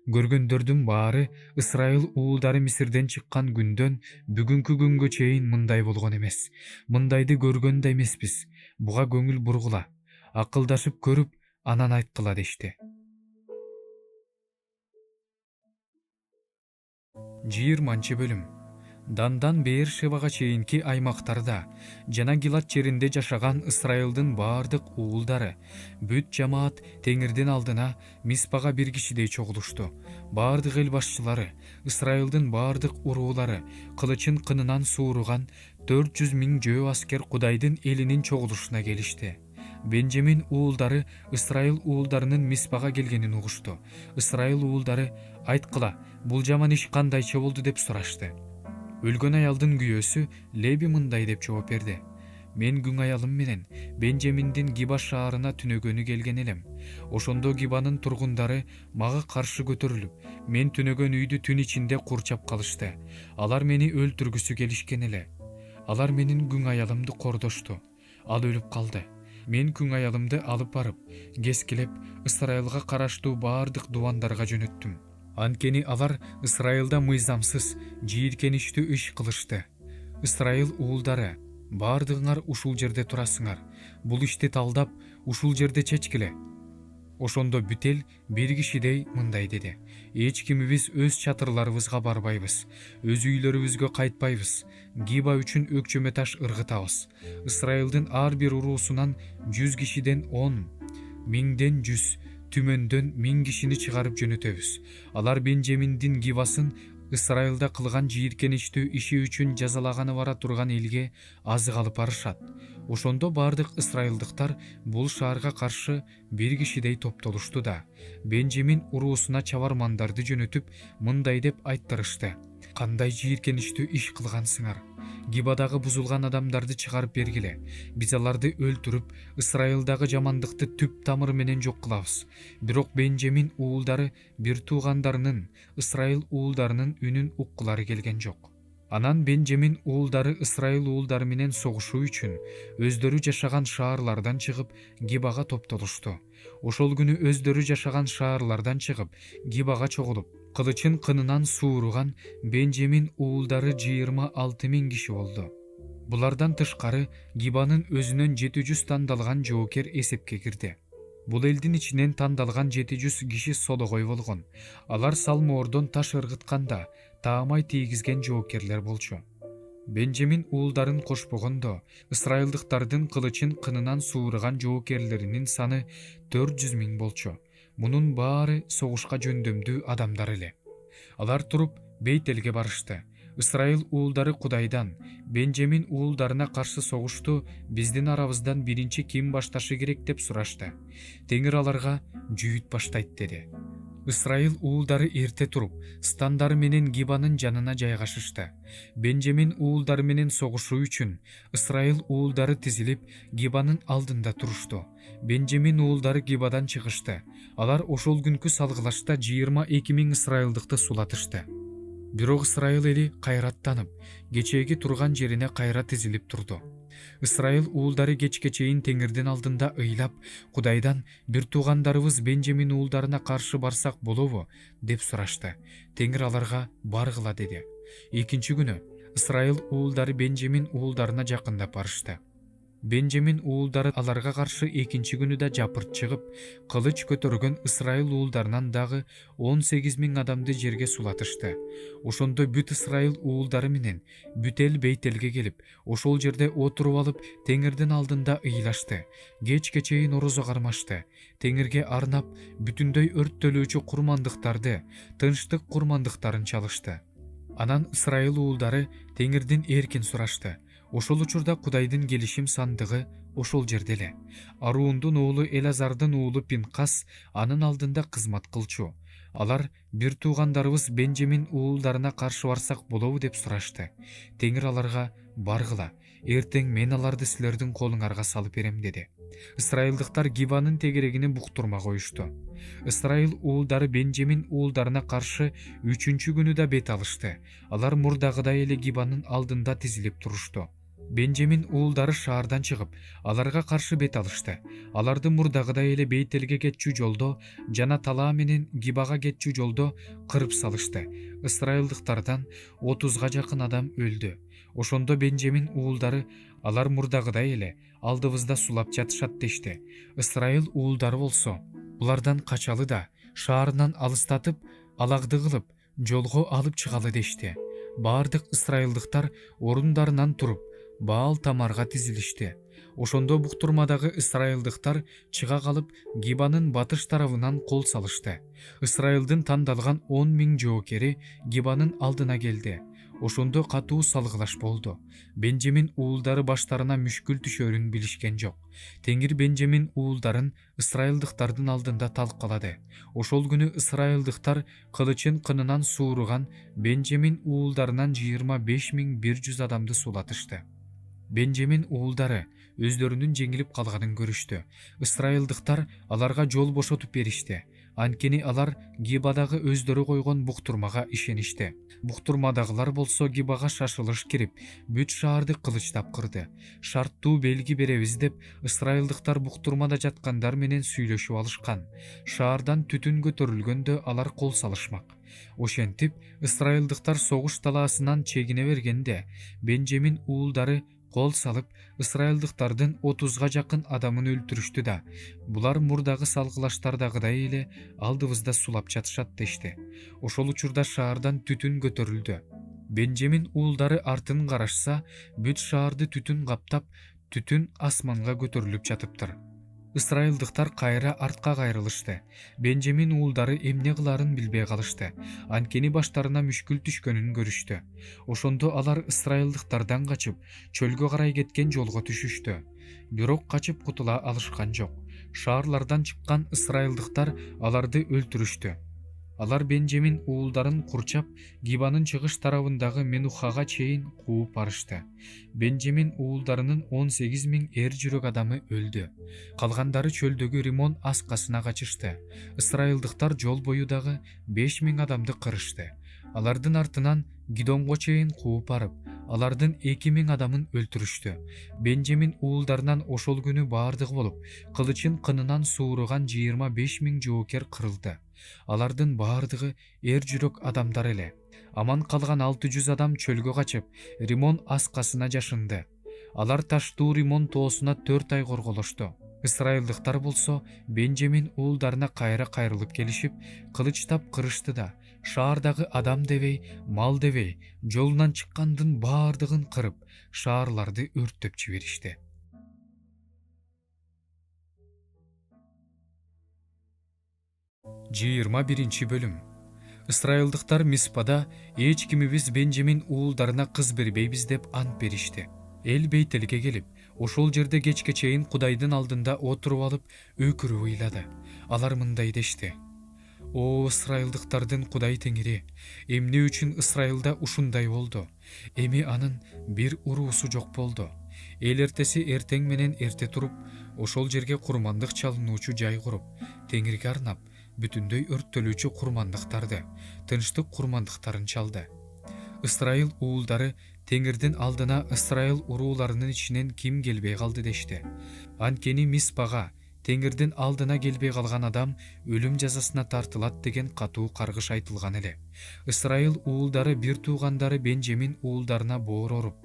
Көргөндөрдүн баары Исрайыл уулдары Мисирден чыккан күндөн бүгүнкү күнгө чейин мындай болгон эмес. Мындайды көргөн да эмеспиз. Буга көңүл бургула. Акылдашып көрүп, анан айткыла дешти. 20 бөлүм. Дандан Беер-Шебага чейинки аймактарда жана Гилат жеринде жашаган Исрайылдын баардык уулдары, бүт жамаат Теңирдин алдына Миспага бир кишидей чогулушту. Баардык эл башчылары, Исрайылдын баардык уруулары, кылычын кынынан сууруган 400 000 жөө аскер Кудайдын элинин чогулушуна келишти. Бенжемин уулдары Исрайыл уулдарынын Миспага келгенин угушту. Исрайыл уулдары: "Айткыла, бул жаман иш кандайча болду?" деп сурашты. Өлгөн аялдын күйөөсү Леби мындай деп жооп берди: "Мен күң аялым менен Бенжеминдин Гиба шаарына түнөгөнү келген элем. Ошондо Гибанын тургундары мага каршы көтөрүлүп, мен түнөгөн үйдү түн ичинде курчап калышты. Алар мени өлтүргүсү келишкен эле. Алар менин күң аялымды кордошту. Ал өлүп калды. Мен күң аялымды алып барып, кескилеп, Исрайылга караштуу баардык дубандарга жөнөттүм. Анткени алар Исрайылда мыйзамсыз, жийиркеничтүү иш кылышты. Ысрайыл уулдары, бардыгыңар ушул жерде турасыңар. Бул ишти талдап, ушул жерде чечкиле. Ошондо Бүтел бир кишидей мындай деди: эч кимибиз өз чатырларыбызга барбайбыз, өз үйлөрүбүзгө кайтпайбыз. Гиба үчүн өкчөмө таш ыргытабыз. Ысрайылдын ар бир уруусунан 100 кишиден 10, 1000ден 100, түмөндөн 1000 кишини чыгарып жөнөтөбүз. Алар Бенжаминдин Гибасын Ысрайылда кылган жийиркеничтүү иши үчүн жазалаганы бара турган элге азык алып барышат. Ошондо бардык ысрайылдыктар бул шаарга каршы бир кишидей топтолушту да Бенжамин уруусуна чабармандарды жөнөтүп мындай деп айттырышты: кандай жийиркеничтүү иш кылгансыңар? Гибадагы бузулган адамдарды чыгарып бергиле. Биз аларды өлтүрүп, Ысрайылдагы жамандыкты түп тамыры менен жок кылабыз. Бирок Бенжамин уулдары бир туугандарынын, Ысрайыл уулдарынын үнүн уккулары келген жок. Анан Бенжамин уулдары Ысрайыл уулдары менен согушуу үчүн өздөрү жашаган шаарлардан чыгып Гибага топтолушту. Ошол күнү өздөрү жашаган шаарлардан чыгып Гибага чогулуп, кылычын кынынан сууруган Бенжамин уулдары 26 000 киши болду. Булардан тышкары Гибанын өзүнөн 700 тандалган жоокер эсепке кирди. Бул элдин ичинен тандалган 700 киши сологой болгон. Алар салмоордон таш ыргытканда таамай тийгизген жоокерлер болчу. Бенжамин уулдарын кошпогондо ысрайылдыктардын кылычын кынынан сууруган жоокерлеринин саны 400 000 болчу. Мунун баары согушка жөндөмдүү адамдар эле. Алар туруп Бейтелге барышты. Ысрайыл уулдары Кудайдан: Бенжамин уулдарына каршы согушту биздин арабыздан биринчи ким башташы керек деп сурашты. Теңир аларга жүйүт баштайт деди. Ысрайыл уулдары эрте туруп, стандары менен Гибанын жанына жайгашышты. Бенжамин уулдары менен согушуу үчүн Ысрайыл уулдары тизилип Гибанын алдында турушту. Бенжамин уулдары Гибадан чыгышты. Алар ошол күнкү салгылашта 22 000 ысрайылдыкты сулатышты. Бирок Ысрайыл эли кайраттанып, кечээги турган жерине кайра тизилип турду. Ысрайыл уулдары кечке чейин Теңирдин алдында ыйлап, Кудайдан: бир туугандарыбыз Бенжамин уулдарына каршы барсак болобу деп сурашты. Теңир аларга баргыла деди. Экинчи күнү Ысрайыл уулдары Бенжамин уулдарына жакындап барышты. Бенжамин уулдары аларга каршы экинчи күнү да жапырт чыгып, кылыч көтөргөн Ысрайыл уулдарынан дагы 18 000 адамды жерге сулатышты. Ошондо бүт Ысрайыл уулдары менен Бүтел Бейтелге келип, ошол жерде отуруп алып, Теңирдин алдында ыйлашты. Кечке чейин орозо кармашты. Теңирге арнап бүтүндөй өрттөлүүчү курмандыктарды, тынчтык курмандыктарын чалышты. Анан Ысрайыл уулдары Теңирдин эркин сурашты. Ошол учурда Кудайдын келишим сандыгы ошол жерде эле. Аруундун уулу Элазардын уулу Пинкас анын алдында кызмат кылчу. Алар: бир туугандарыбыз Бенжамин уулдарына каршы барсак болобу деп сурашты. Теңир аларга баргыла, эртең мен аларды силердин колуңарга салып берем деди. Ысрайылдыктар Гибанын тегерегине буктурма коюшту. Ысрайыл уулдары Бенжамин уулдарына каршы 3-чү күнү да бет алышты. Алар мурдагыдай эле Гибанын алдында тизилип турушту. Бенжамин уулдары шаардан чыгып, аларга каршы бет алышты. Аларды мурдагыдай эле Бейтелге кетчү жолдо жана Талаа менен Гибага кетчү жолдо кырып салышты. Ысрайылдыктардан 30-га жакын адам өлдү. Ошондо Бенжамин уулдары: алар мурдагыдай эле алдыбызда сулап жатышат дешти. Ысрайыл уулдары болсо булардан качалы да, шаарынан алыстатып, алагды кылып, жолго алып чыгалы дешти. Бардык ысрайылдыктар орундарынан туруп, Баал Тамарга тизилишти. Ошондо буктурмадагы ысрайылдыктар чыга калып, Гибанын батыш тарабынан кол салышты. Ысрайылдын тандалган 10 000 жоокери Гибанын алдына келди. Ошондо катуу салгылаш болду. Бенжамин уулдары баштарына мүшкүл түшөрүн билишкен жок. Теңир Бенжамин уулдарын ысрайылдыктардын алдында талкалады. Ошол күнү ысрайылдыктар кылычын кынынан сууруган Бенжамин уулдарынан 25 100 адамды сулатышты. Бенжамин уулдары өздөрүнүн жеңилип калганын көрүштү. Ысрайылдыктар аларга жол бошотуп беришти. Анткени алар Гибадагы өздөрү койгон буктурмага ишеништи. Буктурмадагылар болсо Гибага шашылыш кирип, бүт шаарды кылычтап кырды. Шарттуу белги беребиз деп ысрайылдыктар буктурмада жаткандар менен сүйлөшүп алышкан. Шаардан түтүн көтөрүлгөндө алар кол салышмак. Ошентип ысрайылдыктар согуш талаасынан чегине бергенде Бенжамин уулдары кол салып ысрайылдыктардын 30га жакын адамын өлтүрүштү да, булар мурдагы салгылаштардагыдай эле алдыбызда сулап жатышат дешти. Ошол учурда шаардан түтүн көтөрүлдү. Бенжамин уулдары артын карашса, бүт шаарды түтүн каптап, түтүн асманга көтөрүлүп жатыптыр. Ысрайылдыктар кайра артка кайрылышты. Бенжамин уулдары эмне кыларын билбей калышты. Анткени баштарына мүшкүл түшкөнүн көрүштү. Ошондо алар ысрайылдыктардан качып, чөлгө карай кеткен жолго түшүштү. Бирок качып кутула алышкан жок. Шаарлардан чыккан ысрайылдыктар аларды өлтүрүштү. Алар Бенжамин уулдарын курчап, Гибанын чыгыш тарабындагы Менухага чейин кууп барышты. Бенжамин уулдарынын 18 000 эр жүрөк адамы өлдү. Калгандары чөлдөгү Римон аскасына качышты. Ысрайылдыктар жол бою дагы 5000 адамды кырышты. Алардын артынан Гидонго чейин кууп барып, алардын 2000 адамын өлтүрүштү. Бенжамин уулдарынан ошол күнү баардыгы болуп, кылычын кынынан сууруган 25 000 жоокер кырылды. Алардын баардыгы эр жүрөк адамдар эле. Аман калган 600 адам чөлгө качып, Римон аскасына жашынды. Алар таштуу Римон тоосуна 4 ай корголошту. Ысрайылдыктар болсо Бенжамин уулдарына кайра кайрылып келишип, кылычтап кырышты да, шаардагы адам дебей, мал дебей, жолунан чыккандын баардыгын кырып, шаарларды өрттөп жиберишти. Бөлүм. Ысрайылдыктар Миспада эч кимибиз Бенжамин уулдарына кыз бербейбиз деп ант беришти. Эл Бейтелге келип, ошол жерде кечке чейин Кудайдын алдында отуруп алып, өкүрүп ыйлады. Алар мындай дешти: О, ысрайылдыктардын Кудай Теңири, эмне үчүн Ысрайылда ушундай болду? Эми анын бир уруусу жок болду. Эл эртеси эртең менен эрте туруп, ошол жерге курмандык чалынуучу жай куруп, Теңирге арнап, бүтүндөй өрттөлүүчү курмандыктарды, тынчтык курмандыктарын чалды. Ысрайыл уулдары Теңирдин алдына Ысрайыл урууларынын ичинен ким келбей калды дешти. Анткени Миспага Теңирдин алдына келбей калган адам өлүм жазасына тартылат деген катуу каргыш айтылган эле. Ысрайыл уулдары бир туугандары Бенжамин уулдарына боор оруп,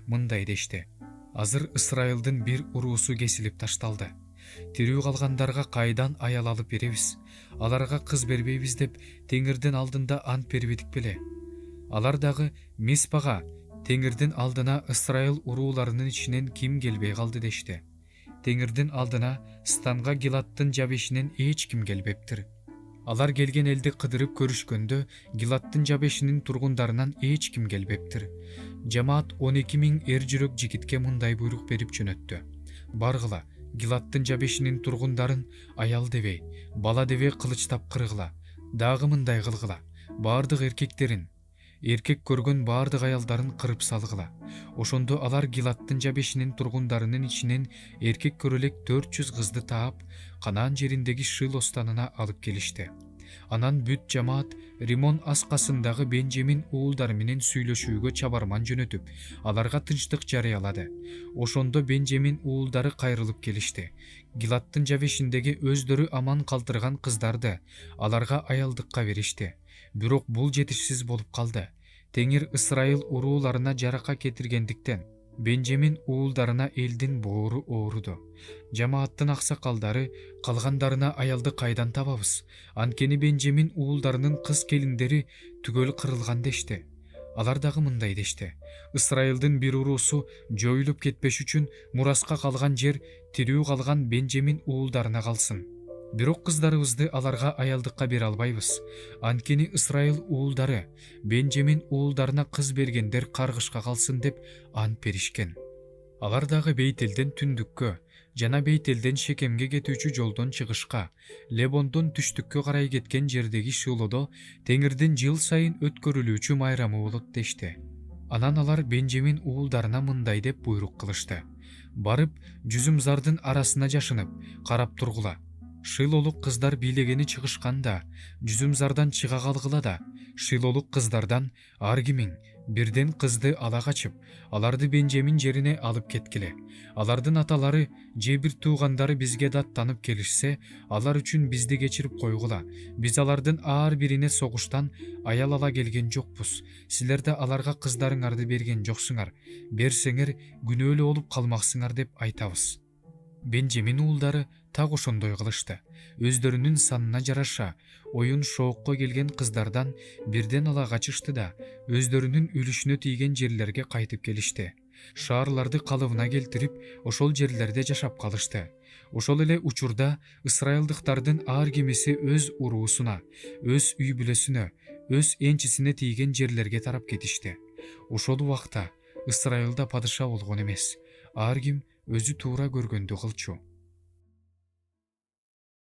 мындай дешти: Азыр Ысрайылдын бир уруусу кесилип ташталды. Тирүү калгандарга кайдан аял алып беребиз? Аларга кыз бербейбиз деп Теңирдин алдында ант бербедик беле? Алар дагы Миспага Теңирдин алдына Ысрайыл урууларынын ичинен ким келбей калды дешти. Теңирдин алдына Станга Гилаттын жабешинен эч ким келбептир. Алар келген элди кыдырып көрүшкөндө Гилаттын жабешинин тургундарынан эч ким келбептир. Жамаат 12 000 эр жүрөк жигитке мындай буйрук берип жөнөттү: Баргыла, Гилаттын жабешинин тургундарын аял дебей, бала дебей кылычтап кыргыла. Дагы мындай кылгыла: баардык эркектерин, эркек көргөн баардык аялдарын кырып салгыла. Ошондо алар Гилаттын жабешинин тургундарынын ичинен эркек көрө элек 400 кызды таап, Канаан жериндеги Шило станына алып келишти. Анан бүт жамаат Римон аскасындагы Бенжамин уулдары менен сүйлөшүүгө чабарман жөнөтүп, аларга тынчтык жарыялады. Ошондо Бенжамин уулдары кайрылып келишти. Гилаттын жабешиндеги өздөрү аман калтырган кыздарды аларга аялдыкка беришти. Бирок бул жетишсиз болуп калды. Теңир Ысрайыл урууларына жарака кетиргендиктен Бенжамин уулдарына элдин боору ооруду. Жамааттын аксакалдары калгандарына аялды кайдан табабыз? Анткени Бенжамин уулдарынын кыз келиндери түгөл кырылган дешти. Алар дагы мындай дешти: Ысрайылдын бир уруусу жоюлуп кетпеш үчүн мураска калган жер тирүү калган Бенжамин уулдарына калсын. Бирок кыздарыбызды аларга аялдыкка бере албайбыз. Анткени Ысрайыл уулдары Бенжамин уулдарына кыз бергендер каргышка калсын деп ант беришкен. Алар дагы Бейтелден түндүккө жана Бейтелден Шекемге кетүүчү жолдон чыгышка, Лебондон түштүккө карай кеткен жердеги Шилодо Теңирдин жыл сайын өткөрүлүүчү майрамы болот дешти. Анан алар Бенжамин уулдарына мындай деп буйрук кылышты: Барып, жүзүмзардын арасына жашынып, карап тургула. Шилолук кыздар бийлегени чыгышканда, жүзүмзардан чыга калгыла да, Шилолук кыздардан ар кимиң Бирден кызды ала качып, аларды Бенжамин жерине алып кеткиле. Алардын аталары же бир туугандары бизге даттанып келишсе, алар үчүн бизди кечирип койгула. Биз алардын ар бирине согуштан аял ала келген жокпуз. Силер да аларга кыздарыңарды берген жоксуңар. Берсеңер күнөөлүү болуп калмаксыңар деп айтабыз. Бенжамин уулдары так ошондой кылышты. Өздөрүнүн санына жараша оюн шоокко келген кыздардан бирден ала качышты да өздөрүнүн үлүшүнө тийген жерлерге кайтып келишти. Шаарларды калыбына келтирип, ошол жерлерде жашап калышты. Ошол эле учурда ысрайылдыктардын ар кимиси өз уруусуна, өз үй бүлөсүнө, өз энчисине тийген жерлерге тарап кетишти. Ошол убакта Ысрайылда падыша болгон эмес. Ар ким өзү туура көргөндү кылчу.